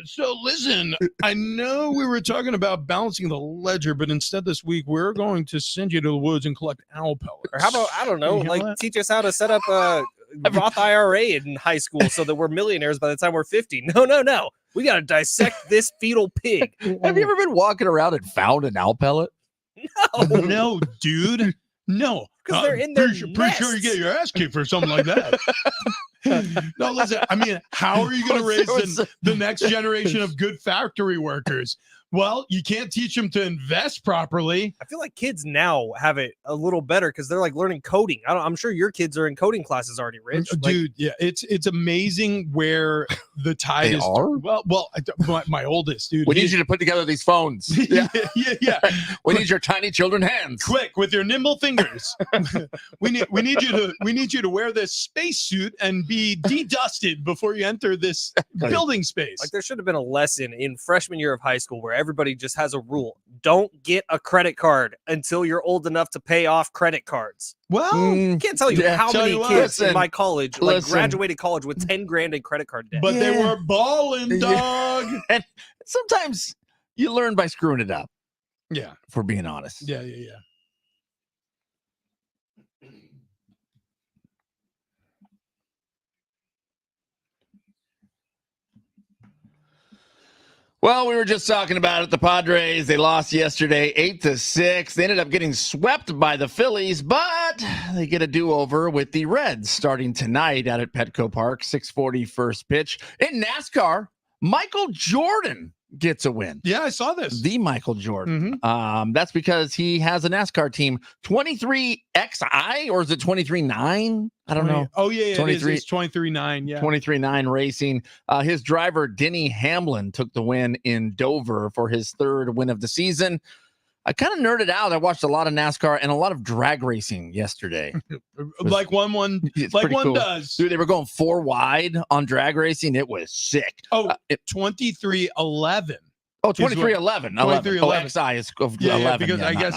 so listen, I know we were talking about balancing the ledger, but instead this week we're going to send you to the woods and collect owl pellets." Or how about, I don't know, like teach us how to set up a Roth IRA in high school so that we're millionaires by the time we're 50. No. We got to dissect this fetal pig. Have you ever been walking around and found an owl pellet? No, dude. No. Because they're in their pretty sure you get your ass kicked for something like that. No, listen, I mean, how are you going to raise the next generation of good factory workers? Well, you can't teach them to invest properly. I feel like kids now have it a little better because they're like learning coding. I'm sure your kids are in coding classes already, Rich. Dude, yeah, it's amazing where the tide is. Well, my oldest, dude. We need you to put together these phones. Yeah. We need your tiny children hands. Quick with your nimble fingers. we need you to wear this spacesuit and be dedusted before you enter this building space. Like there should have been a lesson in freshman year of high school where everybody just has a rule. Don't get a credit card until you're old enough to pay off credit cards. Well, I can't tell you how many kids in my college graduated college with 10 grand in credit card debt. But they were balling, dog. And sometimes you learn by screwing it up. Yeah. For being honest. Yeah. Well, we were just talking about it. The Padres, they lost yesterday 8-6. They ended up getting swept by the Phillies, but they get a do-over with the Reds starting tonight out at Petco Park, 6:40 first pitch. In NASCAR, Michael Jordan gets a win. Yeah, I saw this. The Michael Jordan. That's because he has a NASCAR team, 23XI, or is it 23-9? I don't know. Oh, yeah, 23, it's 23-9, yeah. 23-9 Racing. His driver, Denny Hamlin, took the win in Dover for his 3rd win of the season. I kind of nerded out. I watched a lot of NASCAR and a lot of drag racing yesterday. Like one does. Dude, they were going 4 wide on drag racing. It was sick. 23-11. Oh, 23-11. 23-11. XI is 11. Because I guess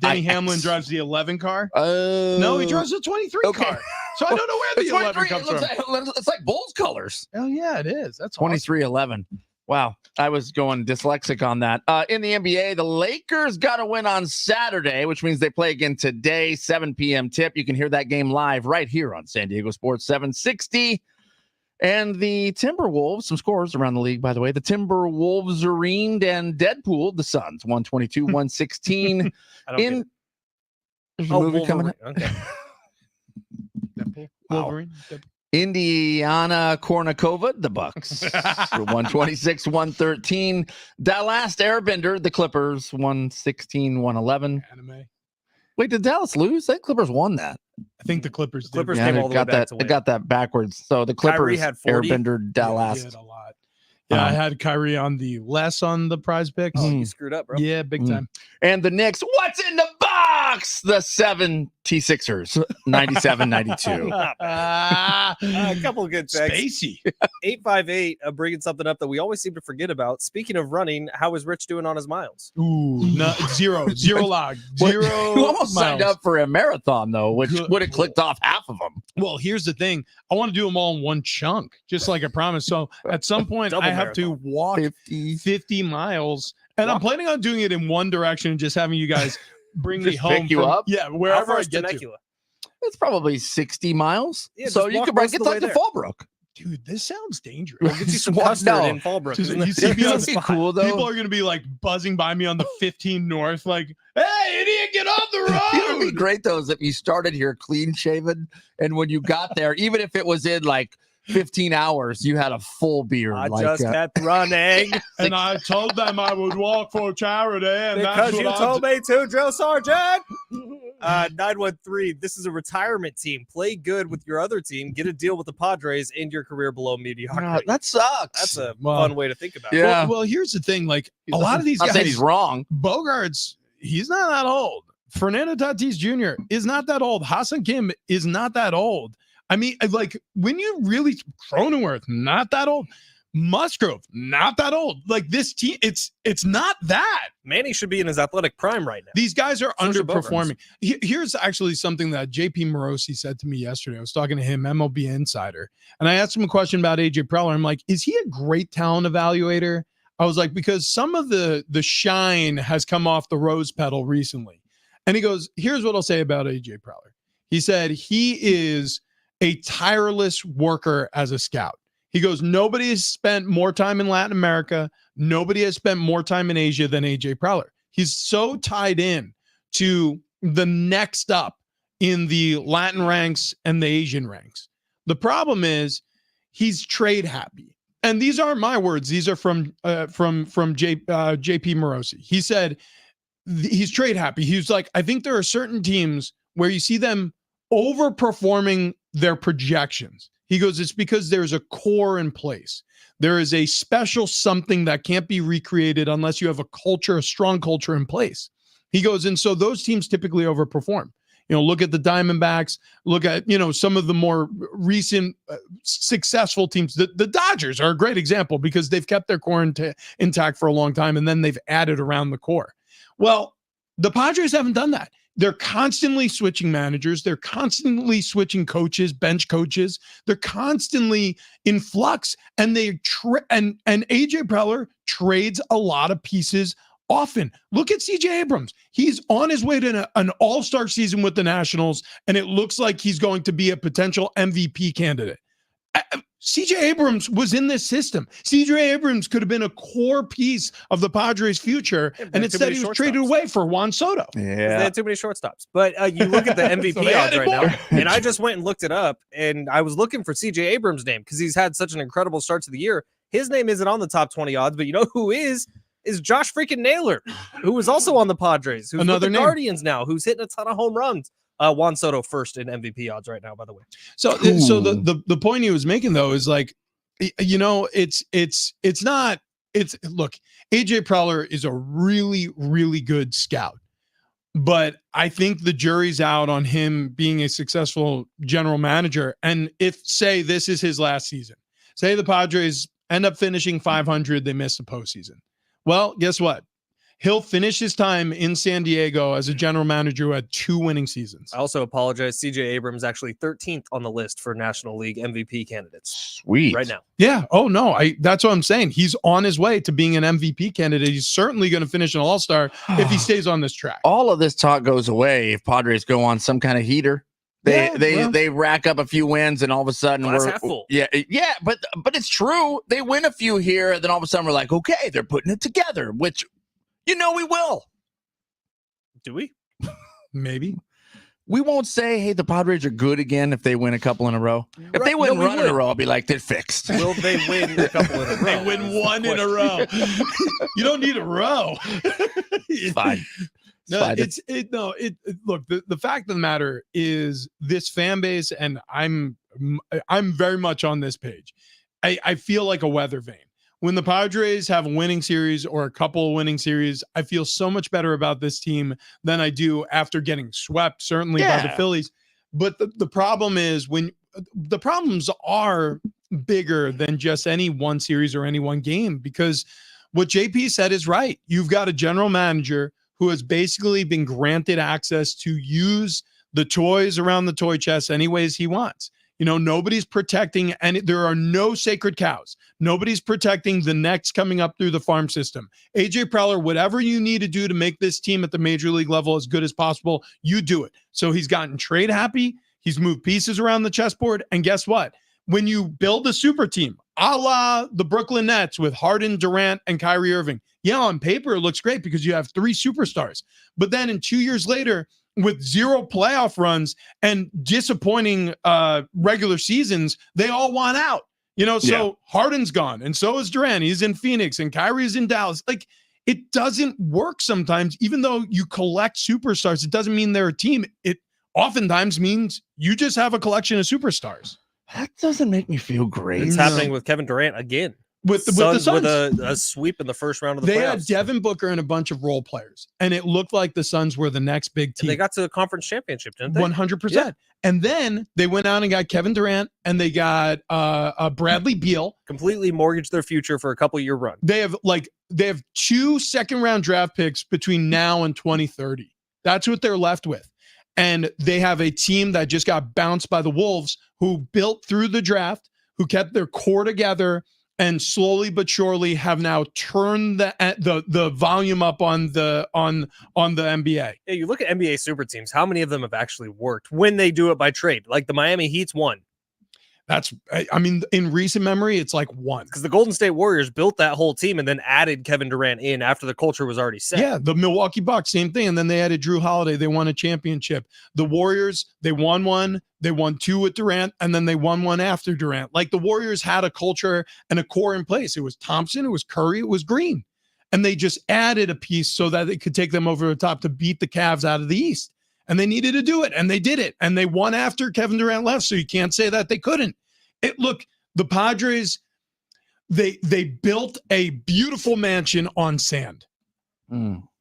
Denny Hamlin drives the 11 car. No, he drives the 23 car. So I don't know where the 11 comes from. It's like Bulls colors. Oh, yeah, it is. That's 23-11. Wow, I was going dyslexic on that. In the NBA, the Lakers got a win on Saturday, which means they play again today, 7 p.m. tip. You can hear that game live right here on San Diego Sports 760. And the Timberwolves, some scores around the league, by the way. The Timberwolves arened and Deadpool the Suns, 122-116. There's a movie coming up. Okay. Wolverine. Indiana Kornikova, the Bucks, 126-113. Dallas Airbender, the Clippers, 116-111. Anime. Wait, did Dallas lose? I think Clippers won that. I think the Clippers did. Clippers came all the way back to win. They got that backwards. So the Clippers had 40. Airbender Dallas. Yeah, he had a lot. Yeah, I had Kyrie on the less on the prize picks. Oh, you screwed up, bro. Yeah, big time. And the Knicks, what's in the box? rocks the 76ers, 97-92. A couple of good texts. Spacey. 858 bringing something up that we always seem to forget about. Speaking of running, how is Rich doing on his miles? Ooh, no, zero log. Zero. You almost signed miles. up for a marathon, though, which Good would have clicked off half of them. Well, here's the thing. I want to do them all in one chunk, just like I promised. So at some point, Double I have to walk 50 miles. And I'm planning on doing it in one direction and just having you guys bring me Just home. pick you up? Yeah, How wherever far I is get to. Temecula? It's probably 60 miles. Yeah, so just you walk could break most it of the way to there. Fallbrook. Dude, this sounds dangerous. We'll get you some What? custard No. in Fallbrook. Just- isn't you it? see me on That'd be cool, though. People are going to be like buzzing by me on the 15 North, like, hey, idiot, get off the It would be road. great, though, is if you started here clean shaven, and when you got there, even if it was in like 15 hours, you had a full beard. I like, just kept running And I told them I would walk for charity. And because that's you what told me to, Drill Sergeant. 913. This is a retirement team. Play good with your other team. Get a deal with the Padres. End your career below mediocrity. that sucks. That's a Well, fun way to think about it. Yeah. Well, here's the thing. Like, a lot of these I'm not saying guys, he's wrong. Bogarts, he's not that old. Fernando Tatis Jr. is not that old. Hassan Kim is not that old. I mean, like, when you really, Cronenworth, not that old. Musgrove, not that old. Like, this team, it's not that. Manny should be in his athletic prime right now. These guys are So should underperforming. Here's actually something that JP Morosi said to me yesterday. I was talking to him, MLB Insider, and I asked him a question about AJ Preller. I'm like, is he a great talent evaluator? I was like, because some of the shine has come off the rose petal recently. And he goes, here's what I'll say about AJ Preller. He said he is a tireless worker as a scout. He goes, nobody has spent more time in Latin America. Nobody has spent more time in Asia than AJ Preller. He's so tied in to the next up in the Latin ranks and the Asian ranks. The problem is he's trade happy. And these aren't my words. These are from JP Morosi. He said he's trade happy. He's like, I think there are certain teams where you see them overperforming their projections. He goes, it's because there's a core in place. There is a special something that can't be recreated unless you have a culture, a strong culture in place. He goes, and so those teams typically overperform. You know, look at the Diamondbacks, look at, some of the more recent successful teams. The Dodgers are a great example because they've kept their core intact for a long time, and then they've added around the core. Well, the Padres haven't done that. They're constantly switching managers. They're constantly switching coaches, bench coaches. They're constantly in flux, and and AJ Preller trades a lot of pieces often. Look at CJ Abrams. He's on his way to an all-star season with the Nationals, and it looks like he's going to be a potential MVP candidate. CJ Abrams was in this system. CJ Abrams could have been a core piece of the Padres' future, and instead he was traded away for Juan Soto. They Yeah. had too many shortstops. But you look at the MVP So they odds added right now, more. and I just went and looked it up, and I was looking for CJ Abrams' name because he's had such an incredible start to the year. His name isn't on the top 20 odds, but you know who is Josh freaking Naylor, who was also on the Padres, who's Another with the name. Guardians now, who's hitting a ton of home runs. Juan Soto first in MVP odds right now, by the way. So the point he was making though is like, look, AJ Preller is a really, really good scout, but I think the jury's out on him being a successful general manager. And if, say, this is his last season, say the Padres end up finishing 500, they miss the postseason. Well, guess what? He'll finish his time in San Diego as a general manager who had 2 winning seasons. I also apologize. CJ Abrams actually 13th on the list for National League MVP candidates Sweet. right now. Yeah. Oh no. That's what I'm saying. He's on his way to being an MVP candidate. He's certainly going to finish an All-Star if he stays on this track. All of this talk goes away if Padres go on some kind of heater. They rack up a few wins, and all of a sudden Glass half full. Yeah, but it's true. They win a few here, and then all of a sudden we're like, okay, they're putting it together, which we will. Do we? Maybe. We won't say, hey, the Padres are good again if they win a couple in a row. If Right. they win No, we run in a would. row, I'll be like, they're fixed. Will they win a couple in a row? They win is the one in a question. row. You don't need a row. It's fine. No, look, the fact of the matter is this fan base, and I'm very much on this page. I feel like a weather vane. when the Padres have a winning series or a couple of winning series, I feel so much better about this team than I do after getting swept, certainly by the Phillies. But the problem is when the problems are bigger than just any one series or any one game, because what JP said is right. You've got a general manager who has basically been granted access to use the toys around the toy chest any ways he wants. You know, nobody's protecting, and there are no sacred cows. Nobody's protecting the next coming up through the farm system. AJ Preller, whatever you need to do to make this team at the major league level as good as possible, you do it. So he's gotten trade happy. He's moved pieces around the chessboard. And guess what? When you build a super team, a la the Brooklyn Nets with Harden, Durant, and Kyrie Irving, yeah, on paper, it looks great because you have 3 superstars. But then in 2 years later, with 0 playoff runs and disappointing regular seasons, they all want out. You know, so Harden's gone, and so is Durant. He's in Phoenix, and Kyrie's in Dallas. Like, it doesn't work sometimes. Even though you collect superstars, it doesn't mean they're a team. It oftentimes means you just have a collection of superstars. That doesn't make me feel great. It's happening with Kevin Durant again. With the Suns. With a sweep in the first round of the playoffs. They had Devin Booker and a bunch of role players, and it looked like the Suns were the next big team. And they got to the conference championship, didn't they? 100%. Yeah. And then they went out and got Kevin Durant, and they got Bradley Beal. Completely mortgaged their future for a couple-year run. They have 2 second-round draft picks between now and 2030. That's what they're left with. And they have a team that just got bounced by the Wolves, who built through the draft, who kept their core together, and slowly but surely have now turned the volume up on the NBA. Yeah, you look at NBA super teams. How many of them have actually worked when they do it by trade? Like the Miami Heat's one. I mean, in recent memory, it's like one. Because the Golden State Warriors built that whole team and then added Kevin Durant in after the culture was already set. Yeah, the Milwaukee Bucks, same thing. And then they added Drew Holiday. They won a championship. The Warriors, they won one. They won 2 with Durant, and then they won one after Durant. Like, the Warriors had a culture and a core in place. It was Thompson, it was Curry, it was Green. And they just added a piece so that it could take them over the top to beat the Cavs out of the East. And they needed to do it, and they did it. And they won after Kevin Durant left, so you can't say that they couldn't. Look, the Padres, they built a beautiful mansion on sand.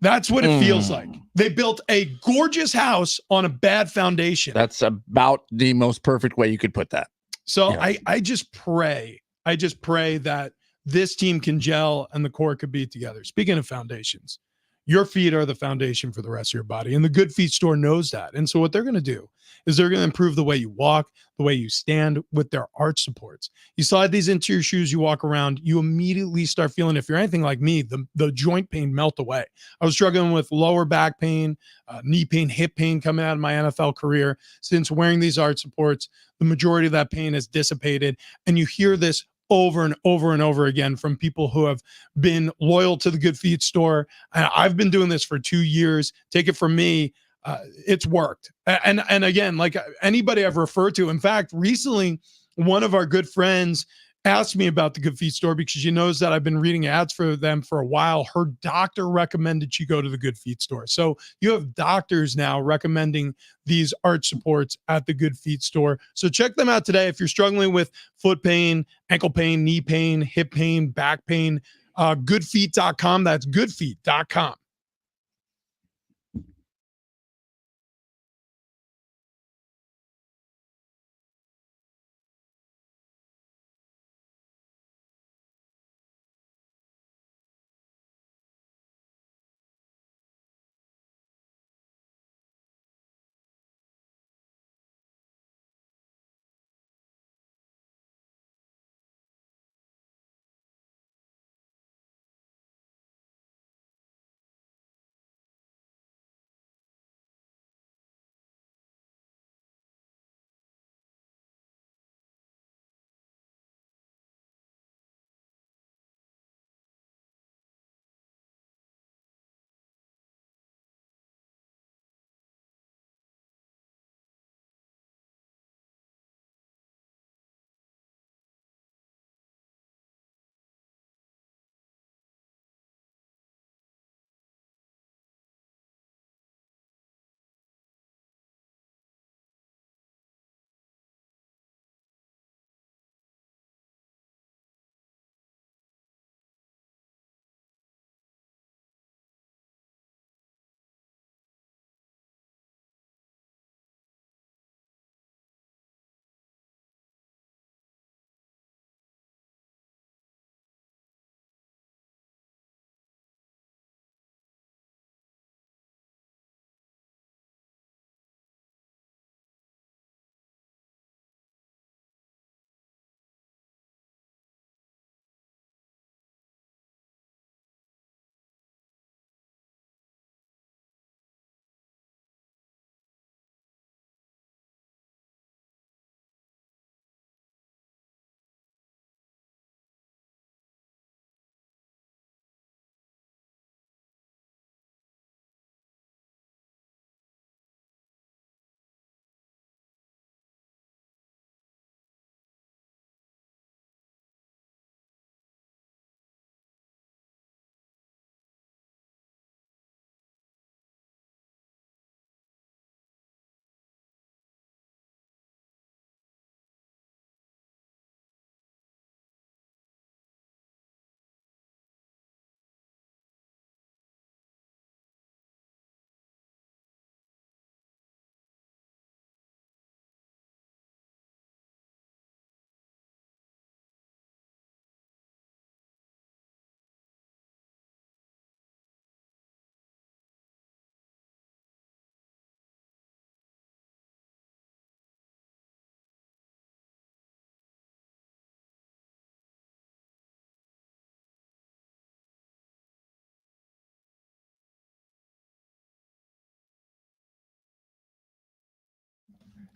That's what it feels like. They built a gorgeous house on a bad foundation. That's about the most perfect way you could put that. So yeah. I just pray that this team can gel and the core could be together. Speaking of foundations, your feet are the foundation for the rest of your body, and the Good Feet store knows that. And so what they're going to do is they're going to improve the way you walk, the way you stand with their arch supports. You slide these into your shoes, you walk around, you immediately start feeling, if you're anything like me, the joint pain melt away. I was struggling with lower back pain, knee pain, hip pain coming out of my NFL career. Since wearing these arch supports, the majority of that pain has dissipated. And you hear this over and over and over again from people who have been loyal to the Good Feet store. I've been doing this for 2 years. Take it from me. It's worked. And again, like anybody I've referred to, in fact, recently, one of our good friends asked me about the Good Feet store because she knows that I've been reading ads for them for a while. Her doctor recommended she go to the Good Feet store. So you have doctors now recommending these arch supports at the Good Feet store. So check them out today. If you're struggling with foot pain, ankle pain, knee pain, hip pain, back pain, goodfeet.com. That's goodfeet.com.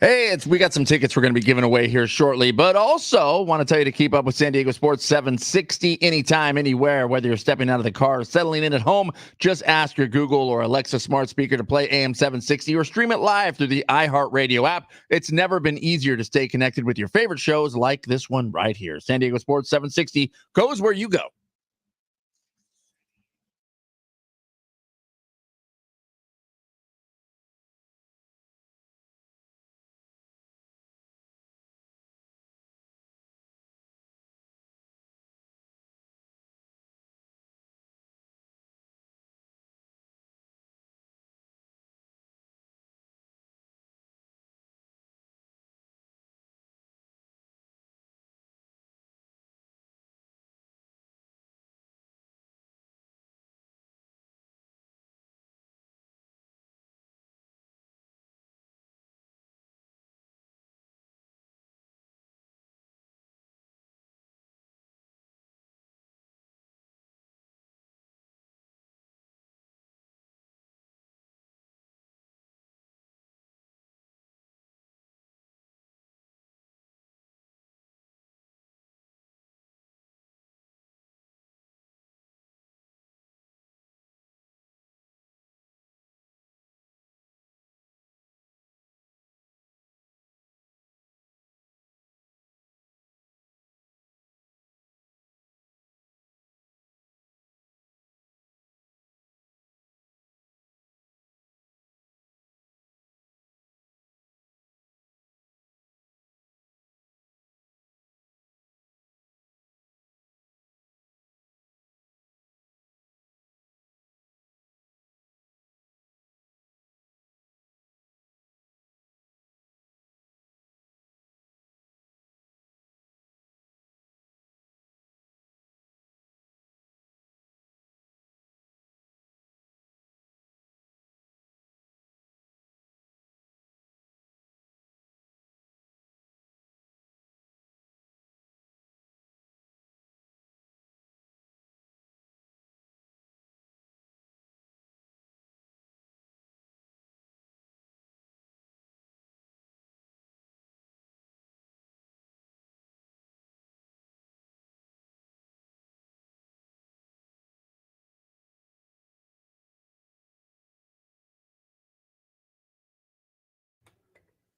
Hey, we got some tickets we're going to be giving away here shortly, but also want to tell you to keep up with San Diego Sports 760 anytime, anywhere, whether you're stepping out of the car or settling in at home. Just ask your Google or Alexa smart speaker to play AM 760 or stream it live through the iHeartRadio app. It's never been easier to stay connected with your favorite shows like this one right here. San Diego Sports 760 goes where you go.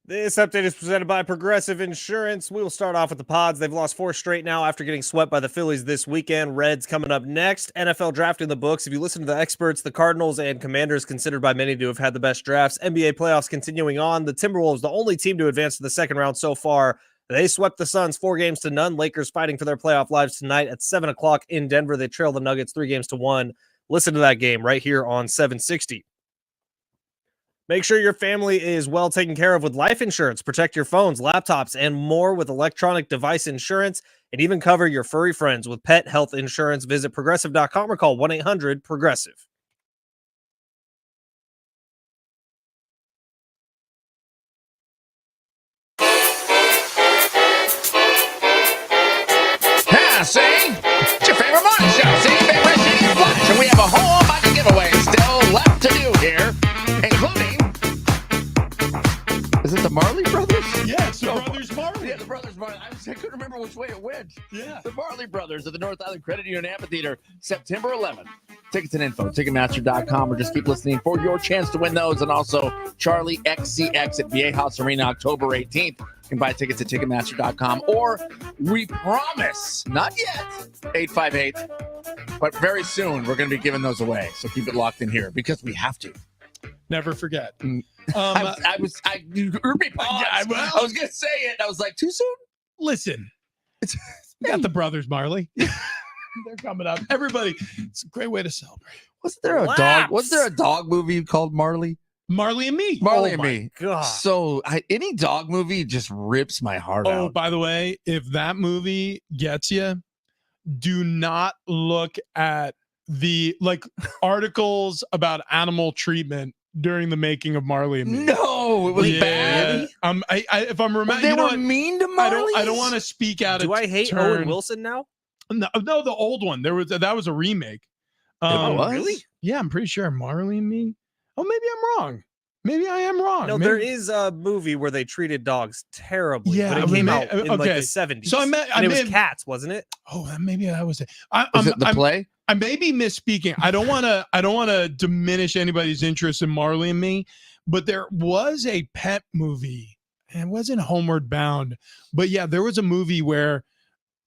This update is presented by Progressive Insurance. We will start off with the Pods. They've lost 4 straight now after getting swept by the Phillies this weekend. Reds coming up next. NFL draft in the books. If you listen to the experts, the Cardinals and Commanders considered by many to have had the best drafts. NBA playoffs continuing on. The Timberwolves, the only team to advance to the second round so far. They swept the Suns 4-0. Lakers fighting for their playoff lives tonight at 7 o'clock in Denver. They trail the Nuggets 3-1. Listen to that game right here on 760. Make sure your family is well taken care of with life insurance. Protect your phones, laptops, and more with electronic device insurance, and even cover your furry friends with pet health insurance. Visit progressive.com or call 1-800-PROGRESSIVE. See? It's your favorite morning show. See? Favorite City and Flash. And we have a whole bunch of giveaways still left to do here, including... Is it the Marley Brothers? Yeah, it's the Brothers Marley. Yeah, the Brothers Marley. I couldn't remember which way it went. Yeah. The Marley Brothers at the North Island Credit Union Amphitheater, September 11th. Tickets and info, Ticketmaster.com, or just keep listening for your chance to win those. And also Charlie XCX at Viejas Arena, October 18th. You can buy tickets at Ticketmaster.com, or we promise, not yet, 858, but very soon we're going to be giving those away. So keep it locked in here because we have to. Never forget. I was going to say it. I was like, too soon? Listen, we got the Brothers Marley. They're coming up. Everybody, it's a great way to celebrate. Wasn't there a dog? Was there a dog movie called Marley? Marley and Me. Marley and Me. God. So any dog movie just rips my heart out. Oh, by the way, if that movie gets you, do not look at the articles about animal treatment during the making of Marley and Me. No, it was bad. If I'm remembering, They were mean to Marley. I don't want to speak out. Do I hate turn. Owen Wilson now? No, the old one. That was a remake. Really? Yeah, I'm pretty sure Marley and Me. Oh, maybe I'm wrong. Maybe I am wrong. No, Maybe. there is a movie where they treated dogs terribly. Yeah, but it but came out in like okay. the 70s. So and it was Cats, wasn't it? Oh, maybe that was it. Was it the play? I may be misspeaking. I don't want to diminish anybody's interest in Marley and Me, but there was a pet movie, and it wasn't Homeward Bound, but yeah, there was a movie where,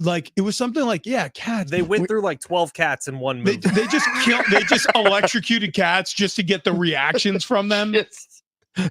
like, it was something like, cats. They went through like 12 cats in one movie. They just killed. They just electrocuted cats just to get the reactions from them.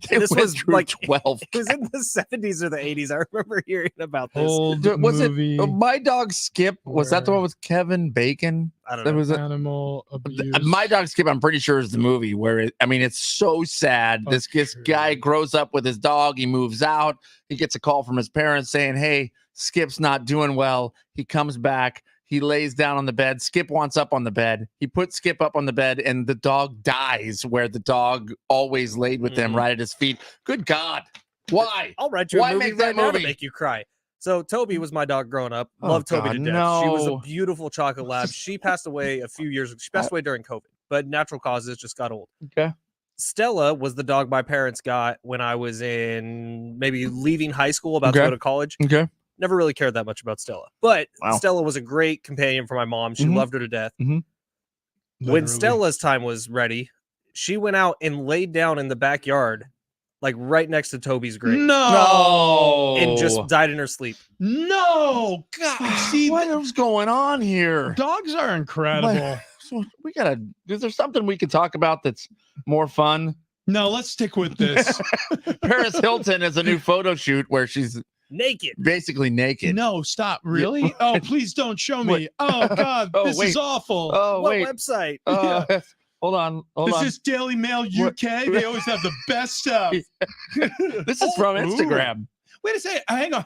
This was like 12. It was in the 70s or the 80s. I remember hearing about this. Old Was movie. it My Dog Skip? Was that the one with Kevin Bacon? I don't That know. was it. Animal abuse. My Dog Skip, I'm pretty sure, is the movie where it's so sad. This guy grows up with his dog. He moves out. He gets a call from his parents saying, hey, Skip's not doing well. He comes back. He lays down on the bed. Skip wants up on the bed. He puts Skip up on the bed, and the dog dies where the dog always laid with him right at his feet. Good God. Why? I'll write you Why a movie make that right now to movie? make you cry. So Toby was my dog growing up. Oh, Loved Toby God, to death. She was a no. beautiful chocolate lab. She passed away a few years ago. She passed away during COVID, but natural causes, just got old. Okay. Stella was the dog my parents got when I was in maybe leaving high school, about to go to college. Okay. Never really cared that much about Stella, but Wow. Stella was a great companion for my mom. She loved her to death. When Literally. Stella's time was ready, she went out and laid down in the backyard, like right next to Toby's grave. No. And just died in her sleep. No, God, see, What is going on here? dogs are incredible. So is there something we could talk about that's more fun? No, let's stick with this. Paris Hilton has a new photo shoot where she's Naked. basically naked. No, stop. Really? Oh, please don't show me. Wait. Oh, God, Oh, this wait. is awful. Oh, What wait. website? Hold on. This is Daily Mail UK. They always have the best stuff. This is from Ooh. Instagram. Wait a second. Hang on.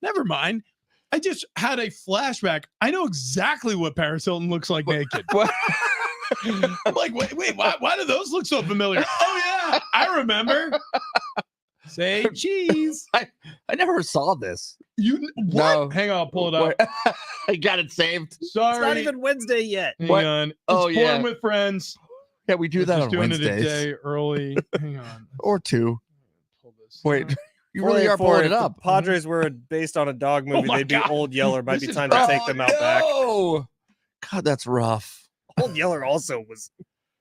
Never mind. I just had a flashback. I know exactly what Paris Hilton looks like naked. What? I'm like, wait, why do those look so familiar? Oh, yeah, I remember. Say cheese. I never saw this. You what? No. Hang on, I'll pull it up. Wait. I got it saved. Sorry. It's not even Wednesday yet. Hang What? on. It's Oh, Porn yeah. with Friends. Yeah, we do We're that just on doing it a Wednesdays. day early. Hang on. Or two. Pull this Wait, up. you really are pulling it up. If the Padres were based on a dog movie, my they'd be God. Old Yeller. Might This be is time to take them out back. No. God, that's rough. Old Yeller also was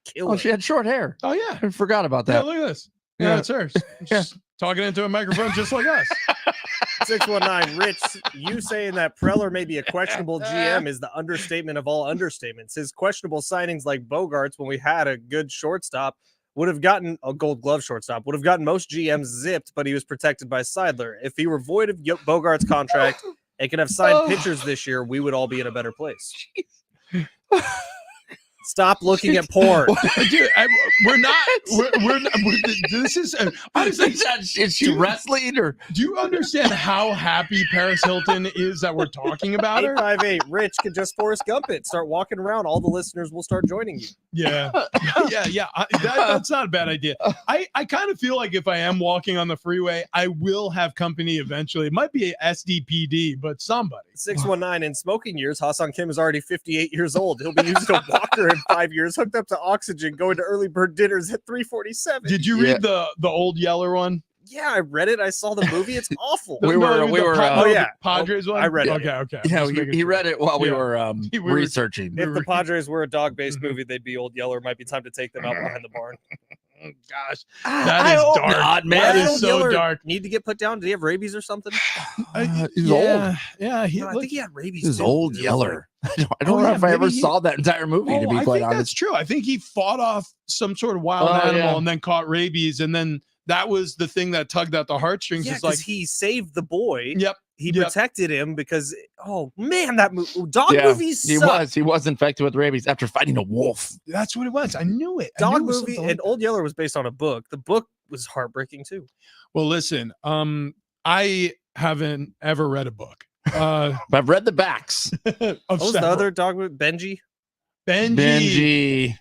killer. Oh, she had short hair. Oh, yeah. I forgot about Yeah, that. look at this. Yeah, Yeah. it's hers. She's talking into a microphone just like us. 619 Rich, you saying that Preller may be a questionable GM is the understatement of all understatements. His questionable signings like Bogarts, when we had a good shortstop, would have gotten a Gold Glove shortstop, would have gotten most GMs zipped, but he was protected by Seidler. If he were void of Bogart's contract and could have signed pitchers this year, we would all be in a better place. Stop looking at porn. Dude, we're not. This is honestly. Is she wrestling or? Do you understand how happy Paris Hilton is that we're talking about her? 858 Rich can just Forrest Gump it. Start walking around. All the listeners will start joining you. Yeah. That's not a bad idea. I kind of feel like if I am walking on the freeway, I will have company eventually. It might be a SDPD, but somebody. 619 in smoking years, Hassan Kim is already 58 years old. He'll be using a walker in 5 years, hooked up to oxygen, going to early bird dinners at 3:47. Did you read the old Yeller one? Yeah, I read it. I saw the movie. It's awful. We were, Padres one. I read it. Okay. Yeah, Just making he sure. read it while we Yeah. were We were- researching. If the Padres were a dog-based movie, they'd be Old Yeller. Might be time to take them out behind the barn. Oh, gosh, I that is hope dark. not, man. That is Old so Yeller dark. Need to get put down? Did he have rabies or something? He's old. Yeah. I think he had rabies. This is too. old It was Yeller. I don't Oh, know yeah, if I ever maybe he- saw that entire movie, to be I quite think that's honest. true. I think he fought off some sort of wild Oh, animal yeah. and then caught rabies, and then that was the thing that tugged at the heartstrings. Yeah, It's like, because he saved the boy. yep, He Yep. protected him because, oh man, that dog Yeah, movies suck. He was infected with rabies after fighting a wolf. that's what it was. I knew it. I Dog knew it was movie something and like Old Yeller was based on a book. The book was heartbreaking too. that. Well, listen, I haven't ever read a book. But I've read the backs. Of What was the several. other dog movie? Benji? Benji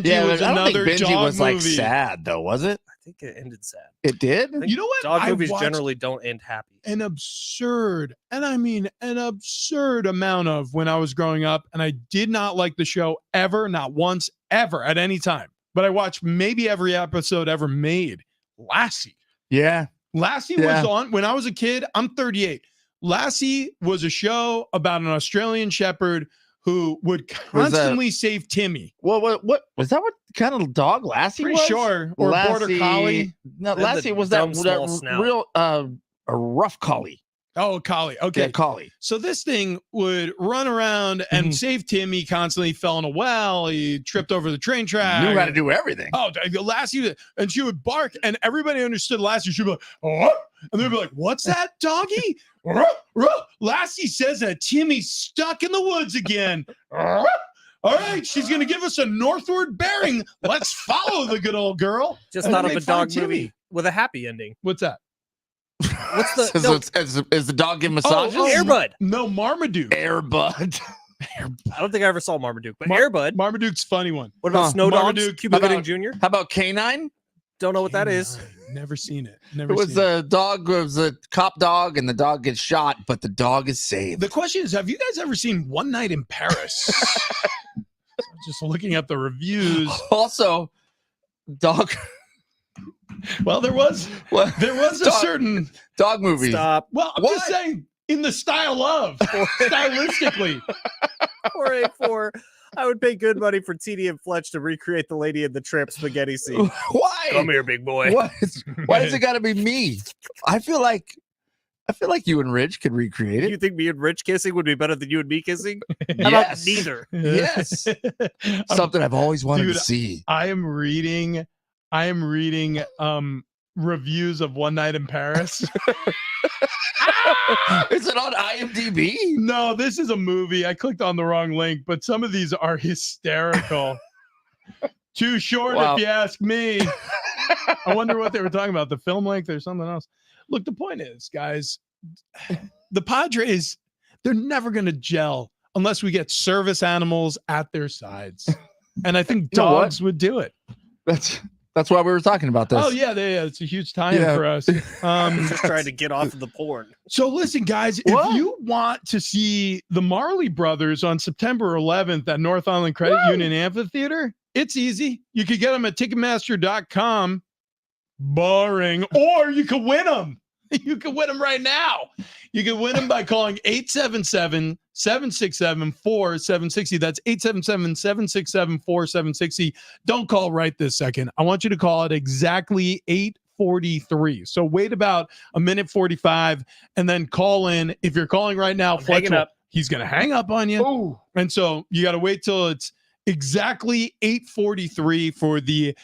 Yeah, was I don't another think Benji dog was like movie. sad though, was it? I think it ended sad. It did. I think You know what? Dog I movies watched generally don't end happy. an absurd, and I mean an absurd amount of when I was growing up, and I did not like the show ever, not once, ever, at any time. But I watched maybe every episode ever made. Lassie. Yeah. Lassie was on when I was a kid. I'm 38. Lassie was a show about an Australian shepherd who would constantly save Timmy. What was that? What kind of dog Lassie Pretty was? sure. Or a border collie. No, And Lassie was dumb, that small snout. real a rough collie. Oh, a collie. Okay. Yeah, collie. So this thing would run around and save Timmy, constantly fell in a well. He tripped over the train track. Knew how to do everything. Oh, Lassie. And she would bark, and everybody understood Lassie. She'd be like, oh, and they'd be like, what's that, doggy? Lassie says that Timmy's stuck in the woods again. All right, she's going to give us a northward bearing. Let's follow the good old girl. Just thought of a dog movie with a happy ending. What's that? What's the is the dog giving massages? Air Bud. No, Marmaduke. Air Bud. I don't think I ever saw Marmaduke, but Air Bud. Marmaduke's a funny one. What about Snow Dogs? Marmaduke. Cuba Gooding Jr.? How about Canine? Don't know what that is. Never seen it. It was a dog. It was a cop dog, and the dog gets shot, but the dog is saved. The question is, have you guys ever seen One Night in Paris? Just looking at the reviews. Also, dog. Well, there was a certain dog movie. Stop. Well, I'm just saying, in the style of, stylistically. 484. I would pay good money for TD and Fletch to recreate the Lady in the Tramp spaghetti scene. Why? Come here, big boy. Why does it got to be me? I feel like you and Rich could recreate it. You think me and Rich kissing would be better than you and me kissing? How Yes. about neither? Yes. Something I've always wanted to see. I am reading reviews of One Night in Paris. Is it on IMDb? No, this is a movie. I clicked on the wrong link, but some of these are hysterical. Too short, if you ask me. I wonder what they were talking about. The film length or something else. Look, the point is, guys, the Padres, they're never going to gel unless we get service animals at their sides. And I think dogs would do it. That's why we were talking about this. Oh, yeah, it's a huge tie-in for us. Just trying to get off of the porn. So listen, guys, if you want to see the Marley Brothers on September 11th at North Island Credit Union Amphitheater, it's easy. You could get them at Ticketmaster.com, barring, or you could win them. You can win them right now. You can win them by calling 877-767-4760. That's 877-767-4760. Don't call right this second. I want you to call at exactly 8:43. So wait about a minute 45 and then call in. If you're calling right now, he's going to hang up on you. Ooh. And so you got to wait till it's exactly 8:43 for the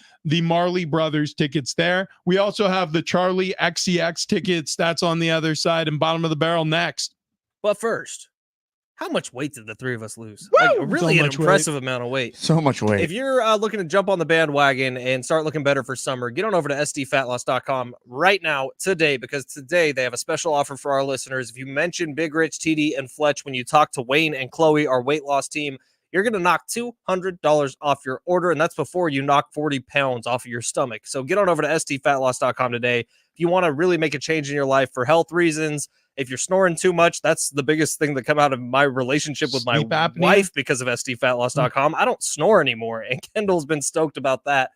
Marley Brothers tickets there. We also have the Charlie XCX tickets. That's on the other side and bottom of the barrel next. But first, how much weight did the three of us lose? Woo! Like, really So an much impressive amount of weight. So much weight. If you're looking to jump on the bandwagon and start looking better for summer, get on over to sdfatloss.com right now today, because today they have a special offer for our listeners. If you mention Big Rich, TD, and Fletch when you talk to Wayne and Chloe, our weight loss team, you're going to knock $200 off your order, and that's before you knock 40 pounds off of your stomach. So get on over to sdfatloss.com today. If you want to really make a change in your life for health reasons, if you're snoring too much, that's the biggest thing that come out of my relationship with my wife because of sdfatloss.com. I don't snore anymore, and Kendall's been stoked about that.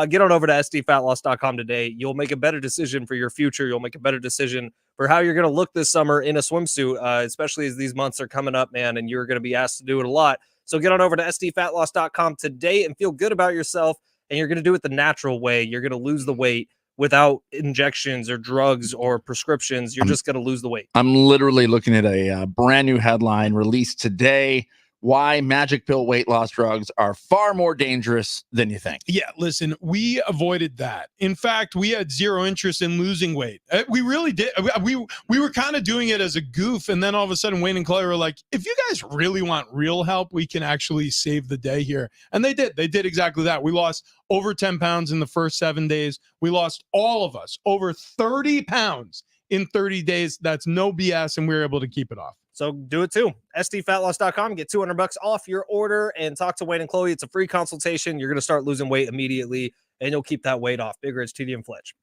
Get on over to sdfatloss.com today. You'll make a better decision for your future. You'll make a better decision for how you're going to look this summer in a swimsuit, especially as these months are coming up, man, and you're going to be asked to do it a lot. So get on over to sdfatloss.com today and feel good about yourself, and you're going to do it the natural way. You're going to lose the weight without injections or drugs or prescriptions. You're just going to lose the weight. I'm literally looking at a brand new headline released today. Why magic pill weight loss drugs are far more dangerous than you think. Yeah, listen, we avoided that. In fact, we had zero interest in losing weight. We really did. We were kind of doing it as a goof. And then all of a sudden, Wayne and Chloe were like, if you guys really want real help, we can actually save the day here. And they did. They did exactly that. We lost over 10 pounds in the first 7 days. We lost, all of us, over 30 pounds in 30 days. That's no BS. And we were able to keep it off. So do it too. sdfatloss.com, get $200 off your order and talk to Wayne and Chloe. It's a free consultation. You're going to start losing weight immediately, and you'll keep that weight off. Big Rich, TD, and Fletch.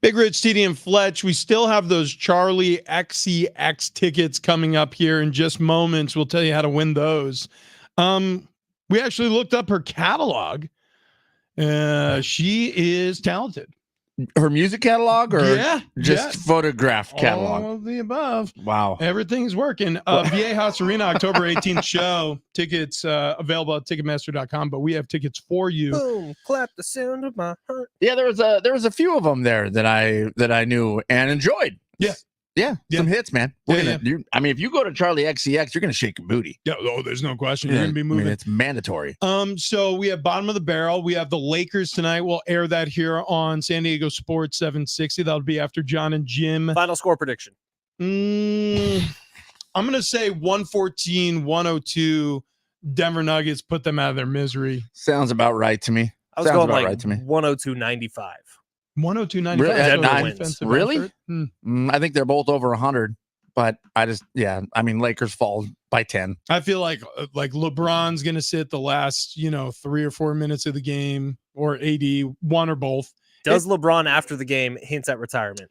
Big Rich, TD, and Fletch. We still have those Charlie XCX tickets coming up here in just moments. We'll tell you how to win those. We actually looked up her catalog. She is talented. Her music catalog or just yeah. photograph catalog? All of the above. Wow. Everything's working. Viejas Arena, October 18th show. Tickets available at Ticketmaster.com, but we have tickets for you. Boom, clap the sound of my heart. Yeah, there was a few of them there that I knew and enjoyed. Yeah, some hits, man. If you go to Charlie XCX, you're gonna shake your booty. Yeah, there's no question. You're gonna be moving. It's mandatory. So we have bottom of the barrel. We have the Lakers tonight. We'll air that here on San Diego Sports 760. That'll be after John and Jim. Final score prediction. I'm gonna say 114-102. Denver Nuggets put them out of their misery. Sounds about right to me. I was going like 102-95. 102-95. Really? I think they're both over 100, but Lakers fall by 10. I feel like LeBron's going to sit the last, 3 or 4 minutes of the game, or AD, one or both. Does LeBron after the game hints at retirement?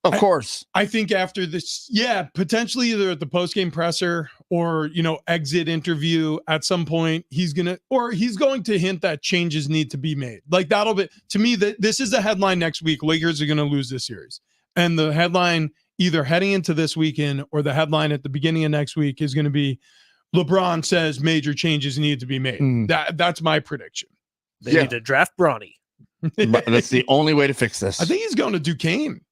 Of course. I think after this, potentially either at the post-game presser or, exit interview at some point, he's going to hint that changes need to be made. Like that'll be, to me, this is the headline next week. Lakers are going to lose this series. And the headline either heading into this weekend or the headline at the beginning of next week is going to be LeBron says major changes need to be made. That's my prediction. They need to draft Bronny. That's the only way to fix this. I think he's going to Duquesne.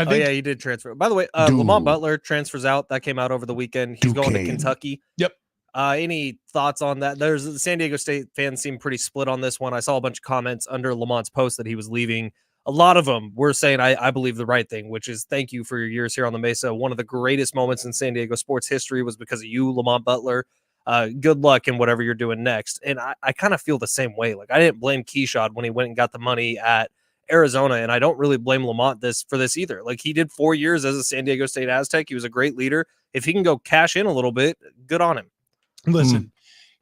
He did transfer. By the way, Lamont Butler transfers out. That came out over the weekend. He's going to Kentucky. Yep. Any thoughts on that? The San Diego State fans seem pretty split on this one. I saw a bunch of comments under Lamont's post that he was leaving. A lot of them were saying, I believe the right thing, which is thank you for your years here on the Mesa. One of the greatest moments in San Diego sports history was because of you, Lamont Butler. Good luck in whatever you're doing next. And I kind of feel the same way. Like I didn't blame Keyshawn when he went and got the money at Arizona, and I don't really blame Lamont for this either. Like he did 4 years as a San Diego State Aztec. He was a great leader. If he can go cash in a little bit, good on him. Listen,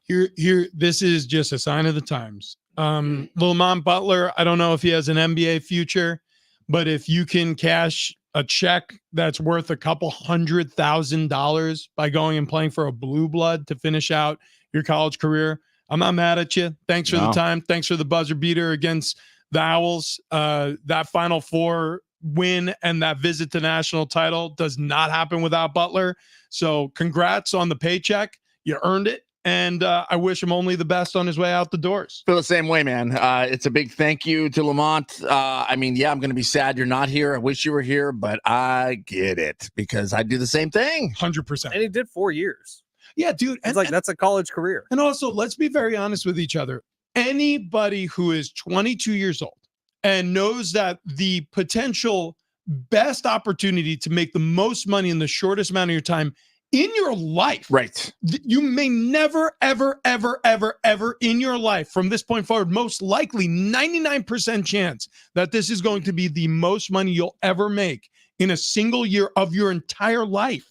here, this is just a sign of the times. Lamont Butler, I don't know if he has an NBA future, but if you can cash a check that's worth a couple $100,000 by going and playing for a blue blood to finish out your college career, I'm not mad at you. Thanks for the time. Thanks for the buzzer beater against the Owls. That Final Four win and that visit to national title does not happen without Butler. So congrats on the paycheck. You earned it. And I wish him only the best on his way out the doors. Feel the same way, man. It's a big thank you to Lamont. I'm going to be sad you're not here. I wish you were here, but I get it because I do the same thing. 100%. And he did 4 years. Yeah, dude. That's a college career. And also, let's be very honest with each other. Anybody who is 22 years old and knows that the potential best opportunity to make the most money in the shortest amount of your time in your life, right? You may never, ever, ever, ever, ever in your life from this point forward, most likely 99% chance that this is going to be the most money you'll ever make in a single year of your entire life.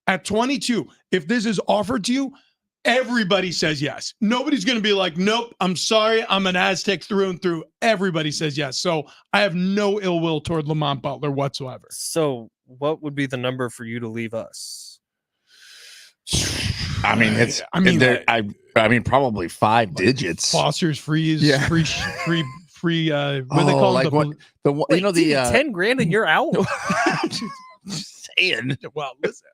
At 22, if this is offered to you, everybody says yes. Nobody's going to be like, nope, I'm sorry, I'm an Aztec through and through. Everybody says yes. So I have no ill will toward Lamont Butler whatsoever. So what would be the number for you to leave us? Probably 5 digits. Foster's freeze, free. What do they call it? $10,000 and you're out. Just saying. Well, listen.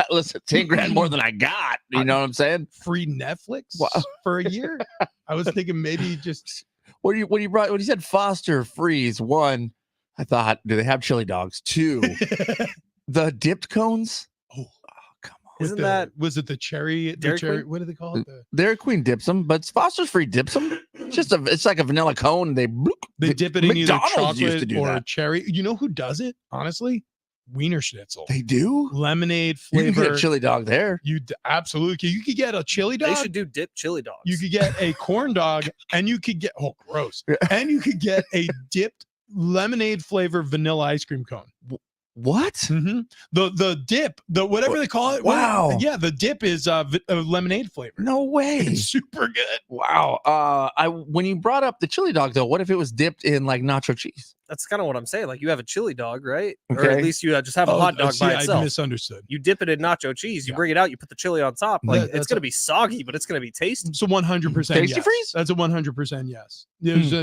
Listen, $10,000 more than I got. You know what I'm saying? Free Netflix for a year. I was thinking maybe just. When you said Foster freeze, 1, I thought, do they have chili dogs? 2, the dipped cones. Was it the cherry? The cherry. What do they call it? Dairy Queen dips them, but Foster's free dips them. It's like a vanilla cone. They dip it in either chocolate used to do or that. cherry. You know who does it? Honestly, Wiener Schnitzel. They do lemonade flavor. You can get a chili dog there. Absolutely. You could get a chili dog. They should do dip chili dogs. You could get a corn dog, and you could get gross. And you could get a dipped lemonade flavor vanilla ice cream cone. What? Mm-hmm. The dip, whatever they call it. Wow. Yeah, the dip is a lemonade flavor. No way. It's super good. Wow. When you brought up the chili dog though, what if it was dipped in like nacho cheese? That's kind of what I'm saying. Like you have a chili dog, right? Or Okay. at least you just have a hot dog by I itself. misunderstood. You dip it in nacho cheese. You Yeah. bring it out. You put the chili on top. Like That's it's gonna be soggy, but it's gonna be tasty. It's a 100% Tasty yes. freeze? That's a 100% yes. There's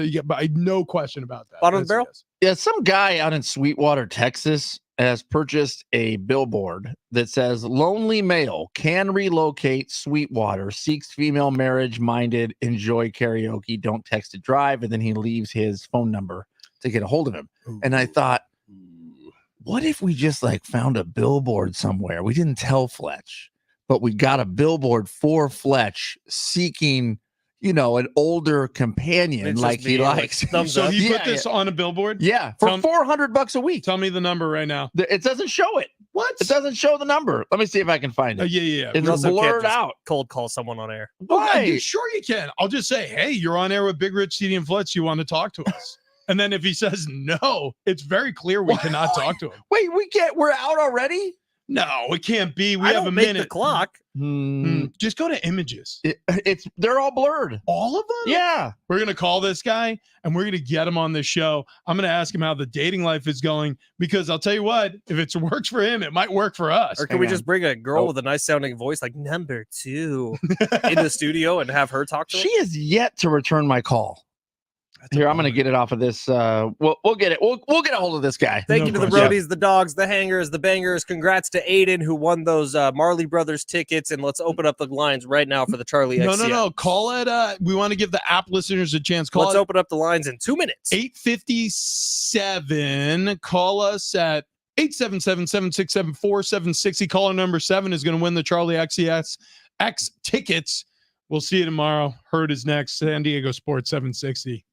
no question about that. Bottom of the That's a barrel? yes. Yeah, some guy out in Sweetwater, Texas, has purchased a billboard that says lonely male can relocate Sweetwater, seeks female marriage minded, enjoy karaoke, don't text to drive. And then he leaves his phone number to get a hold of him. And I thought, what if we just like found a billboard somewhere? We didn't tell Fletch, but we got a billboard for Fletch seeking, an older companion It's like just he me, like, likes. thumbs So up. he Yeah, put this on a billboard? Yeah, for Tell- $400 a week. Tell me the number right now. It doesn't show it. What? It doesn't show the number. Let me see if I can find it. Yeah. It's You also can't blurred just out. Cold call someone on air. Okay, sure you can. I'll just say, hey, you're on air with Big Rich, CD, and Fletch. You want to talk to us? And then if he says no, it's very clear we cannot talk to him. Wait, we're out already? No, it can't be. We I have don't a make minute. the clock. Just go to images. They're all blurred. All of them? Yeah. We're going to call this guy and we're going to get him on this show. I'm going to ask him how the dating life is going because I'll tell you what, if it works for him, it might work for us. Or can we just bring a girl with a nice sounding voice like number 2 in the studio and have her talk to him? She has yet to return my call. Here, I'm going to get it off of this. We'll get it. We'll get a hold of this guy. Thank No you to the question. roadies, the dogs, the hangers, the bangers. Congrats to Aiden who won those Marley Brothers tickets. And let's open up the lines right now for the Charlie XCF. No. Call it. We want to give the app listeners a chance. Let's open up the lines in 2 minutes. 8:57. Call us at 877-767-4760. Caller number 7 is going to win the Charlie XCS X tickets. We'll see you tomorrow. Herd is next. San Diego Sports 760.